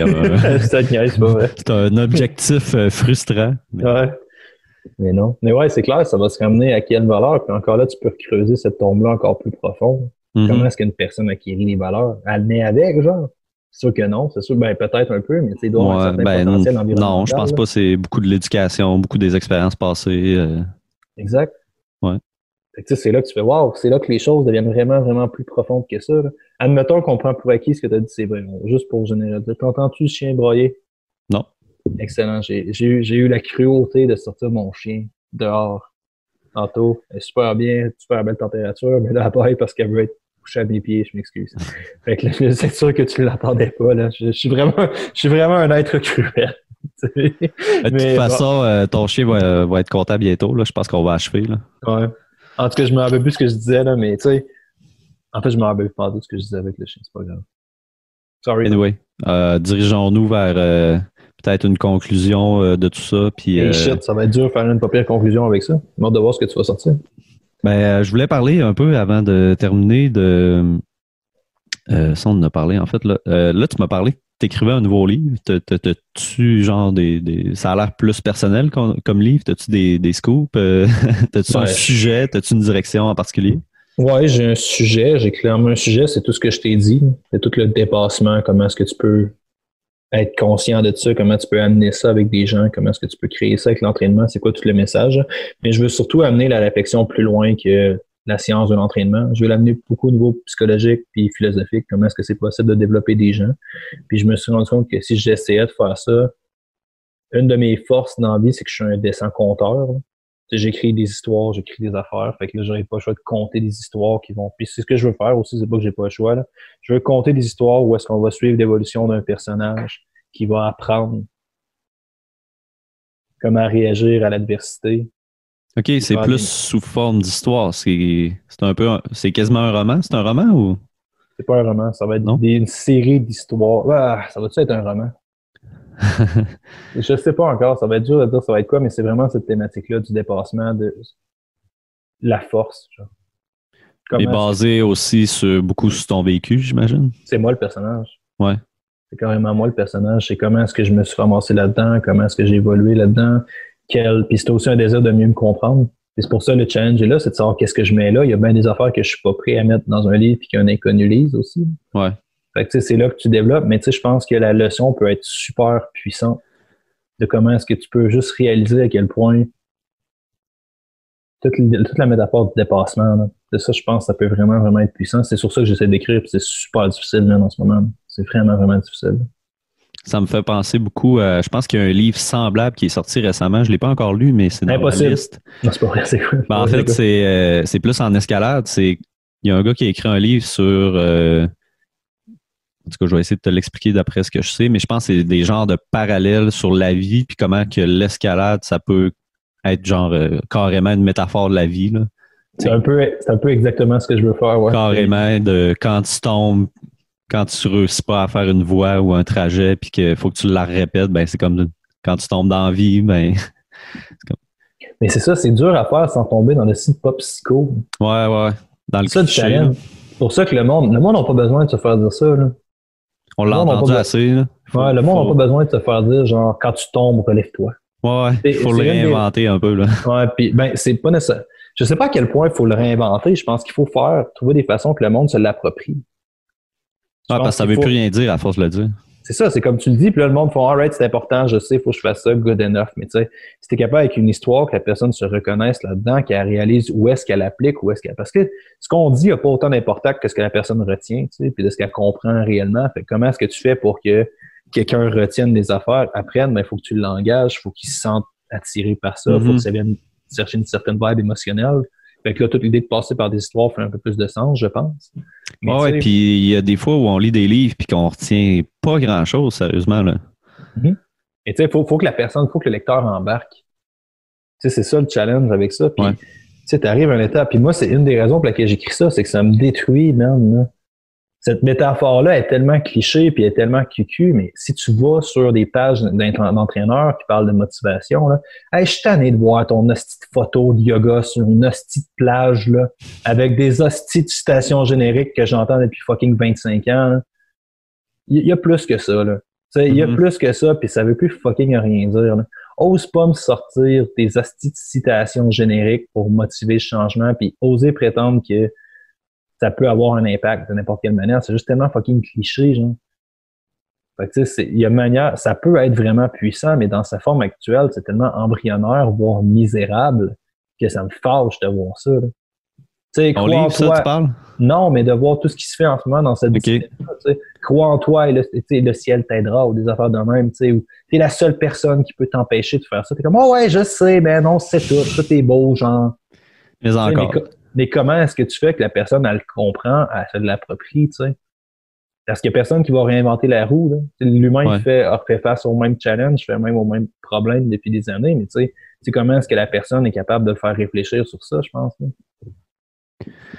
Ça te niaise, c'est pas vrai. c'est un objectif frustrant. Mais... Ouais. Mais non. Mais ouais, c'est clair, ça va se ramener à quelle valeur. Puis encore là, tu peux creuser cette tombe-là encore plus profonde. Comment est-ce qu'une personne acquérit les valeurs? Elle naît avec, genre? C'est sûr que non. C'est sûr, ben peut-être un peu, mais tu sais, il doit avoir un certain potentiel environnemental. Non, je pense pas. C'est beaucoup de l'éducation, beaucoup des expériences passées. Exact. Ouais. Fait que c'est là que tu fais wow, c'est là que les choses deviennent vraiment, vraiment plus profondes que ça. Là. Admettons qu'on prend pour acquis ce que tu as dit, c'est vrai. Juste pour généraliser. T'entends-tu le chien broyer? Non. Excellent. J'ai eu la cruauté de sortir mon chien dehors tantôt. Elle est super bien, super belle température, mais là, pareil, parce qu'elle veut être couchée à mes pieds, je m'excuse. Fait que là, c'est sûr que tu l'attendais pas, là. Je suis vraiment un être cruel. De toute façon, ton chien va être content bientôt, là. Je pense qu'on va achever, là. Ouais. En tout cas, je me rappelle plus ce que je disais, là, mais tu sais, en fait, je me rappelle pas de ce que je disais avec le chien, c'est pas grave. Sorry. Anyway, dirigeons-nous vers peut-être une conclusion de tout ça. Puis, hey shit, ça va être dur de faire une pas pire conclusion avec ça. J'ai hâte de voir ce que tu vas sortir. Ben, je voulais parler un peu avant de terminer de. Ça, on en a parlé, en fait. Là tu m'as parlé que tu écrivais un nouveau livre. T'as-tu genre ça a l'air plus personnel comme livre? T'as-tu des scoops? T'as-tu un sujet? T'as-tu une direction en particulier? Ouais, j'ai un sujet. J'ai clairement un sujet. C'est tout ce que je t'ai dit. C'est tout le dépassement. Comment est-ce que tu peux être conscient de ça? Comment tu peux amener ça avec des gens? Comment est-ce que tu peux créer ça avec l'entraînement? C'est quoi tout le message? Mais je veux surtout amener la réflexion plus loin que la science de l'entraînement. Je veux l'amener beaucoup au niveau psychologique puis philosophique. Comment est-ce que c'est possible de développer des gens? Puis je me suis rendu compte que si j'essayais de faire ça, une de mes forces dans la vie, c'est que je suis un décent conteur. J'écris des histoires, j'écris des affaires. Fait que là, j'aurais pas le choix de compter des histoires qui vont. Puis c'est ce que je veux faire aussi, c'est pas que j'ai pas le choix. Là. Je veux compter des histoires où est-ce qu'on va suivre l'évolution d'un personnage qui va apprendre comment réagir à l'adversité. OK, c'est plus sous forme d'histoire. C'est c'est quasiment un roman. C'est un roman ou? C'est pas un roman, ça va être une série d'histoires. Ah, ça va-tu être un roman? Je sais pas encore, ça va être dur de dire ça va être quoi, mais c'est vraiment cette thématique-là du dépassement de la force. Genre. Et basé aussi beaucoup sur ton vécu, j'imagine? C'est moi le personnage. Ouais. C'est carrément moi le personnage. C'est comment est-ce que je me suis ramassé là-dedans, comment est-ce que j'ai évolué là-dedans. Puis c'est aussi un désir de mieux me comprendre. C'est pour ça le challenge est là, c'est de savoir qu'est-ce que je mets là. Il y a bien des affaires que je suis pas prêt à mettre dans un livre et qu'un inconnu lise aussi. Ouais. Fait que c'est là que tu développes, mais je pense que la leçon peut être super puissante de comment est-ce que tu peux juste réaliser à quel point toute la métaphore du dépassement, là, de ça, je pense que ça peut vraiment, vraiment être puissant. C'est sur ça que j'essaie d'écrire, puis c'est super difficile même en ce moment. C'est vraiment, vraiment difficile. Ça me fait penser beaucoup je pense qu'il y a un livre semblable qui est sorti récemment. Je ne l'ai pas encore lu, mais c'est dans la liste. Non, c'est pas vrai, c'est quoi? En fait, c'est plus en escalade. Il y a un gars qui a écrit un livre sur... en tout cas, je vais essayer de te l'expliquer d'après ce que je sais, mais je pense que c'est des genres de parallèles sur la vie, puis comment que l'escalade, ça peut être genre carrément une métaphore de la vie. Là. C'est un peu exactement ce que je veux faire. Ouais. Carrément, de quand tu tombes, quand tu réussis pas à faire une voie ou un trajet, puis qu'il faut que tu la répètes, ben c'est comme quand tu tombes dans la vie, ben c'est comme... Mais c'est ça, c'est dur à faire sans tomber dans le site pas psycho. Ouais. Dans le ça, du challenge. C'est pour ça que le monde n'a pas besoin de se faire dire ça. Là. On l'a entendu assez. Là. Le monde n'a pas besoin de se faire dire, genre, quand tu tombes, relève-toi. Ouais, il faut le réinventer un peu. Là. Ouais, puis, c'est pas nécessaire. Je sais pas à quel point il faut le réinventer. Je pense qu'il faut trouver des façons que le monde se l'approprie. Parce que ça veut plus rien dire à force de le dire. C'est ça, c'est comme tu le dis, puis là, le monde fait « Alright, c'est important, je sais, il faut que je fasse ça, good enough. » Mais tu sais, si t'es capable avec une histoire, que la personne se reconnaisse là-dedans, qu'elle réalise où est-ce qu'elle applique, où est-ce qu'elle... Parce que ce qu'on dit n'a pas autant d'importance que ce que la personne retient, tu sais, puis de ce qu'elle comprend réellement. Fait comment est-ce que tu fais pour que quelqu'un retienne des affaires, apprenne, mais il faut que tu l'engages, il faut qu'il se sente attiré par ça, il faut que ça vienne chercher une certaine vibe émotionnelle. Fait que là, toute l'idée de passer par des histoires fait un peu plus de sens, je pense. Ouais, puis il y a des fois où on lit des livres puis qu'on retient pas grand-chose, sérieusement. Là. Et tu sais, il faut que le lecteur embarque. Tu sais, c'est ça le challenge avec ça. Puis, tu sais, t'arrives à un état. Puis moi, c'est une des raisons pour laquelle j'écris ça, c'est que ça me détruit, man. Là. Cette métaphore-là est tellement cliché puis est tellement cucu, mais si tu vas sur des pages d'entraîneurs qui parlent de motivation, là, hey, je suis tanné de voir ton hostie de photo de yoga sur une hostie de plage, là, avec des hosties de citations génériques que j'entends depuis fucking 25 ans. Il y a plus que ça, là. Il y a plus que ça, puis ça veut plus fucking rien dire, là. Ose pas me sortir des hosties de citations génériques pour motiver le changement, puis oser prétendre que ça peut avoir un impact de n'importe quelle manière. C'est juste tellement fucking cliché, genre. Fait que, tu sais, il y a une manière, ça peut être vraiment puissant, mais dans sa forme actuelle, c'est tellement embryonnaire, voire misérable, que ça me fâche de voir ça, là. On livre ça, tu parles? Non, mais de voir tout ce qui se fait en ce moment dans cette discipline-là. Crois en toi et le ciel t'aidera, ou des affaires de même, tu sais, où t'es la seule personne qui peut t'empêcher de faire ça. T'es comme, oh ouais, je sais, mais non, c'est tout est beau, genre. Mais encore. Mais comment est-ce que tu fais que la personne, elle le comprend, elle se l'approprie, tu sais? Parce qu'il n'y a personne qui va réinventer la roue, là. L'humain a fait face au même challenge, fait même au même problème depuis des années, mais tu sais, comment est-ce que la personne est capable de le faire réfléchir sur ça, je pense, là?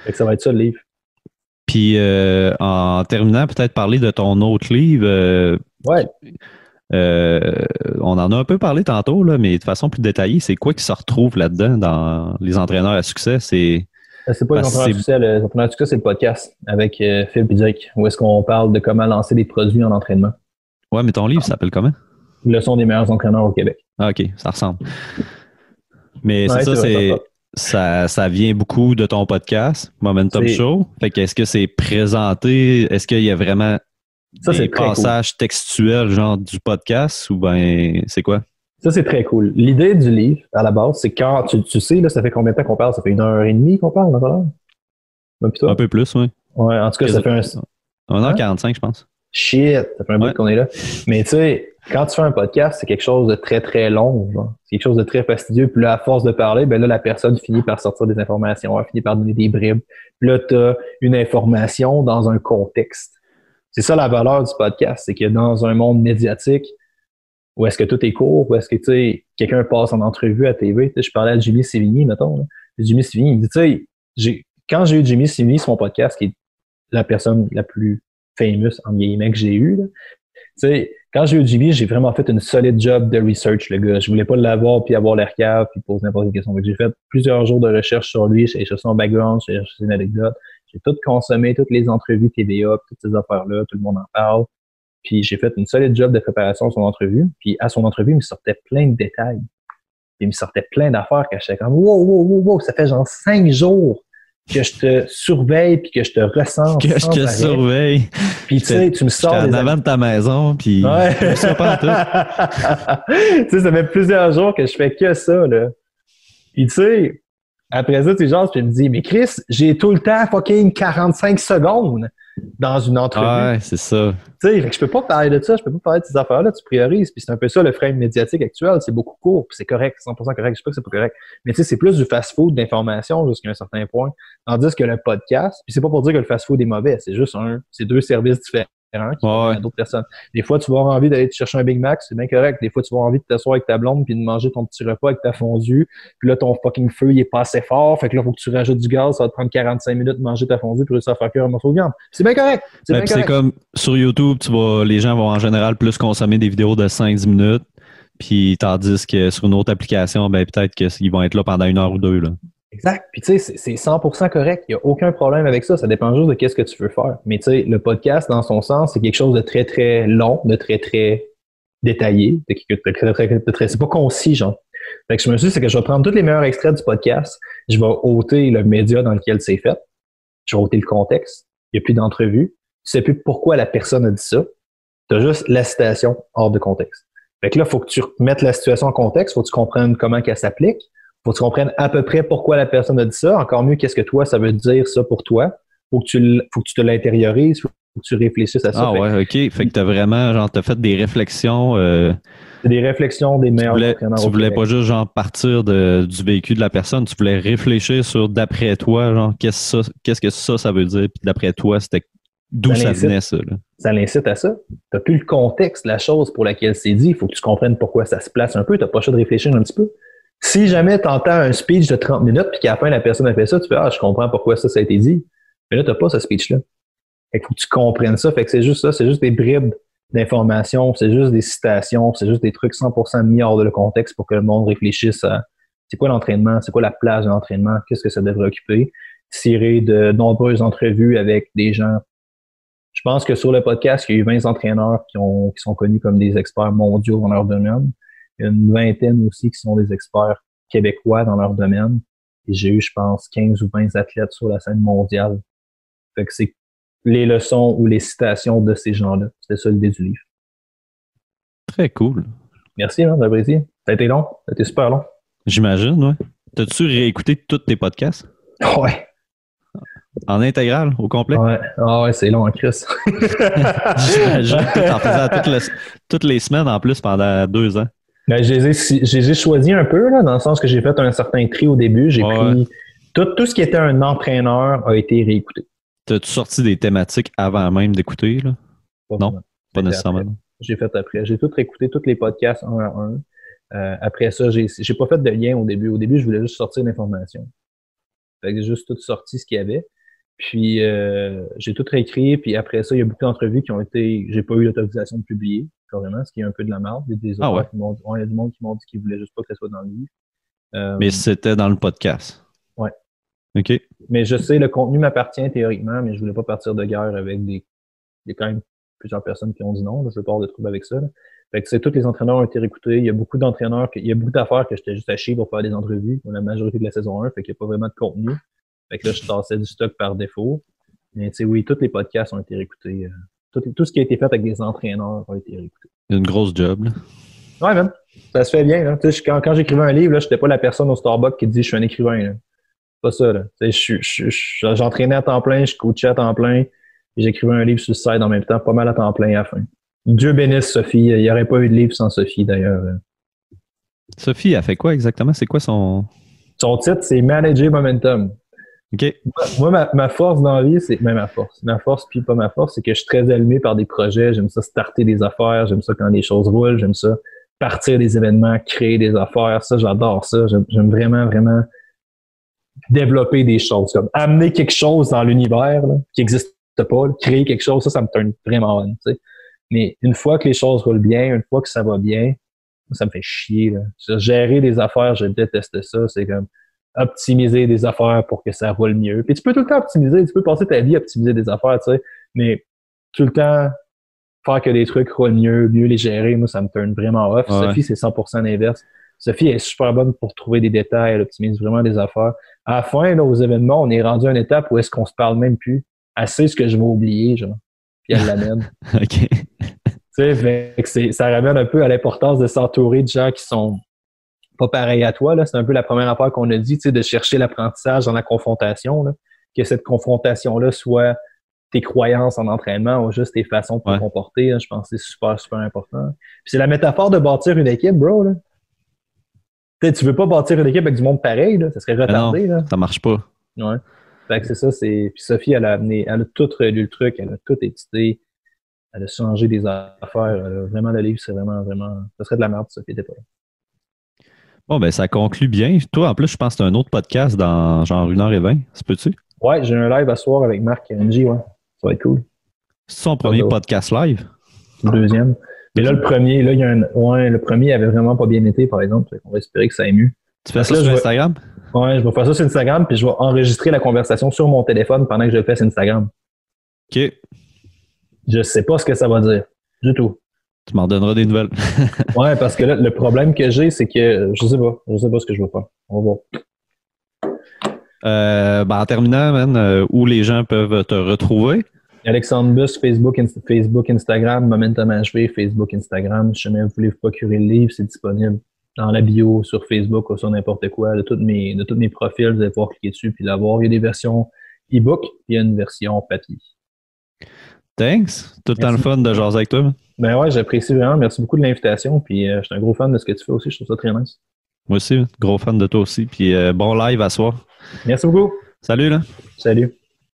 Fait que ça va être ça, le livre. Puis, en terminant, peut-être parler de ton autre livre. On en a un peu parlé tantôt, là, mais de façon plus détaillée, c'est quoi qui se retrouve là-dedans dans les entraîneurs à succès? C'est pas les entraîneurs à succès. Les entraîneurs à succès, c'est le podcast avec Phil et Jake, où est-ce qu'on parle de comment lancer des produits en entraînement. Ouais, mais ton livre s'appelle comment? Leçon des meilleurs entraîneurs au Québec. Ah, OK, ça ressemble. Mais c'est ça, ça vient beaucoup de ton podcast, Momentum Show. Fait que est-ce que c'est présenté? Est-ce qu'il y a vraiment des passages textuels genre du podcast ou ben c'est quoi? Ça, c'est très cool. L'idée du livre, à la base, c'est quand tu sais, là, ça fait combien de temps qu'on parle? Ça fait 1h30 qu'on parle, d'accord? Un peu plus, oui. Ouais, en tout cas, ça fait 1h45, je pense. Shit, ça fait un bout qu'on est là. Mais tu sais, quand tu fais un podcast, c'est quelque chose de très, très long. C'est quelque chose de très fastidieux. Puis là, à force de parler, ben là, la personne finit par sortir des informations, elle finit par donner des bribes. Puis là, tu as une information dans un contexte. C'est ça la valeur du podcast, c'est que dans un monde médiatique, où est-ce que tout est court, où est-ce que, tu sais, quelqu'un passe en entrevue à TV. Je parlais à Jimmy Sévigny, mettons. Là. Jimmy Sévigny, il me dit, tu sais, quand j'ai eu Jimmy Sévigny sur mon podcast, qui est la personne la plus famous, en guillemets, que j'ai eu, tu sais, quand j'ai eu Jimmy, j'ai vraiment fait une solide job de research, le gars. Je voulais pas l'avoir, puis avoir l'air cave, puis poser n'importe quelle question. J'ai fait plusieurs jours de recherche sur lui, j'ai cherché son background, j'ai cherché ses anecdotes. J'ai tout consommé, toutes les entrevues TVA, toutes ces affaires-là, tout le monde en parle. Puis j'ai fait une solide job de préparation à son entrevue. Puis à son entrevue, il me sortait plein de détails. Puis il me sortait plein d'affaires que j'étais comme wow, ça fait genre 5 jours que je te surveille puis que je te ressens. Que je te surveille. Puis tu sais, tu me sors en avant de ta maison, puis ouais. Ça pas tout. Tu sais, ça fait plusieurs jours que je fais que ça, là. Puis tu sais, après ça, tu genre, tu me dis, mais Chris, j'ai tout le temps fucking 45 secondes dans une entrevue. Ouais, c'est ça. Tu sais, je peux pas parler de ça, je peux pas parler de ces affaires-là, tu priorises. Puis c'est un peu ça le frame médiatique actuel, c'est beaucoup court, puis c'est correct, 100% correct, je sais pas que c'est pas correct. Mais tu sais, c'est plus du fast-food d'information jusqu'à un certain point. Tandis que le podcast, puis c'est pas pour dire que le fast-food est mauvais, c'est juste c'est deux services différents qui à d'autres personnes. Des fois, tu vas avoir envie d'aller te chercher un Big Mac, c'est bien correct. Des fois, tu vas avoir envie de t'asseoir avec ta blonde puis de manger ton petit repas avec ta fondue. Puis là, ton fucking feu, il est pas assez fort. Fait que là, faut que tu rajoutes du gaz. Ça va te prendre 45 minutes de manger ta fondue pour réussir à faire cuire un morceau de viande. C'est bien correct. C'est comme sur YouTube, les gens vont en général plus consommer des vidéos de 5-10 minutes. Puis tandis que sur une autre application, ben peut-être qu'ils vont être là pendant 1 heure ou 2. Là. Exact. Puis tu sais, c'est 100% correct. Il n'y a aucun problème avec ça. Ça dépend juste de qu'est-ce que tu veux faire. Mais tu sais, le podcast, dans son sens, c'est quelque chose de très, très long, de très, très détaillé, c'est pas concis, genre. Fait que je me suis dit, c'est que je vais prendre tous les meilleurs extraits du podcast, je vais ôter le média dans lequel c'est fait, je vais ôter le contexte, il n'y a plus d'entrevue, tu sais plus pourquoi la personne a dit ça, tu as juste la citation hors de contexte. Fait que là, il faut que tu mettes la situation en contexte, faut que tu comprennes comment qu'elle s'applique, faut que tu comprennes à peu près pourquoi la personne a dit ça, encore mieux, qu'est-ce que toi, ça veut dire ça pour toi, faut que tu te l'intériorises, faut que tu réfléchisses à ça. Ah ouais, OK. Fait que t'as vraiment, genre, t'as fait des réflexions. C'est des réflexions des meilleurs entraîneurs tu au voulais Québec. pas juste, genre, partir du vécu de la personne, tu voulais réfléchir sur, d'après toi, genre, qu'est-ce que ça veut dire, puis d'après toi, c'était d'où ça venait, ça, là. Ça l'incite à ça. T'as plus le contexte, la chose pour laquelle c'est dit, il faut que tu comprennes pourquoi ça se place un peu, t'as pas le choix de réfléchir un petit peu. Si jamais tu entends un speech de 30 minutes puis qu'à la fin, la personne a fait ça, tu fais « Ah, je comprends pourquoi ça a été dit. » Mais là, t'as pas ce speech-là. Fait qu'il faut que tu comprennes ça. Fait que c'est juste ça, c'est juste des bribes d'informations, c'est juste des citations, c'est juste des trucs 100% mis hors de le contexte pour que le monde réfléchisse à c'est quoi l'entraînement, c'est quoi la place de l'entraînement, qu'est-ce que ça devrait occuper. Tirer de nombreuses entrevues avec des gens. Je pense que sur le podcast, il y a eu 20 entraîneurs qui sont connus comme des experts mondiaux dans leur domaine. Il y a une vingtaine aussi qui sont des experts québécois dans leur domaine. Et j'ai eu, je pense, 15 ou 20 athlètes sur la scène mondiale. Fait que c'est les leçons ou les citations de ces gens-là. C'était ça l'idée du livre. Très cool. Merci, hein, d'apprécier. Ça a été long. Ça a été super long. J'imagine, ouais. T'as-tu réécouté tous tes podcasts? Ouais. En intégrale, au complet? Ouais. Ah ouais, c'est long, Chris. J'imagine que t'en faisais toutes les semaines en plus pendant 2 ans. Ben, je les ai choisis un peu, là, dans le sens que j'ai fait un certain tri au début. J'ai pris tout ce qui était un entraîneur a été réécouté. T'as-tu sorti des thématiques avant même d'écouter, là? Non, pas nécessairement. Après. J'ai fait après. J'ai tout réécouté, tous les podcasts un à un. Après ça, j'ai pas fait de lien au début. Au début, je voulais juste sortir l'information. Fait que j'ai juste tout sorti ce qu'il y avait. Puis j'ai tout réécrit. Puis après ça, il y a beaucoup d'entrevues qui ont été. J'ai pas eu l'autorisation de publier, carrément, ce qui est un peu de la merde. Il y a des auteurs qui m'ont dit, il y a du monde qui m'ont dit qu'ils voulaient juste pas que ça soit dans le livre. Mais c'était dans le podcast. Ouais. OK. Mais je sais, le contenu m'appartient théoriquement, mais je voulais pas partir de guerre avec il y a quand même plusieurs personnes qui ont dit non. Là, je veux pas avoir de trouble avec ça. Là. Fait que tous les entraîneurs ont été réécoutés. Il y a beaucoup d'entraîneurs, il y a beaucoup d'affaires que j'étais juste à chier pour faire des entrevues pour la majorité de la saison 1. Fait qu'il n'y a pas vraiment de contenu. Fait que là, je tassais du stock par défaut. Mais tu sais, oui, tous les podcasts ont été réécoutés. Tout ce qui a été fait avec des entraîneurs a été réécouté. Une grosse job, là. Ouais, man. Ça se fait bien. Là. Quand j'écrivais un livre, là, j'étais pas la personne au Starbucks qui dit je suis un écrivain. Là. Pas ça, là. J'entraînais à temps plein, je coachais à temps plein, et j'écrivais un livre sur le site en même temps, pas mal à temps plein à la fin. Dieu bénisse Sophie. Il n'y aurait pas eu de livre sans Sophie, d'ailleurs. Sophie, elle fait quoi exactement? C'est quoi son... Son titre, c'est Manager Momentum. OK. Moi, ma force dans la vie, c'est même ma force. Ma force, puis pas ma force, c'est que je suis très allumé par des projets. J'aime ça starter des affaires. J'aime ça quand les choses roulent. J'aime ça partir des événements, créer des affaires. Ça, j'adore ça. J'aime vraiment, vraiment développer des choses, comme amener quelque chose dans l'univers là, qui n'existe pas, là, créer quelque chose, ça me turn vraiment on, tu sais. Mais une fois que les choses roulent bien, une fois que ça va bien, ça me fait chier. Là. Gérer des affaires, je déteste ça. C'est comme optimiser des affaires pour que ça roule mieux. Puis tu peux tout le temps optimiser, tu peux passer ta vie à optimiser des affaires, tu sais, mais tout le temps faire que des trucs roulent mieux les gérer, moi, ça me turn vraiment off. Ouais. Sophie, c'est 100% l'inverse. Sophie est super bonne pour trouver des détails, elle optimise vraiment des affaires. À la fin, là, aux événements, on est rendu à une étape où est-ce qu'on se parle même plus. Elle sait ce que je vais oublier, genre. Puis elle l'amène. OK. Tu sais, ça ramène un peu à l'importance de s'entourer de gens qui sont pas pareils à toi, là. C'est un peu la première affaire qu'on a dit, tu sais, de chercher l'apprentissage dans la confrontation, là. Que cette confrontation-là soit tes croyances en entraînement ou juste tes façons de te comporter, là. Je pense que c'est super, super important. Puis c'est la métaphore de bâtir une équipe, bro, là. Tu veux pas bâtir une équipe avec du monde pareil, là, ça serait retardé. Non, là. Ça marche pas. Ouais. Fait que c'est ça, Puis Sophie, elle a tout relu le truc, elle a tout édité, elle a changé des affaires. Vraiment, le livre, c'est vraiment, vraiment. Ça serait de la merde, si Sophie était pas là. Bon, ben, ça conclut bien. Toi, en plus, je pense que tu as un autre podcast dans genre 1h20. Ça peut-tu? Ouais, j'ai un live à soir avec Marc NG, ouais. Ça va être cool. C'est son premier podcast live? Le deuxième. Mais là, le premier, le premier avait vraiment pas bien été, par exemple. On va espérer que ça ait mieux. Tu fais ça sur Instagram? Ouais, je vais faire ça sur Instagram, puis je vais enregistrer la conversation sur mon téléphone pendant que je le fais sur Instagram. OK. Je sais pas ce que ça va dire. Du tout. Tu m'en donneras des nouvelles. Ouais, parce que là, le problème que j'ai, c'est que je sais pas. Je sais pas ce que je vais faire. On va voir. En terminant, man, où les gens peuvent te retrouver? Alexandre Bus, Facebook, Instagram, Momentum HV, Facebook, Instagram. Si jamais vous voulez vous procurer le livre, c'est disponible dans la bio, sur Facebook ou sur n'importe quoi. De tous mes profils, vous allez pouvoir cliquer dessus puis l'avoir. Il y a des versions e-book, puis il y a une version papier. Thanks. Tout le temps le fun de jaser avec toi. Man. Ben ouais, j'apprécie vraiment. Merci beaucoup de l'invitation. Puis je suis un gros fan de ce que tu fais aussi. Je trouve ça très nice. Moi aussi, gros fan de toi aussi. Puis bon live à soir. Merci beaucoup. Salut là. Salut.